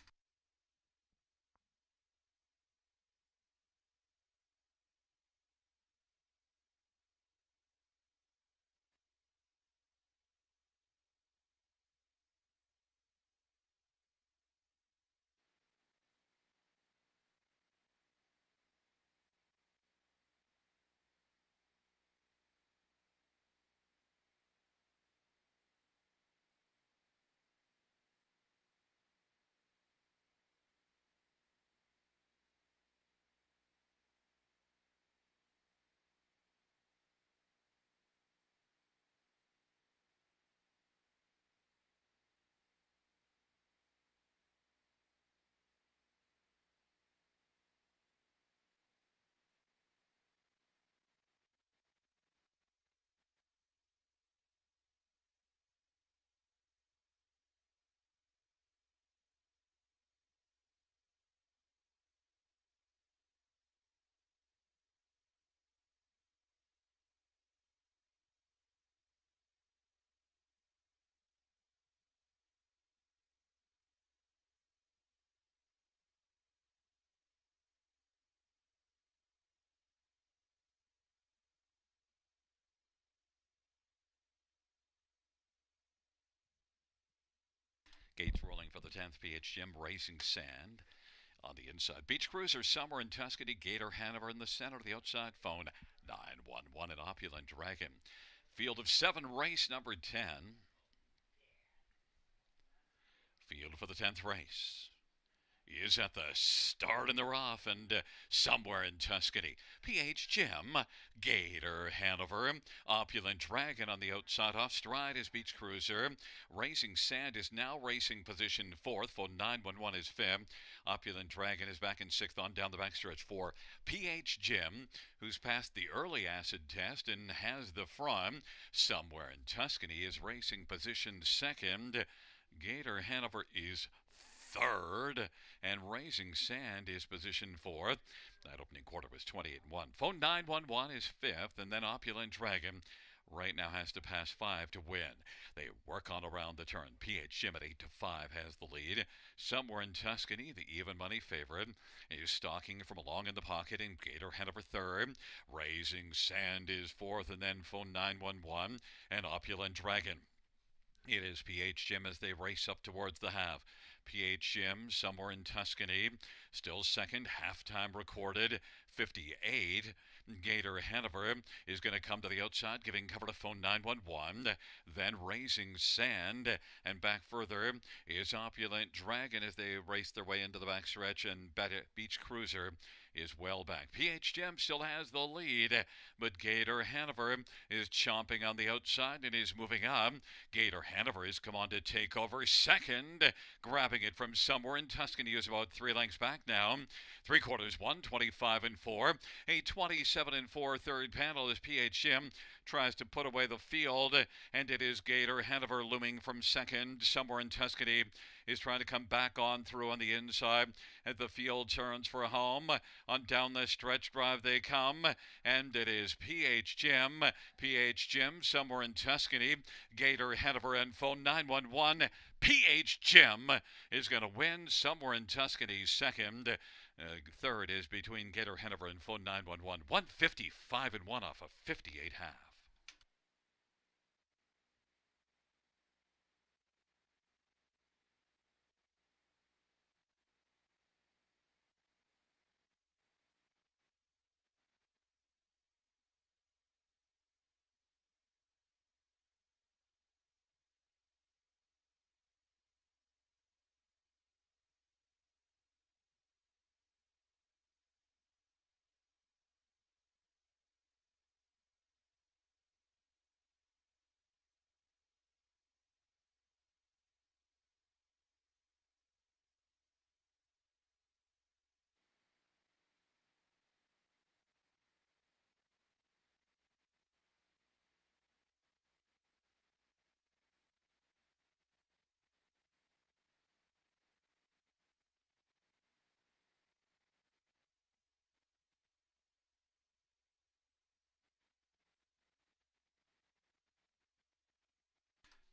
Gates rolling for the 10th, PH Jim, Raising Sand. On the inside, Beach Cruiser, Summer in Tuscany, Gator Hanover in the center. The outside, Phone 911 and Opulent Dragon. Field of 7, race number 10. Field for the 10th race is at the start in the rough and somewhere in Tuscany. PH Jim, Gator Hanover, Opulent Dragon on the outside off stride is Beach Cruiser. Racing Sand is now racing position fourth. Phone 911 is fifth. Opulent Dragon is back in sixth on down the backstretch for PH Jim, who's passed the early acid test and has the front. Somewhere in Tuscany is racing position second. Gator Hanover is third, and Raising Sand is position fourth. That opening quarter was 28-1. Phone 911 is fifth, and then Opulent Dragon right now has to pass five to win. They work on around the turn. PH Jim at 8-5 has the lead. Somewhere in Tuscany, the even money favorite is stalking from along in the pocket, and Gator Hanover third. Raising Sand is fourth, and then Phone 911 and Opulent Dragon. It is PH Jim as they race up towards the half. PH Jim somewhere in Tuscany, still second, halftime recorded, 58. Gator Hanover is going to come to the outside, giving cover to Phone 911. Then Raising Sand, and back further is Opulent Dragon as they race their way into the backstretch, and Beach Cruiser is well back. PH Jim still has the lead, but Gator Hanover is chomping on the outside and is moving up. Gator Hanover has come on to take over second, grabbing it from somewhere in Tuscany, is about 3 lengths back now. Three quarters, 1:25-4. A 27-4 third panel as PH Jim tries to put away the field, and it is Gator Hanover looming from second. Somewhere in Tuscany is trying to come back on through on the inside as the field turns for home. On down the stretch drive they come, and it is PH Jim. PH Jim somewhere in Tuscany. Gator Hanover and Phone 911. PH Jim is going to win somewhere in Tuscany second. Third is between Gator Hanover and Phone 911. 155-1 off a 58 half.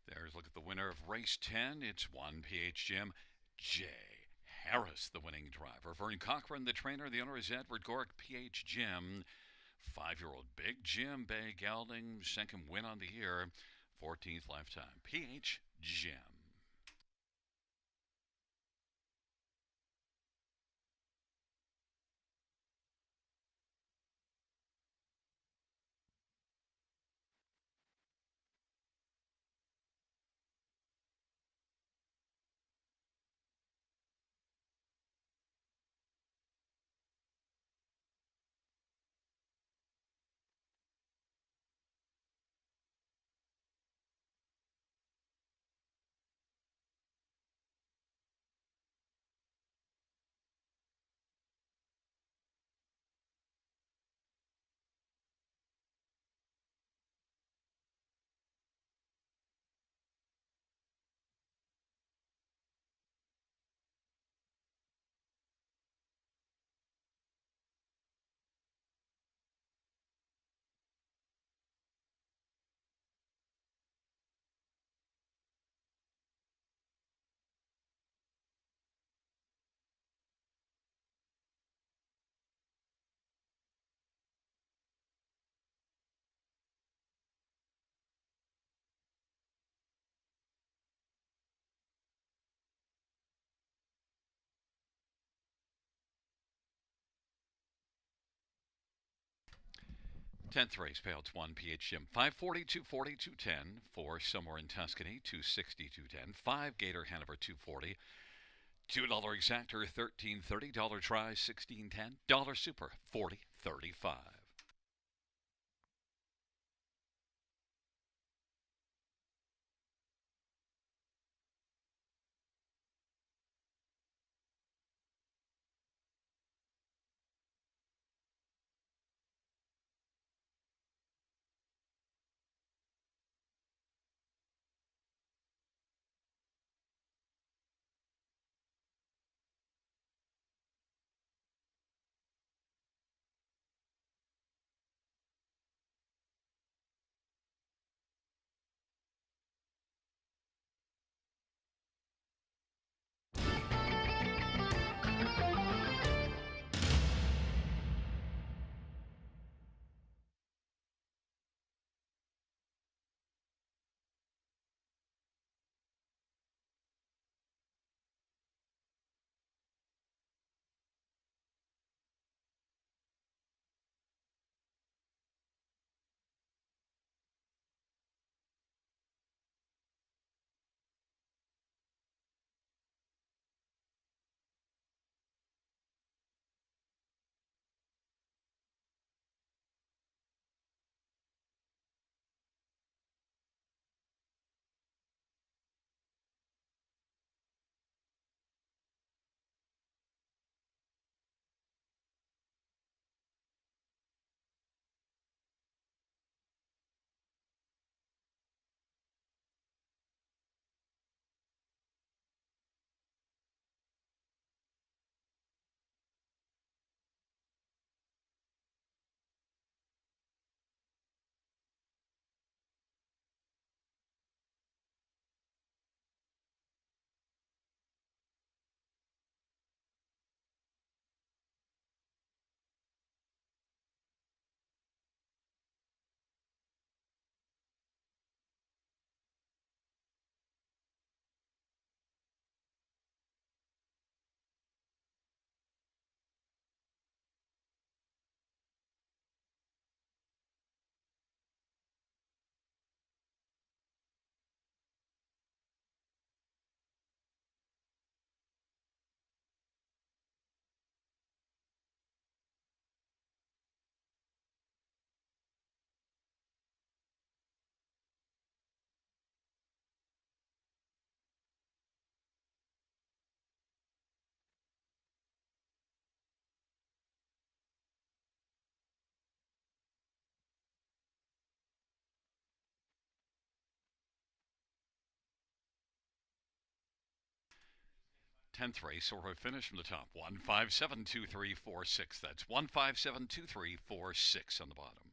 There's a look at the winner of race 10. It's 1 PH Jim. Jay Harris, the winning driver. Vern Cochran, the trainer. The owner is Edward Gork. PH Jim. 5-year-old Big Jim Bay Gelding. Second win on the year. 14th lifetime. PH Jim. 10th race, payouts 1 PH Jim. 540, 240, 210. 4 somewhere in Tuscany, 260, 210. 5 Gator Hanover, 240. $2 exactor 13.30, dollar try 16.10, dollar super 40.35. Tenth race, or a finish from the top. 1572346. That's 1572346 on the bottom.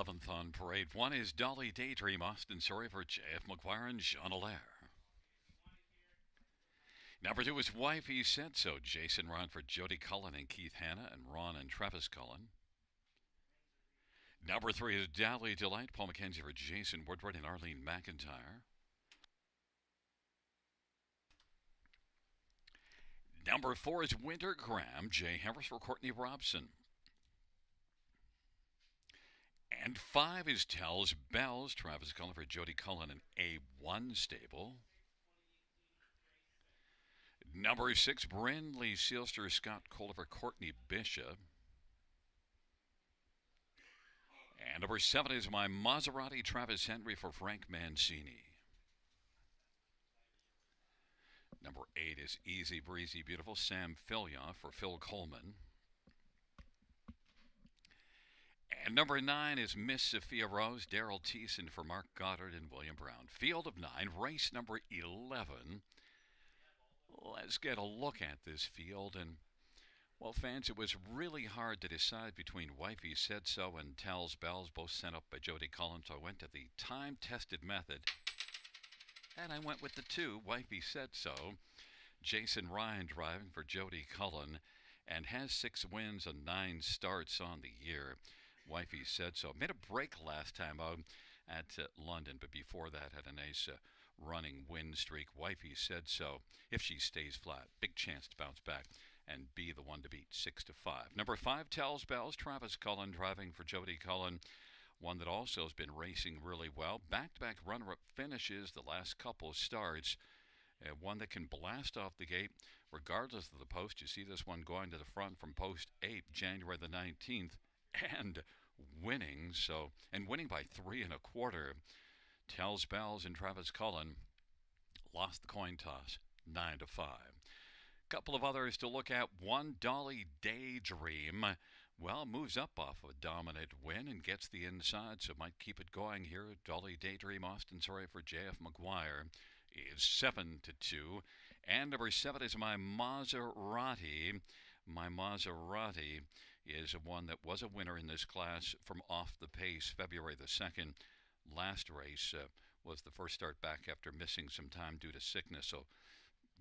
11th on parade. One is Dolly Daydream, Austin Surrey for J.F. McGuire and Jean Allaire. Number 2 is Wifey Said So, Jason Ron for Jody Cullen and Keith Hanna and Ron and Travis Cullen. Number 3 is Dally Delight, Paul McKenzie for Jason Woodward and Arlene McIntyre. Number 4 is Winter Graham, Jay Harris for Courtney Robson. And 5 is Tells Bells, Travis Cullen for Jody Cullen and A1 Stable. Number 6, Brindley Sealster, Scott Kohler for Courtney Bishop. And number 7 is My Maserati, Travis Henry for Frank Mancini. Number 8 is Easy Breezy Beautiful, Sam Filia for Phil Coleman. And number 9 is Miss Sophia Rose, Daryl Thiessen for Mark Goddard and William Brown. Field of 9, race number 11. Let's get a look at this field. And, well, fans, it was really hard to decide between Wifey Said So and Tells Bells, both sent up by Jody Cullen. So I went to the time-tested method, and I went with the 2, Wifey Said So. Jason Ryan driving for Jody Cullen and has 6 wins and 9 starts on the year. Wifey Said So. Made a break last time out at London, but before that had a nice running win streak. Wifey Said So. If she stays flat, big chance to bounce back and be the one to beat 6-5. Number 5, Tells Bells, Travis Cullen driving for Jody Cullen. One that also has been racing really well. Back-to-back runner-up finishes the last couple of starts. One that can blast off the gate regardless of the post. You see this one going to the front from post 8, January the 19th, and winning. And winning by 3 1/4. Tells Bells and Travis Cullen lost the coin toss 9-5. Couple of others to look at. 1, Dolly Daydream. Well, moves up off a dominant win and gets the inside, so might keep it going here. Dolly Daydream, Austin Surrey for J.F. McGuire is 7-2. And number 7 is My Maserati. My Maserati is one that was a winner in this class from off the pace, February the 2nd. Last race was the first start back after missing some time due to sickness, so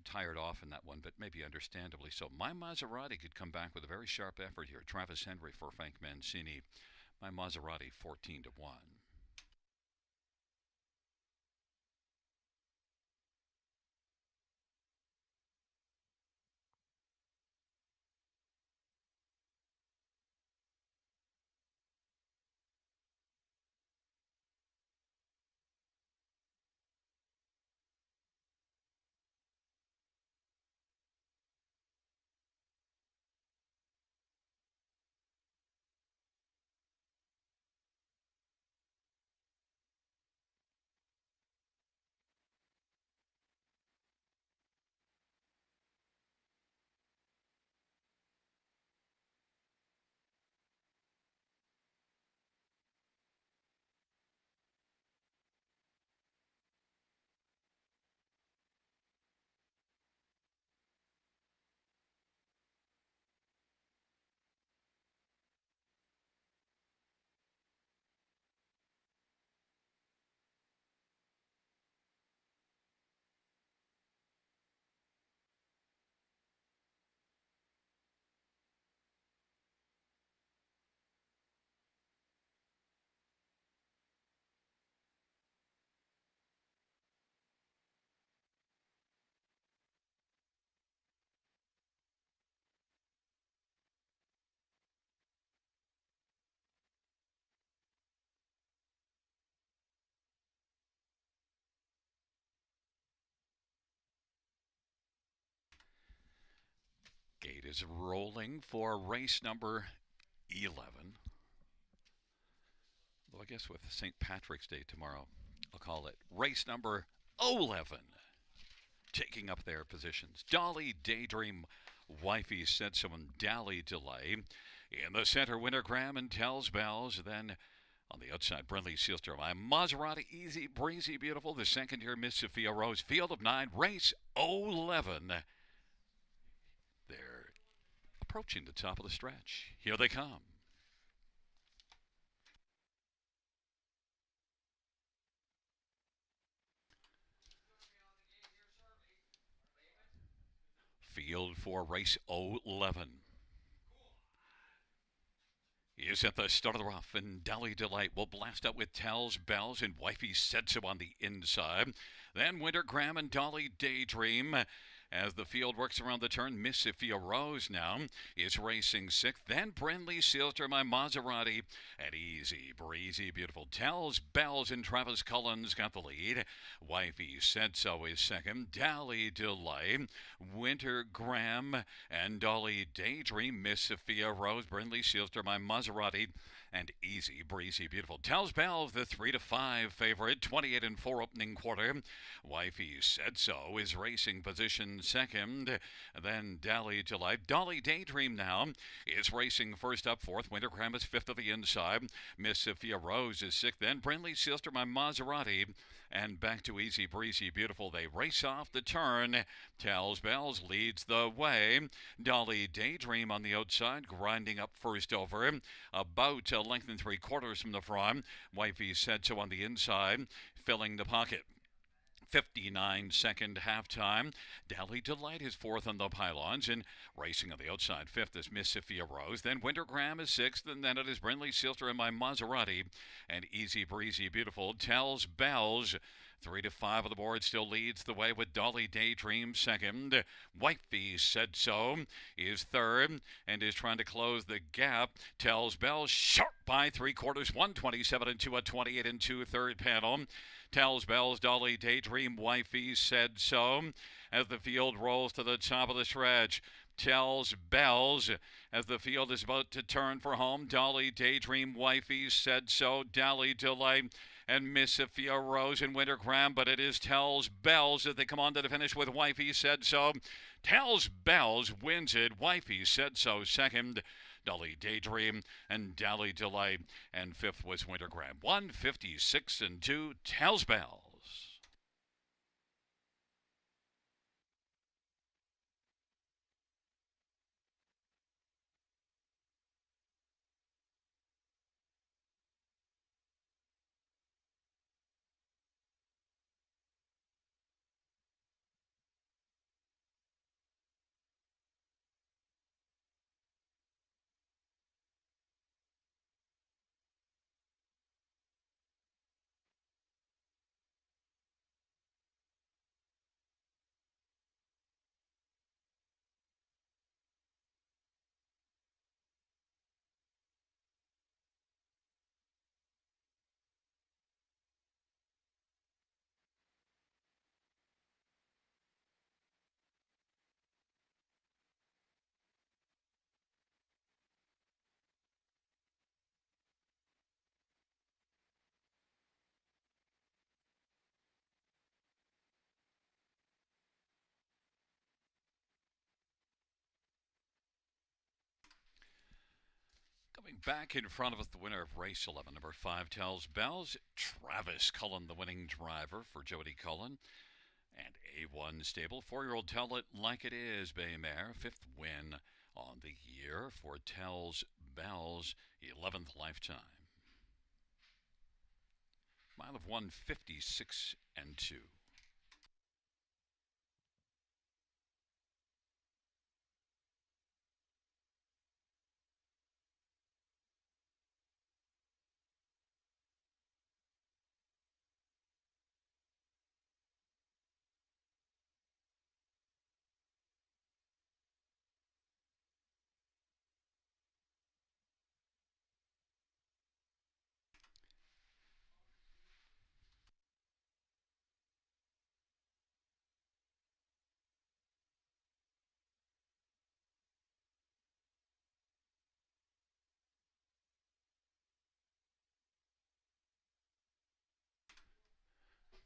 tired off in that one, but maybe understandably so. My Maserati could come back with a very sharp effort here. Travis Henry for Frank Mancini. My Maserati 14-1. Gate is rolling for race number 11. Though I guess with St. Patrick's Day tomorrow, I'll call it race number 11. Taking up their positions. Dolly Daydream, Wifey Said So, and Dally Delay. In the center, Winter Graham and Tells Bells. Then on the outside, Brindley Sealster. My Maserati, Easy Breezy Beautiful. The second here, Miss Sophia Rose. Field of 9, race 11. They're approaching the top of the stretch. Here they come. field for race 11. Is at the start of the rough, and Dolly Delight will blast out with Tells, Bells, and Wifey Said So on the inside. Then Winter Graham and Dolly Daydream. As the field works around the turn, Miss Sophia Rose now is racing sixth. Then Brindley Sealster, My Maserati, and Easy Breezy Beautiful Tells, Bells, and Travis Cullens got the lead. Wifey Said So is second. Dolly Delight, Winter Graham, and Dolly Daydream, Miss Sophia Rose, Brindley Sealster, My Maserati, and Easy Breezy Beautiful Tells Bells, the 3-5 favorite, 28-4 opening quarter. Wifey Said So is racing position second. Then Dolly Delight. Dolly Daydream now is racing first up fourth. Winter Graham is fifth of the inside. Miss Sophia Rose is sixth. Then Brindley Sealster, My Maserati, and back to Easy Breezy Beautiful. They race off the turn. Tells Bells leads the way. Dolly Daydream on the outside, grinding up first over. About a length and 3/4 from the front. Wifey Said So on the inside, filling the pocket. 59-second halftime. Dolly Delight is fourth on the pylons, and racing on the outside fifth is Miss Sophia Rose. Then Winter Graham is sixth, and then it is Brindley Sealster and My Maserati, and Easy Breezy Beautiful Tells Bells. 3-5 of the board still leads the way with Dolly Daydream second. Wifey Said So is third and is trying to close the gap. Tells Bells sharp by 3/4, 127 and 2, a 28 and 2 third panel. Tells Bells, Dolly Daydream, Wifey Said So as the field rolls to the top of the stretch. Tells Bells as the field is about to turn for home. Dolly Daydream, Wifey Said So, Dolly Delight, and Miss Sophia Rose and Winter Graham, but it is Tells Bells as they come on to the finish with Wifey Said So. Tells Bells wins it. Wifey Said So second. Dolly Daydream and Dolly Delight, and fifth was Winter Graham. 156 and 2. Tells Bells. Coming back in front of us, the winner of race 11, number 5, Tells Bells. Travis Cullen, the winning driver for Jody Cullen. And A1 stable, 4-year-old Tell It Like It Is, Bay Mare. 5th win on the year for Tells Bells, 11th lifetime. Mile of 156 and 2.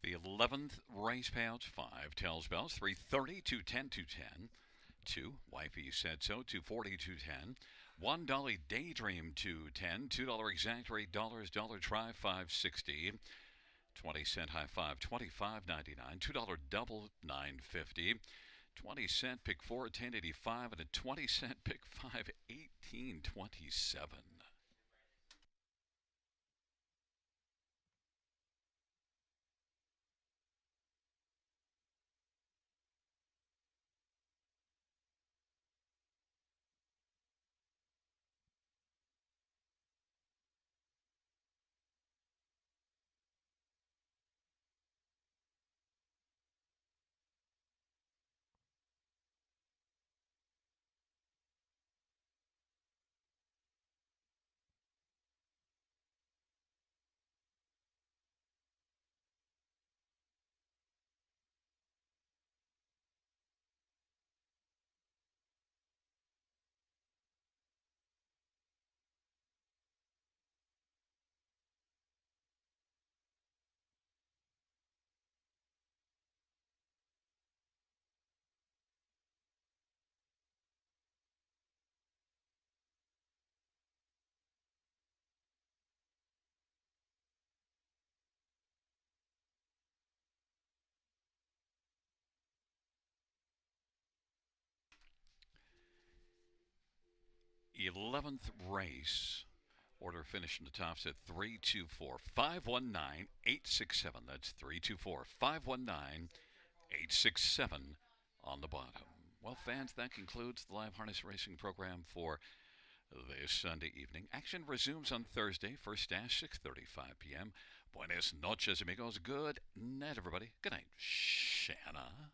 The 11th race payouts, 5 Tells Bells, 330, 210, 210. 2 Wifey Said So, 240, 210. 1 Dolly Daydream, 210. $2 exact rate, dollar try, 560. 20-cent high five, 25.99. $2 double, 950. 20-cent pick 4, 10.85, and a 20-cent pick 5, 18.27. 11th race. Order finish from the top at 324 519 867. That's 324 519 867 on the bottom. Well, fans, that concludes the live harness racing program for this Sunday evening. Action resumes on Thursday, first dash 6:35 p.m. Buenas noches, amigos. Good night, everybody. Good night, Shanna.